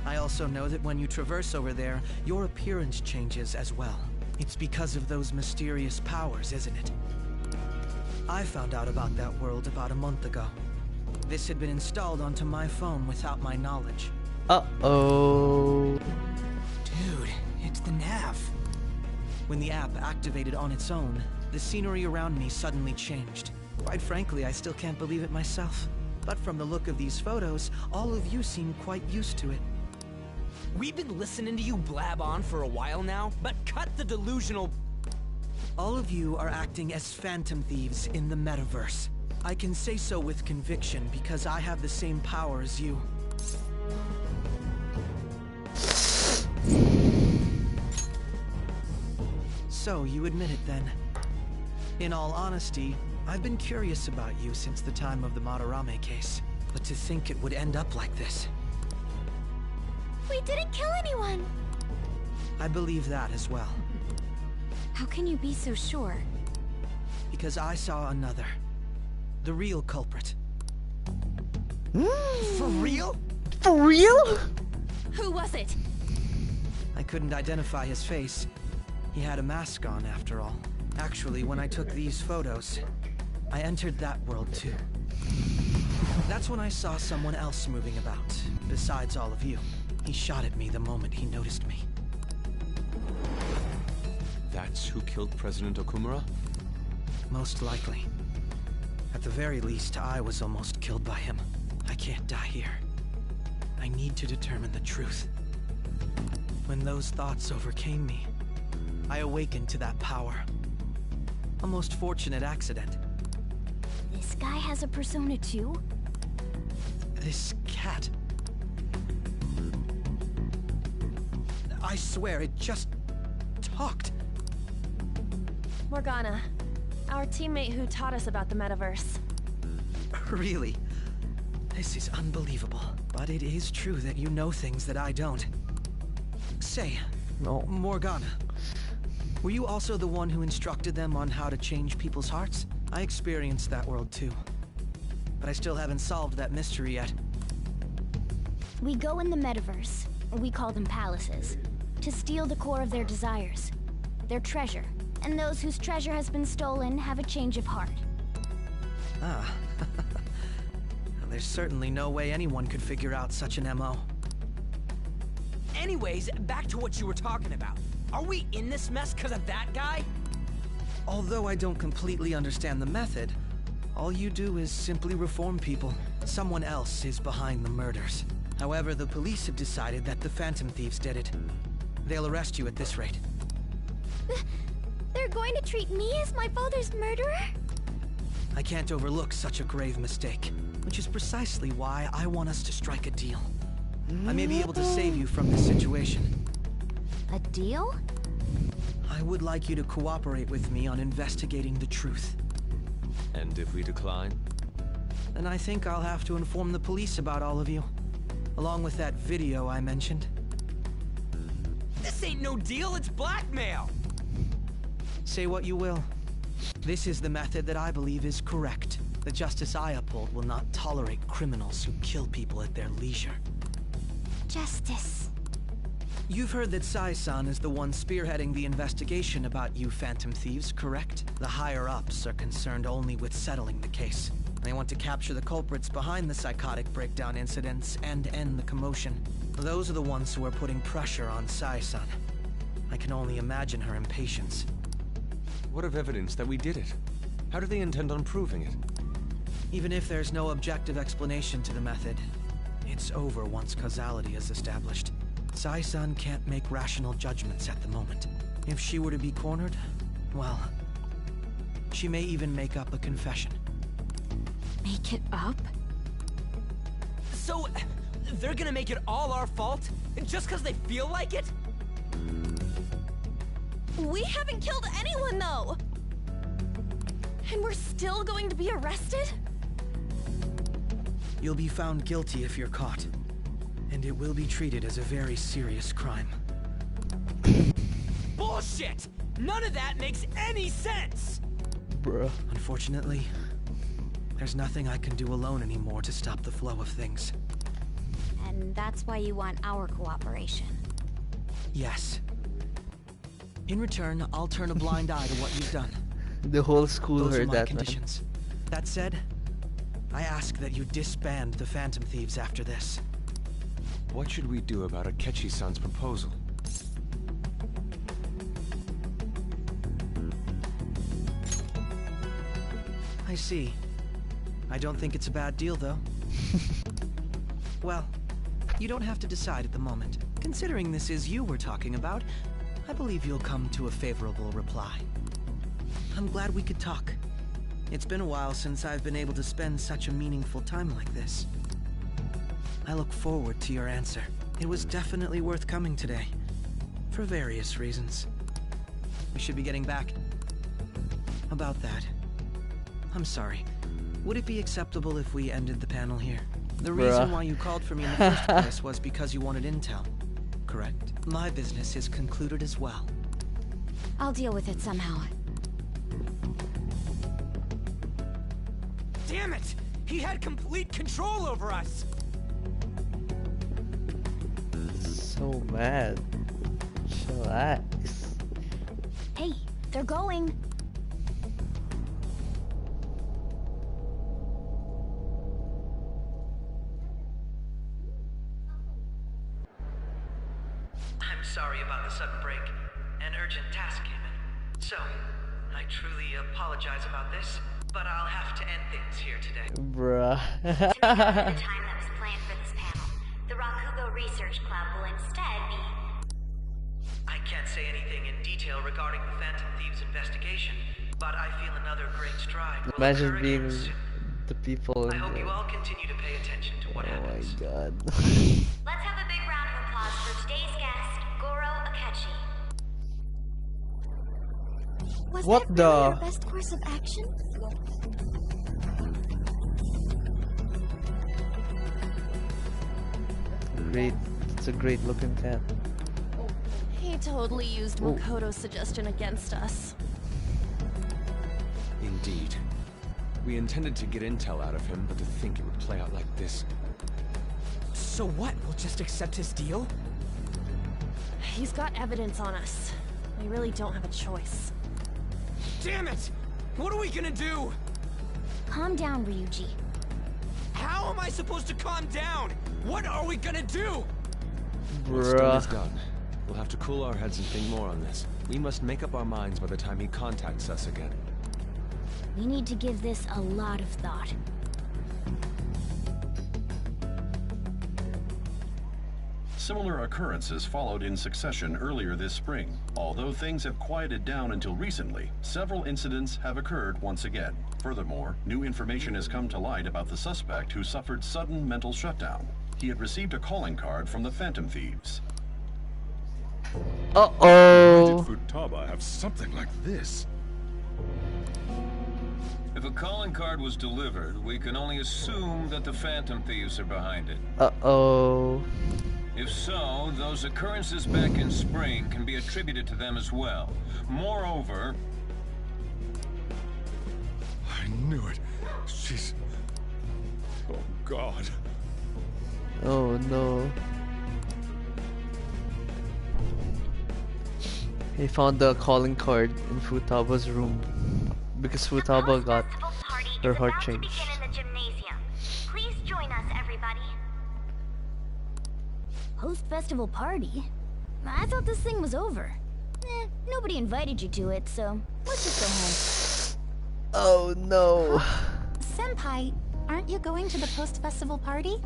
I also know that when you traverse over there, your appearance changes as well. It's because of those mysterious powers, isn't it? I found out about that world about a month ago. This had been installed onto my phone without my knowledge. Uh-oh. Dude, it's the nav. When the app activated on its own, the scenery around me suddenly changed. Quite frankly, I still can't believe it myself. But from the look of these photos, all of you seem quite used to it. We've been listening to you blab on for a while now, but cut the delusional... All of you are acting as Phantom Thieves in the metaverse. I can say so with conviction because I have the same power as you. So, you admit it then. In all honesty, I've been curious about you since the time of the Madarame case. But to think it would end up like this. We didn't kill anyone. I believe that as well. How can you be so sure? Because I saw another. The real culprit. For real? For real? Who was it? I couldn't identify his face. He had a mask on, after all. Actually, when I took these photos, I entered that world too. That's when I saw someone else moving about, besides all of you. He shot at me the moment he noticed me. That's who killed President Okumura? Most likely. At the very least, I was almost killed by him. I can't die here. I need to determine the truth. When those thoughts overcame me, I awakened to that power. A most fortunate accident. This guy has a persona too? This cat. I swear, it just talked. Morgana, our teammate who taught us about the metaverse. Really? This is unbelievable. But it is true that you know things that I don't. Say, Morgana, were you also the one who instructed them on how to change people's hearts? I experienced that world too. But I still haven't solved that mystery yet. We go in the metaverse, we call them palaces, to steal the core of their desires, their treasure. And those whose treasure has been stolen have a change of heart. Ah. There's certainly no way anyone could figure out such an MO. Anyways, back to what you were talking about. Are we in this mess because of that guy? Although I don't completely understand the method, all you do is simply reform people. Someone else is behind the murders. However, the police have decided that the Phantom Thieves did it. They'll arrest you at this rate. They're going to treat me as my father's murderer? I can't overlook such a grave mistake, which is precisely why I want us to strike a deal. I may be able to save you from this situation. A deal? I would like you to cooperate with me on investigating the truth. And if we decline? Then I think I'll have to inform the police about all of you, along with that video I mentioned. This ain't no deal, it's blackmail! Say what you will. This is the method that I believe is correct. The justice I uphold will not tolerate criminals who kill people at their leisure. Justice. You've heard that Sai-san is the one spearheading the investigation about you Phantom Thieves, correct? The higher-ups are concerned only with settling the case. They want to capture the culprits behind the psychotic breakdown incidents and end the commotion. Those are the ones who are putting pressure on Sai-san. I can only imagine her impatience. What of evidence that we did it? How do they intend on proving it? Even if there's no objective explanation to the method, it's over once causality is established. Sai-san can't make rational judgments at the moment. If she were to be cornered, well, she may even make up a confession. Make it up? So, they're gonna make it all our fault? Just because they feel like it? We haven't killed anyone, though! And we're still going to be arrested? You'll be found guilty if you're caught. And it will be treated as a very serious crime. Bullshit! None of that makes any sense! Bruh. Unfortunately, there's nothing I can do alone anymore to stop the flow of things. And that's why you want our cooperation. Yes. In return, I'll turn a blind eye to what you've done. The whole school Those are heard my that, conditions. That said, I ask that you disband the Phantom Thieves after this. What should we do about Akechi-san's proposal? I see. I don't think it's a bad deal, though. Well, you don't have to decide at the moment. Considering this is you we're talking about, I believe you'll come to a favorable reply. I'm glad we could talk. It's been a while since I've been able to spend such a meaningful time like this. I look forward to your answer. It was definitely worth coming today, for various reasons. We should be getting back. About that, I'm sorry. Would it be acceptable if we ended the panel here? The reason why you called for me in the first place was because you wanted intel, correct? My business is concluded as well. I'll deal with it somehow. Damn it! He had complete control over us! So mad. Chillax. Hey, they're going. I'm sorry about the sudden break. An urgent task came in. So, I truly apologize about this, but I'll have to end things here today. Bruh. To make up for the time that was planned for this panel, the Rakugo Research Club will instead be... I can't say anything in detail regarding the Phantom Thieves investigation, but I feel another great stride will Imagine occur being again soon. the people I in hope the... you all continue to pay attention to what happens. Oh my god. Let's have a big round of applause for today's guest, Goro Akechi. Was What that the- really our best course of action? Great. It's a great looking cat. He totally used Oh. Makoto's suggestion against us. Indeed. We intended to get intel out of him, but to think it would play out like this. So what? We'll just accept his deal? He's got evidence on us. We really don't have a choice. Damn it! What are we gonna do? Calm down, Ryuji. How am I supposed to calm down? What are we gonna do? What's done is done. We'll have to cool our heads and think more on this. We must make up our minds by the time he contacts us again. We need to give this a lot of thought. Similar occurrences followed in succession earlier this spring. Although things have quieted down until recently, several incidents have occurred once again. Furthermore, new information has come to light about the suspect who suffered sudden mental shutdown. He had received a calling card from the Phantom Thieves. Why did Futaba have something like this? If a calling card was delivered, we can only assume that the Phantom Thieves are behind it. If so, those occurrences back in spring can be attributed to them as well. Moreover... I knew it. She's... Oh, God. Oh, no. He found the calling card in Futaba's room because Futaba got her heart changed. Please join us, everybody. Post-festival party? I thought this thing was over. Nobody invited you to it, so let's just go home. Oh no. Senpai, aren't you going to the post-festival party?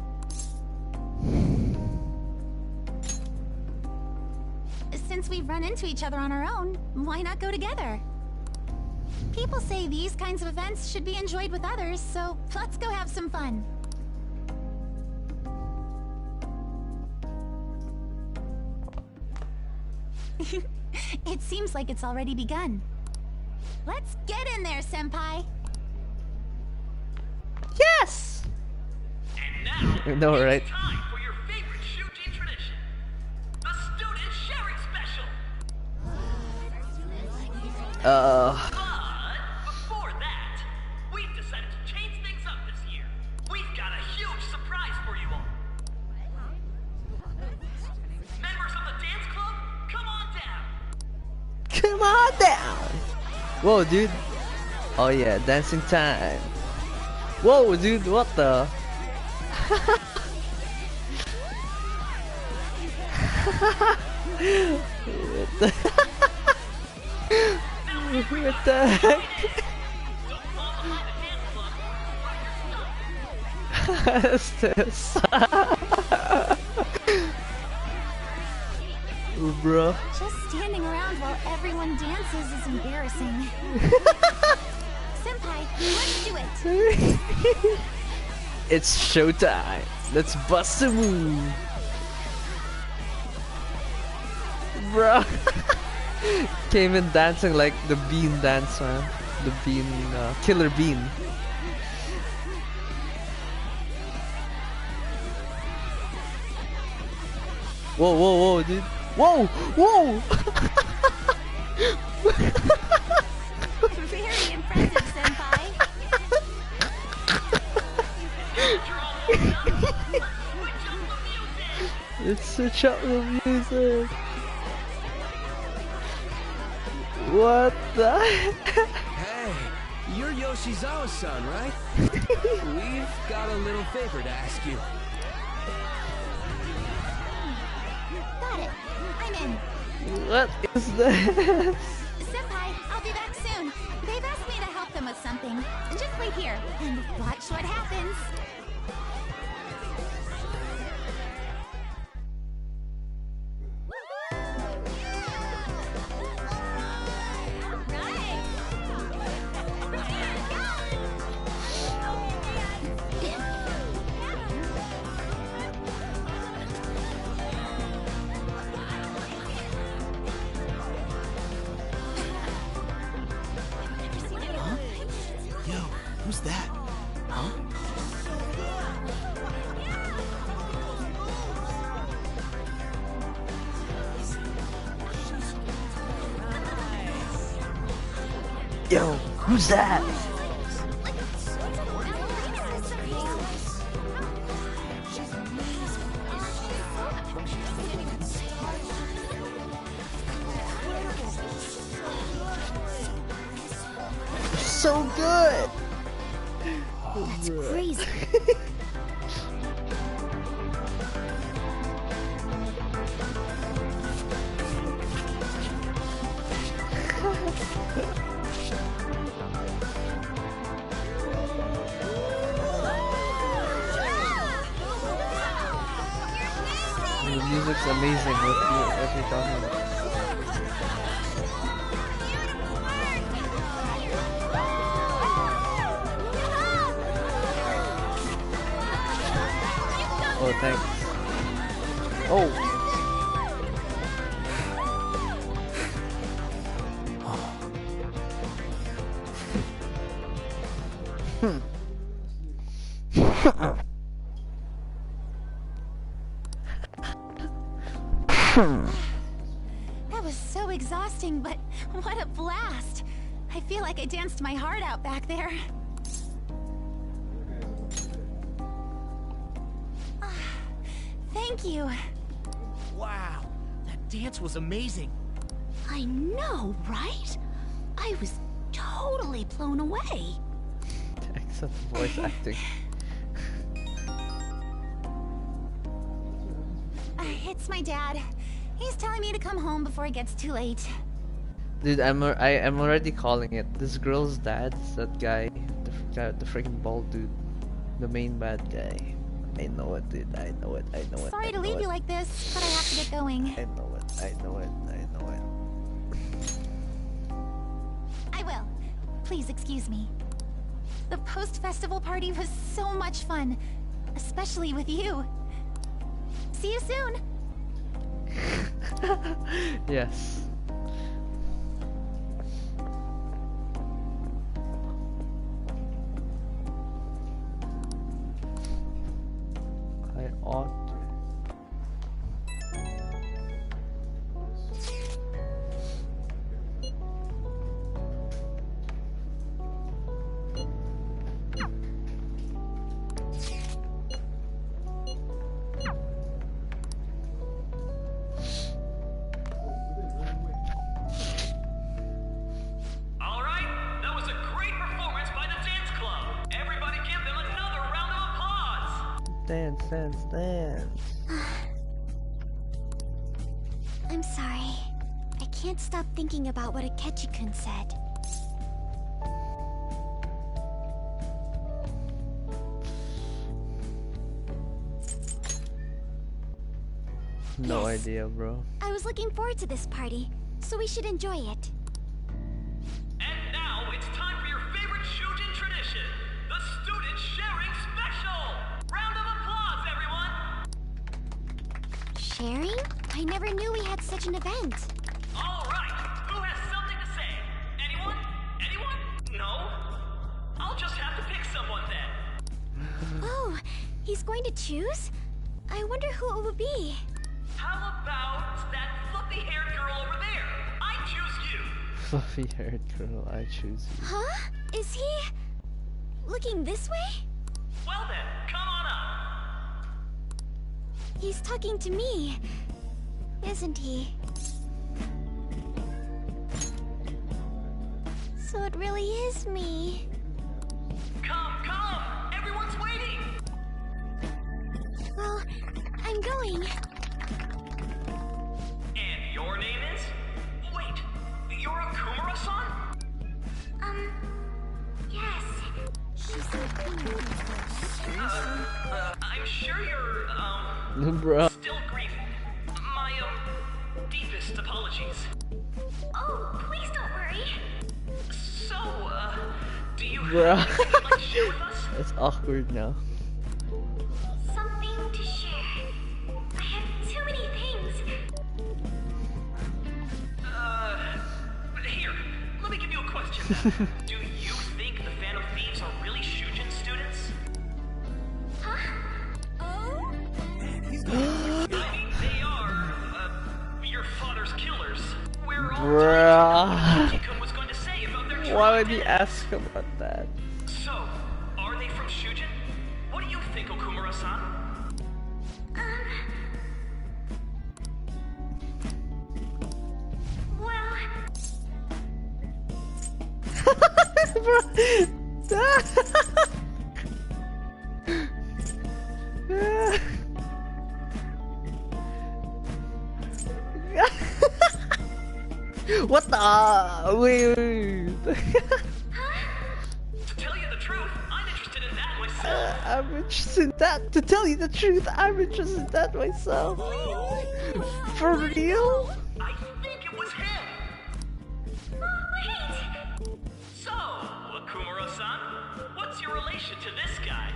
Since we've run into each other on our own, why not go together? People say these kinds of events should be enjoyed with others, so let's go have some fun. It seems like it's already begun. Let's get in there, Senpai! Yes! And now, I know, right? it's time for your favorite Shujin tradition. The student sharing special! But before that, we've decided to change things up this year. We've got a huge surprise for you all. Members of the dance club, come on down. Come on down! Whoa, dude. Oh yeah, dancing time. Whoa, dude, what the? What the heck? What is this? Bro. Just standing around while everyone dances is embarrassing. Senpai, let's do it! It's showtime. Let's bust a move. Bro. Came in dancing like the bean dance, man. The bean, killer bean. Whoa, whoa, whoa, dude. Whoa, whoa! Very impressive, Senpai. Let's switch up the music. What the? Hey, you're Yoshizawa-san, right? We've got a little favor to ask you. Got it. I'm in. What is this? Senpai, I'll be back soon. They've asked me to help them with something. Just wait here and watch what happens. Who's that? Huh? Yo, who's that? so good. That's crazy. The music's amazing. What you're talking about. Oh, thanks. Oh. That was so exhausting, but what a blast! I feel like I danced my heart out back there. Thank you. Wow, that dance was amazing. I know, right? I was totally blown away. Excellent voice acting. It's my dad. He's telling me to come home before it gets too late. Dude, I'm already calling it. This girl's dad's that guy, the freaking bald dude, the main bad guy. I know it, dude. I know it. Sorry to leave you like this, but I have to get going. I know it. I will. Please excuse me. The post-festival party was so much fun, especially with you. See you soon. Yes. I ought to. Dance. I'm sorry. I can't stop thinking about what Akechi-kun said. No idea, bro. I was looking forward to this party, so we should enjoy it. And now it's time for your favorite Shujin tradition, the Student Sharing Special! Round of applause, everyone! Sharing? I never knew we had such an event. All right, who has something to say? Anyone? Anyone? No? I'll just have to pick someone then. Oh, he's going to choose? I wonder who it would be. How about that fluffy-haired girl over there? I choose you. Fluffy-haired girl, I choose you. Huh? Is he looking this way? Well then, come on up. He's talking to me, isn't he? So it really is me. Come! Everyone's waiting! Well, I'm going. And your name is? Wait, you're Okumura-san? Yes. She's Okumura. I'm sure you're, Bro. still grieving. My, deepest apologies. Oh, please don't worry. So, do you Bro. have anything you'd like to share with us? It's awkward now. Something to share. I have too many things. Here, let me give you a question. Do you think the Phantom Thieves are really Shujin students? Huh? Oh? I mean, they are, your father's killers. We're all Bruh. Akechi-kun was going to say about their Why would he ask about that? So, are they from Shujin? What do you think, Okumura-san? Well... What the? Wait. To tell you the truth, I'm interested in that myself. I'm interested in that. To tell you the truth, I'm interested in that myself. For real? I think it was him. Wait. So, Okumura-san, what's your relation to this guy?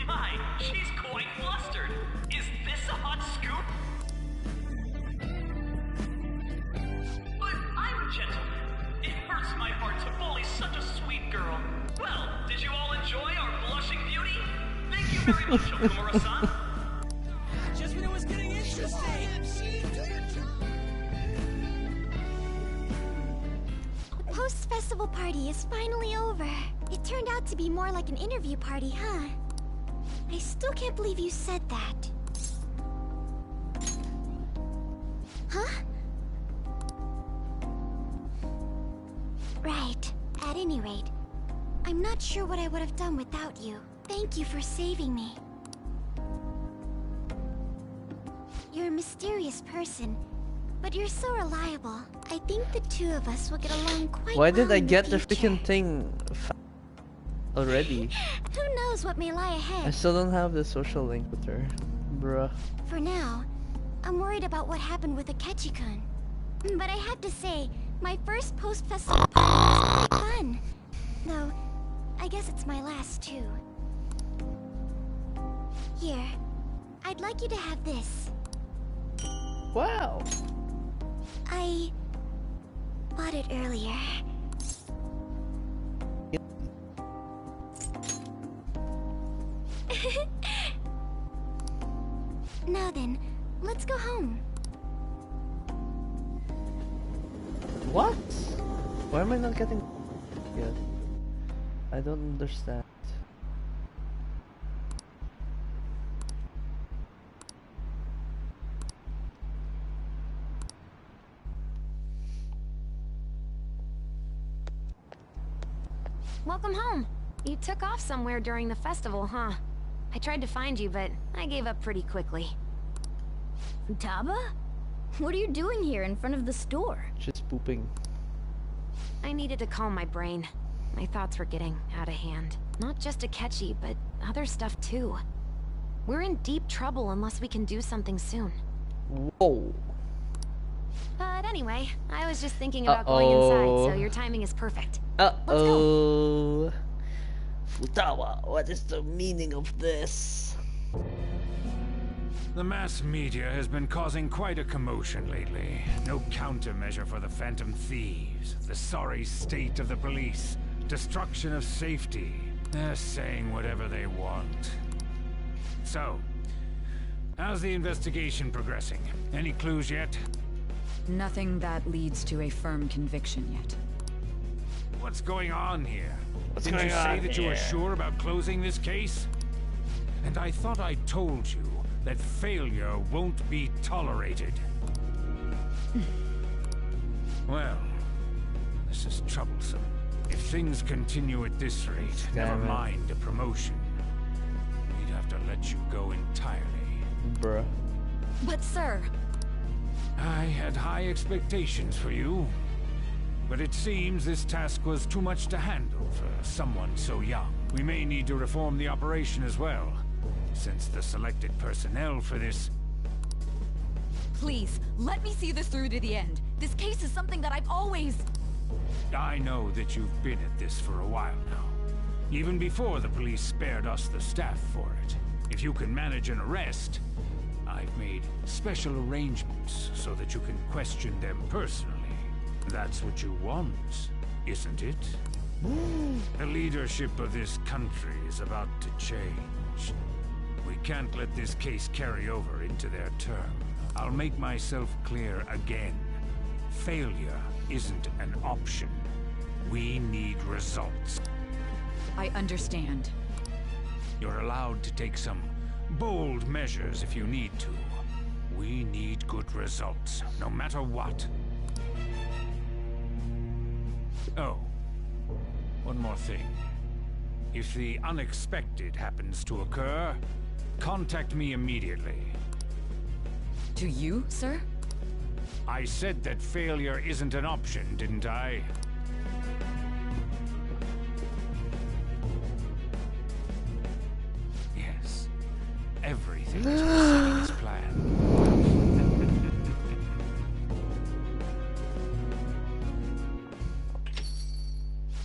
My, she's quite flustered. Is this a hot scoop? But I'm a gentleman. It hurts my heart to bully such a sweet girl. Well, did you all enjoy our blushing beauty? Thank you very much, Okumura-san. Just when it was getting interesting. The post-festival party is finally over. It turned out to be more like an interview party, huh? I still can't believe you said that. Huh? Right. At any rate, I'm not sure what I would have done without you. Thank you for saving me. You're a mysterious person, but you're so reliable. I think the two of us will get along quite well. Why did I get the freaking thing already? Who knows what may lie ahead? I still don't have the social link with her. Bruh. For now, I'm worried about what happened with Akechi-kun. But I have to say, my first post-festival party was quite fun. Though, I guess it's my last too. Here, I'd like you to have this. Wow. I bought it earlier. Now then, let's go home. What? Why am I not getting yet? I don't understand. Welcome home. You took off somewhere during the festival, huh? I tried to find you, but I gave up pretty quickly. Taba? What are you doing here in front of the store? Just pooping. I needed to calm my brain. My thoughts were getting out of hand. Not just Akechi, but other stuff too. We're in deep trouble unless we can do something soon. Whoa. But anyway, I was just thinking about going inside, so your timing is perfect. Uh-oh. Futawa, what is the meaning of this? The mass media has been causing quite a commotion lately. No countermeasure for the Phantom Thieves, the sorry state of the police, destruction of safety. They're saying whatever they want. So, how's the investigation progressing? Any clues yet? Nothing that leads to a firm conviction yet. What's going on here? What's Didn't going you say on that you were here? sure about closing this case? And I thought I told you that failure won't be tolerated. Well, this is troublesome. If things continue at this rate, never mind a promotion. We'd have to let you go entirely. Bruh. But sir... I had high expectations for you. But it seems this task was too much to handle for someone so young. We may need to reform the operation as well, since the selected personnel for this... Please, let me see this through to the end. This case is something that I've always... I know that you've been at this for a while now. Even before the police spared us the staff for it. If you can manage an arrest, I've made special arrangements so that you can question them personally. That's what you want, isn't it? The leadership of this country is about to change. We can't let this case carry over into their term. I'll make myself clear again. Failure isn't an option. We need results. I understand. You're allowed to take some bold measures if you need to. We need good results, no matter what. Oh, one more thing. If the unexpected happens to occur, contact me immediately. To you, sir? I said that failure isn't an option, didn't I? Yes. Everything is proceeding as planned.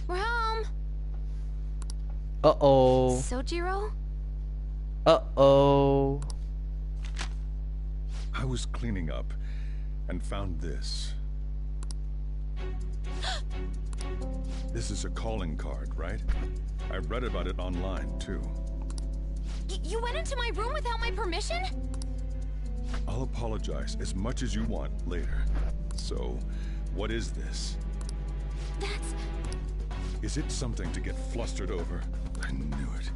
We're home. Uh-oh. Sojiro? Uh-oh. I was cleaning up and found this. This is a calling card, right? I read about it online, too. You went into my room without my permission? I'll apologize as much as you want later. So, what is this? That's... Is it something to get flustered over? I knew it.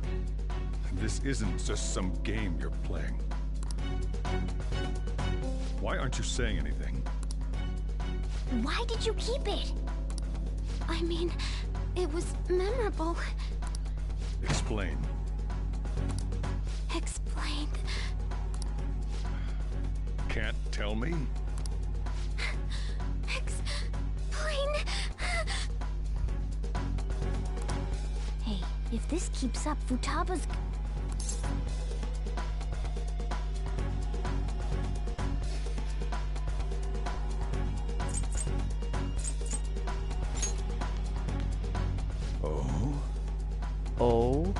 This isn't just some game you're playing. Why aren't you saying anything? Why did you keep it? I mean, it was memorable. Explain. Explain. Can't tell me? Explain. Hey, if this keeps up, Futaba's... Oh?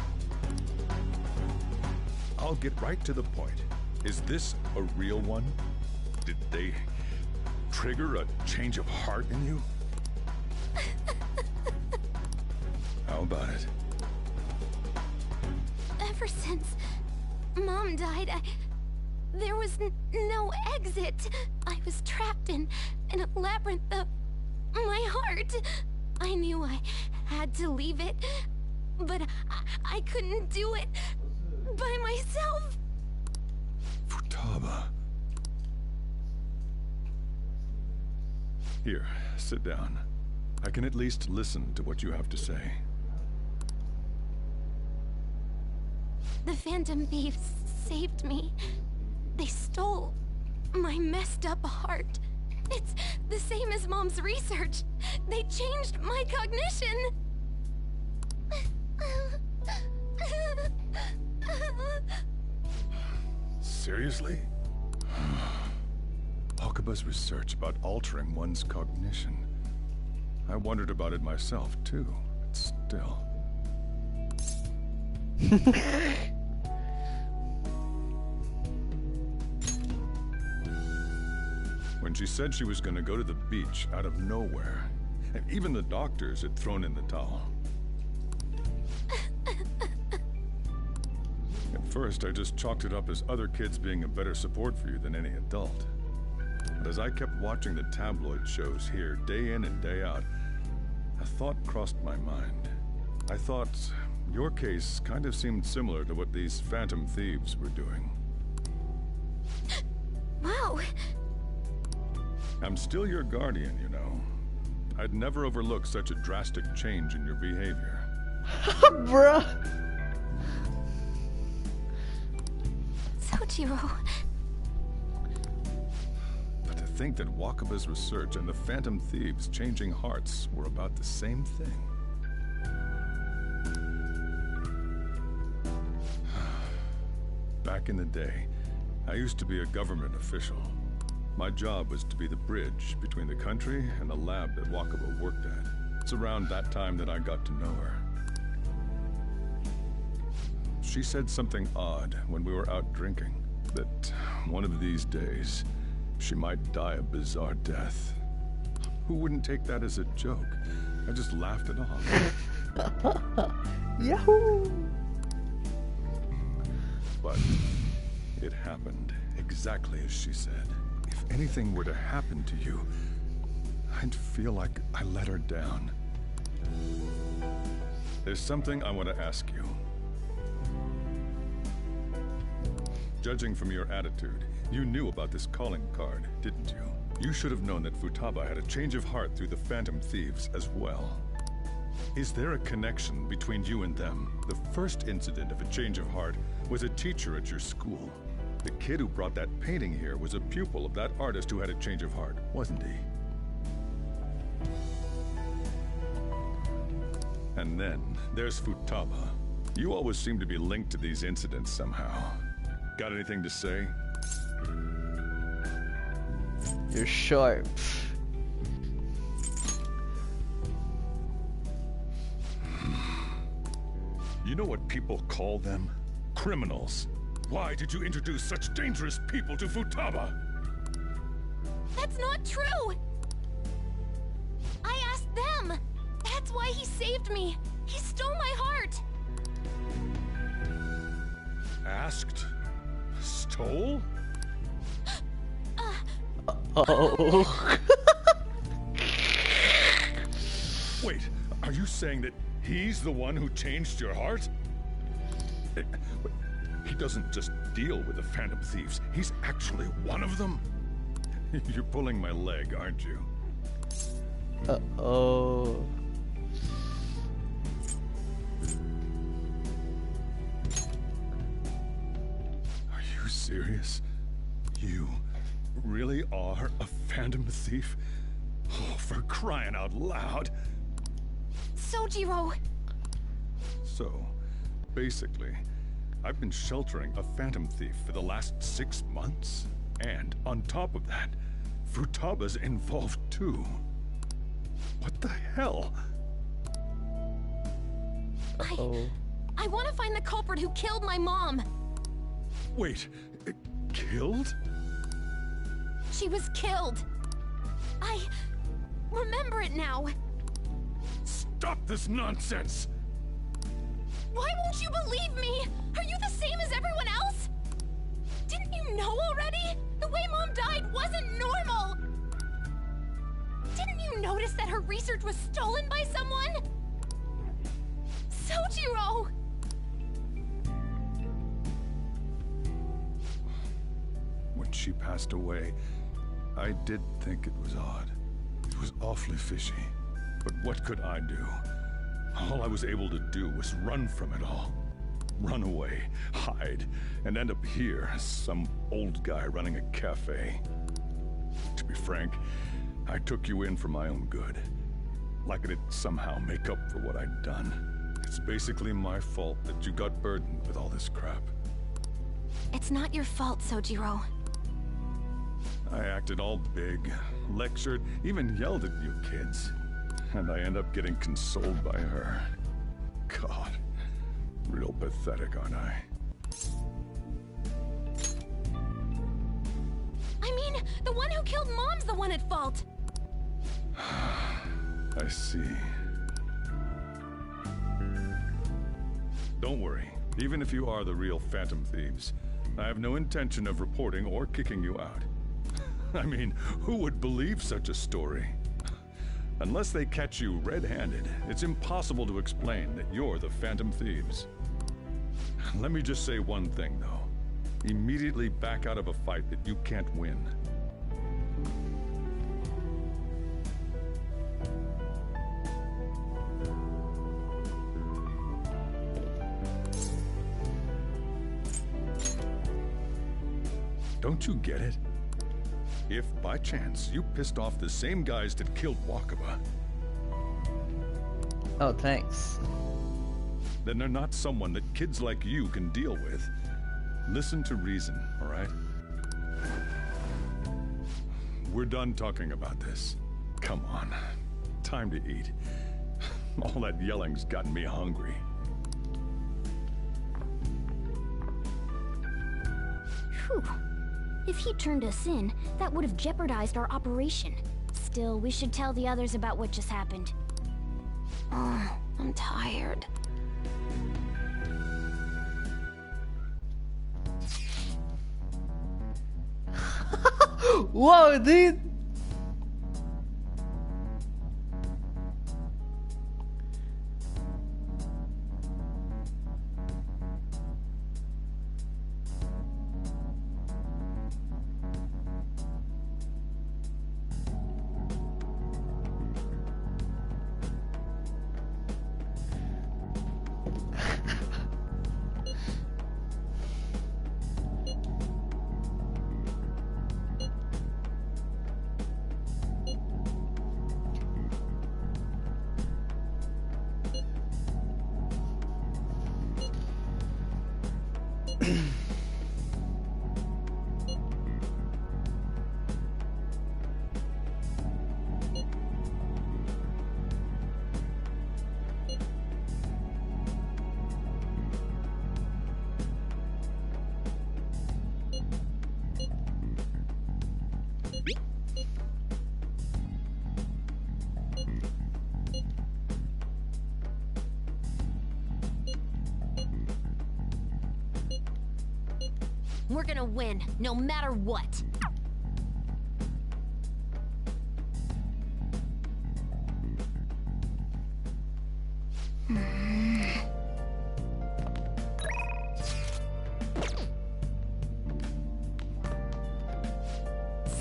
I'll get right to the point. Is this a real one? Did they trigger a change of heart in you? How about it? Ever since Mom died, there was no exit. I was trapped in a labyrinth of my heart. I knew I had to leave it, but I couldn't do it by myself. Futaba. Here, sit down. I can at least listen to what you have to say. The Phantom Thieves saved me. They stole my messed up heart. It's the same as Mom's research. They changed my cognition. Seriously? Wakaba's research about altering one's cognition. I wondered about it myself, too, but still. When she said she was going to go to the beach out of nowhere, and even the doctors had thrown in the towel. At first, I just chalked it up as other kids being a better support for you than any adult. But as I kept watching the tabloid shows here, day in and day out, a thought crossed my mind. I thought your case kind of seemed similar to what these Phantom Thieves were doing. Wow. I'm still your guardian, you know. I'd never overlook such a drastic change in your behavior. Bruh. Sojiro. But to think that Wakaba's research and the Phantom Thieves changing hearts were about the same thing. Back in the day, I used to be a government official. My job was to be the bridge between the country and the lab that Wakaba worked at. It's around that time that I got to know her. She said something odd when we were out drinking, that one of these days, she might die a bizarre death. Who wouldn't take that as a joke? I just laughed it off. Yahoo! But it happened exactly as she said. If anything were to happen to you, I'd feel like I let her down. There's something I want to ask you. Judging from your attitude, you knew about this calling card, didn't you? You should have known that Futaba had a change of heart through the Phantom Thieves as well. Is there a connection between you and them? The first incident of a change of heart was a teacher at your school. The kid who brought that painting here was a pupil of that artist who had a change of heart, wasn't he? And then there's Futaba. You always seem to be linked to these incidents somehow. Got anything to say? You're sharp. You know what people call them? Criminals. Why did you introduce such dangerous people to Futaba? That's not true! I asked them! That's why he saved me! He stole my heart! Asked? Stole? Oh. Wait, are you saying that he's the one who changed your heart? He doesn't just deal with the Phantom Thieves. He's actually one of them? You're pulling my leg, aren't you? Uh-oh. Are you serious? You really are a Phantom Thief? Oh, for crying out loud! Sojiro! So, basically, I've been sheltering a Phantom Thief for the last 6 months. And on top of that, Futaba's involved too. What the hell? I want to find the culprit who killed my mom! Wait, killed? She was killed! I remember it now! Stop this nonsense! Why won't you believe me? Are you the same as everyone else? Didn't you know already? The way Mom died wasn't normal! Didn't you notice that her research was stolen by someone? Sojiro! When she passed away, I did think it was odd. It was awfully fishy. But what could I do? All I was able to do was run from it all. Run away, hide, and end up here as some old guy running a cafe. To be frank, I took you in for my own good. Like it'd somehow make up for what I'd done. It's basically my fault that you got burdened with all this crap. It's not your fault, Sojiro. I acted all big, lectured, even yelled at you kids. And I end up getting consoled by her. God, real pathetic, aren't I? I mean, the one who killed Mom's the one at fault! I see. Don't worry. Even if you are the real Phantom Thieves, I have no intention of reporting or kicking you out. I mean, who would believe such a story? Unless they catch you red-handed, it's impossible to explain that you're the Phantom Thieves. Let me just say one thing, though. Immediately back out of a fight that you can't win. Don't you get it? If, by chance, you pissed off the same guys that killed Wakaba... Oh, thanks. Then they're not someone that kids like you can deal with. Listen to reason, all right? We're done talking about this. Come on. Time to eat. All that yelling's gotten me hungry. Whew. If he turned us in, that would have jeopardized our operation. Still, we should tell the others about what just happened. Oh, I'm tired. Whoa, dude! We're gonna win, no matter what.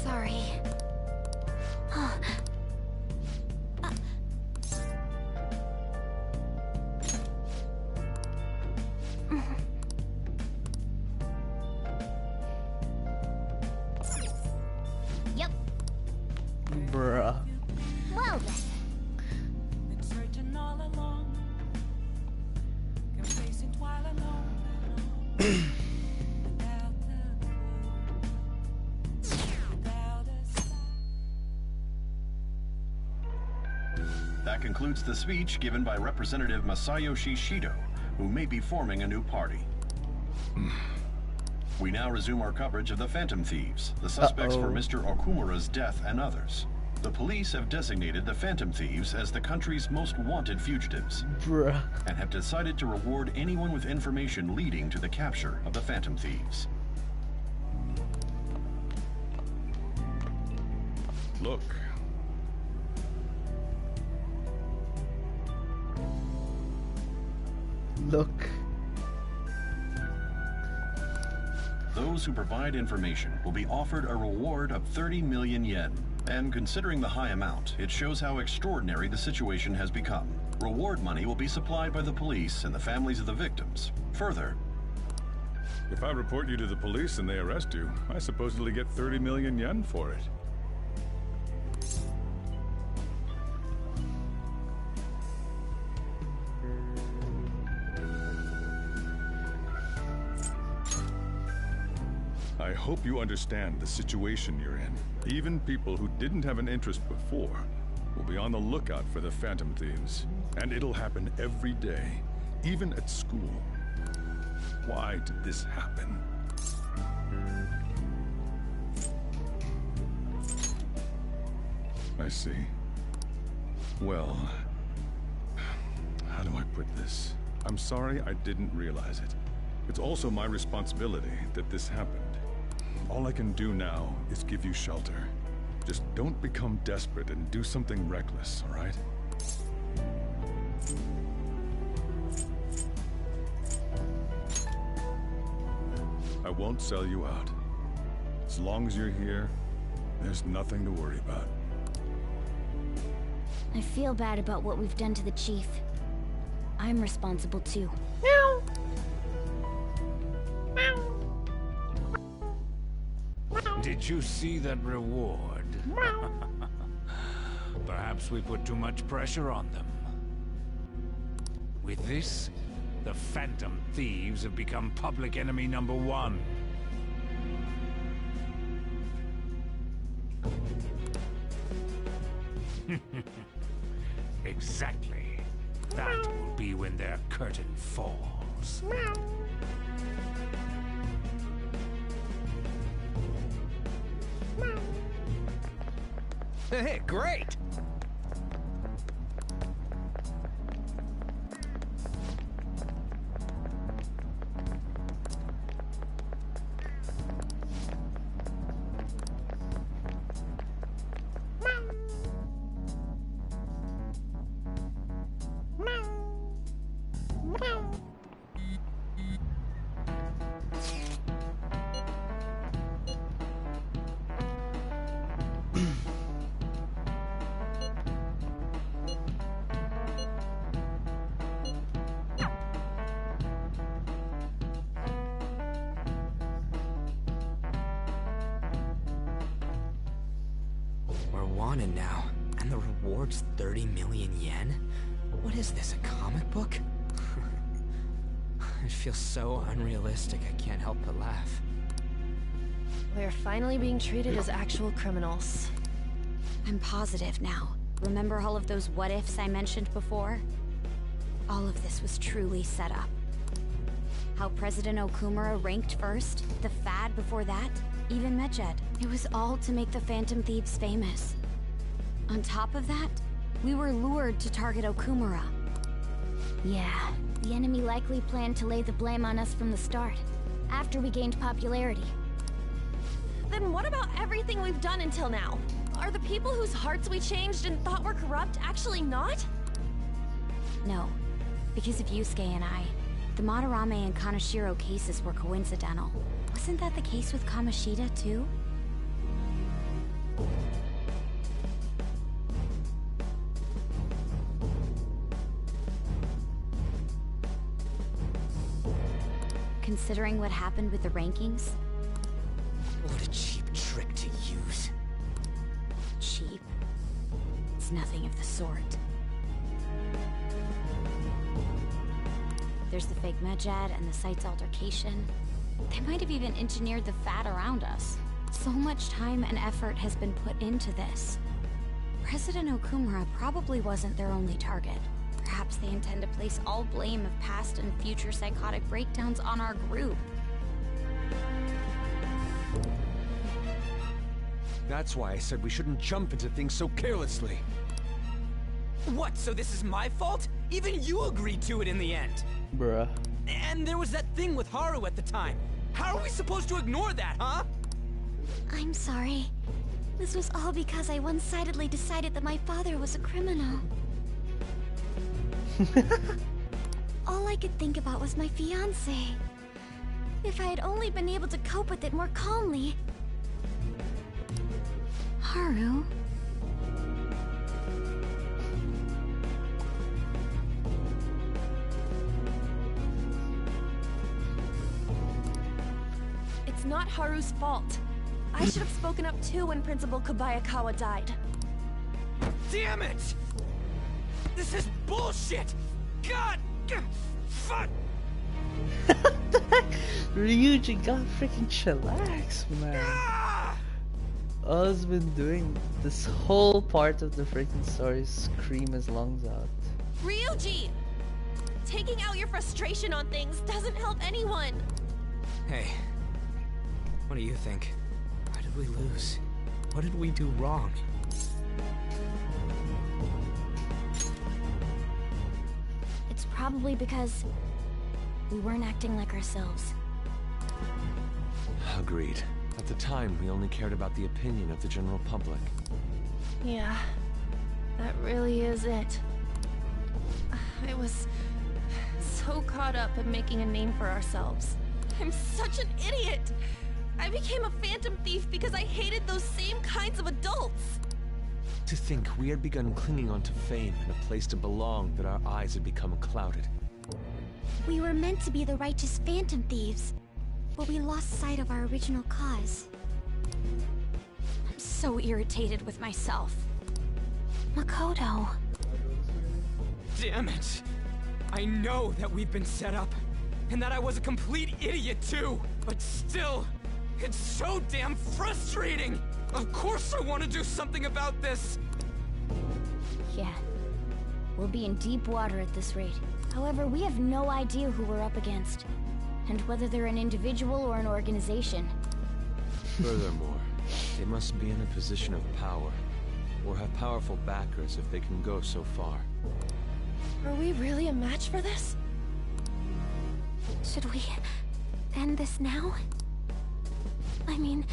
Sorry. Yep. Bruh. Well then. Been searching all along. Kept facing twilight alone. Without a That concludes the speech given by Representative Masayoshi Shido, who may be forming a new party. We now resume our coverage of the Phantom Thieves, the suspects for Mr. Okumura's death and others. The police have designated the Phantom Thieves as the country's most wanted fugitives. Bruh. And have decided to reward anyone with information leading to the capture of the Phantom Thieves. Look. Look. Those who provide information will be offered a reward of 30 million yen. And considering the high amount, it shows how extraordinary the situation has become. Reward money will be supplied by the police and the families of the victims. Further, If I report you to the police and they arrest you, I supposedly get 30 million yen for it. I hope you understand the situation you're in. Even people who didn't have an interest before will be on the lookout for the Phantom Thieves. And it'll happen every day, even at school. Why did this happen? I see. Well, how do I put this? I'm sorry I didn't realize it. It's also my responsibility that this happened. All I can do now is give you shelter. Just don't become desperate and do something reckless, all right? I won't sell you out. As long as you're here, there's nothing to worry about. I feel bad about what we've done to the chief. I'm responsible too. Did you see that reward? Perhaps we put too much pressure on them. With this, the Phantom Thieves have become public enemy #1. Exactly. That will be when their curtain falls. Hey, great! We're wanted now, and the reward's 30 million yen? What is this, a comic book? It feels so unrealistic, I can't help but laugh. We're finally being treated as actual criminals. I'm positive now. Remember all of those what-ifs I mentioned before? All of this was truly set up. How President Okumura ranked first, the Fad before that, even Medjed. It was all to make the Phantom Thieves famous. On top of that, we were lured to target Okumura. Yeah, the enemy likely planned to lay the blame on us from the start, after we gained popularity. Then what about everything we've done until now? Are the people whose hearts we changed and thought were corrupt actually not? No, because of Yusuke and I. The Madarame and Kaneshiro cases were coincidental. Wasn't that the case with Kamoshida, too? Considering what happened with the rankings? What a cheap trick to use. Cheap? It's nothing of the sort. There's the fake Medjed and the site's altercation. They might have even engineered the Fad around us. So much time and effort has been put into this. President Okumura probably wasn't their only target. Perhaps they intend to place all blame of past and future psychotic breakdowns on our group. That's why I said we shouldn't jump into things so carelessly. What, so this is my fault? Even you agreed to it in the end. Bruh. And there was that thing with Haru at the time. How are we supposed to ignore that, huh? I'm sorry. This was all because I one-sidedly decided that my father was a criminal. All I could think about was my fiancé. If I had only been able to cope with it more calmly. Haru? It's not Haru's fault. I should have spoken up too when Principal Kobayakawa died. Damn it! This is bullshit! God! Fuck! Ryuji, God freaking chillax, man. All he's been doing this whole part of the freaking story is scream his lungs out. Ryuji! Taking out your frustration on things doesn't help anyone. Hey, what do you think? Why did we lose? What did we do wrong? It's probably because we weren't acting like ourselves. Agreed. At the time, we only cared about the opinion of the general public. Yeah, that really is it. I was so caught up in making a name for ourselves. I'm such an idiot! I became a phantom thief because I hated those same kinds of adults! To think we had begun clinging onto fame and a place to belong that our eyes had become clouded. We were meant to be the righteous phantom thieves, but we lost sight of our original cause. I'm so irritated with myself. Makoto. Damn it! I know that we've been set up, and that I was a complete idiot too, but still, it's so damn frustrating! Of course I want to do something about this! Yeah. We'll be in deep water at this rate. However, we have no idea who we're up against, and whether they're an individual or an organization. Furthermore, they must be in a position of power, or have powerful backers if they can go so far. Are we really a match for this? Should we end this now? I mean,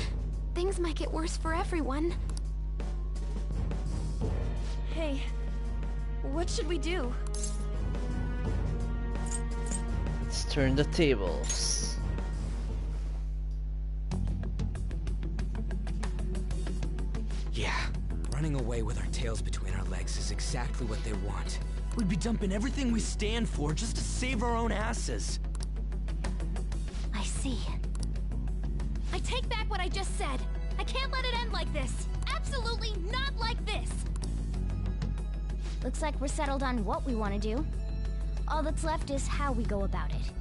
things might get worse for everyone. Hey, what should we do? Let's turn the tables. Yeah, running away with our tails between our legs is exactly what they want. We'd be dumping everything we stand for just to save our own asses. I see. I take back what I just said. I can't let it end like this. Absolutely not like this. Looks like we're settled on what we want to do. All that's left is how we go about it.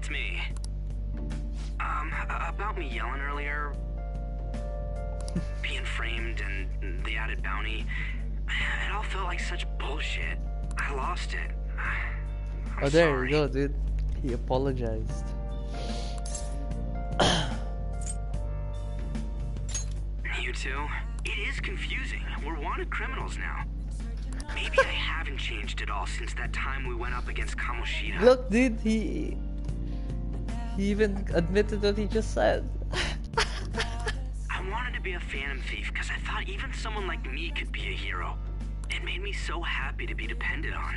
it's me. About me yelling earlier, being framed and the added bounty, it all felt like such bullshit. I lost it. I'm there sorry. you go, dude. He apologized. You too? It is confusing. We're wanted criminals now. Maybe I haven't changed at all since that time we went up against Kamoshida. Look, dude, he even admitted what he just said. I wanted to be a Phantom Thief because I thought even someone like me could be a hero. It made me so happy to be depended on.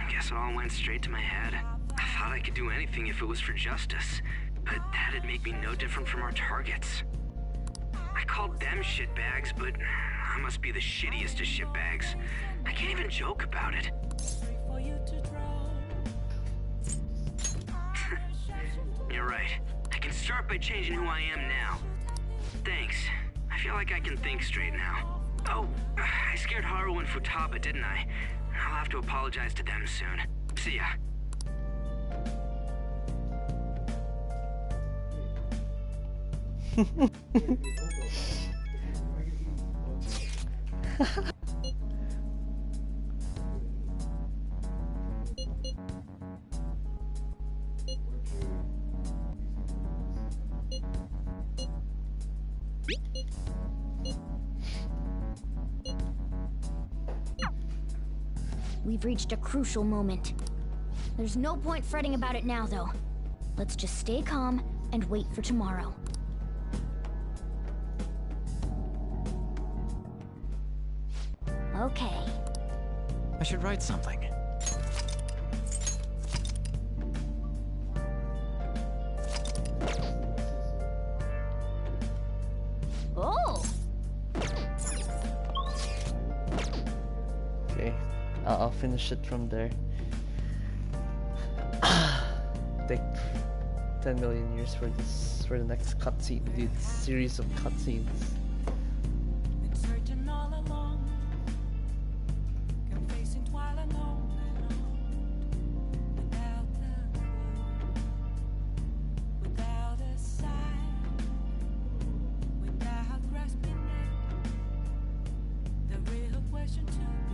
Guess it all went straight to my head. I thought I could do anything if it was for justice, but that'd make me no different from our targets. I called them shitbags, but I must be the shittiest of shitbags. I can't even joke about it. You're right. I can start by changing who I am now. Thanks. I feel like I can think straight now. Oh, I scared Haru and Futaba, didn't I? I'll have to apologize to them soon. See ya. We've reached a crucial moment. There's no point fretting about it now, though. Let's just stay calm and wait for tomorrow. Okay. I should write something. Oh! Okay, I'll finish it from there. Take 10 million years for the next cutscene, dude. Series of cutscenes. The real question to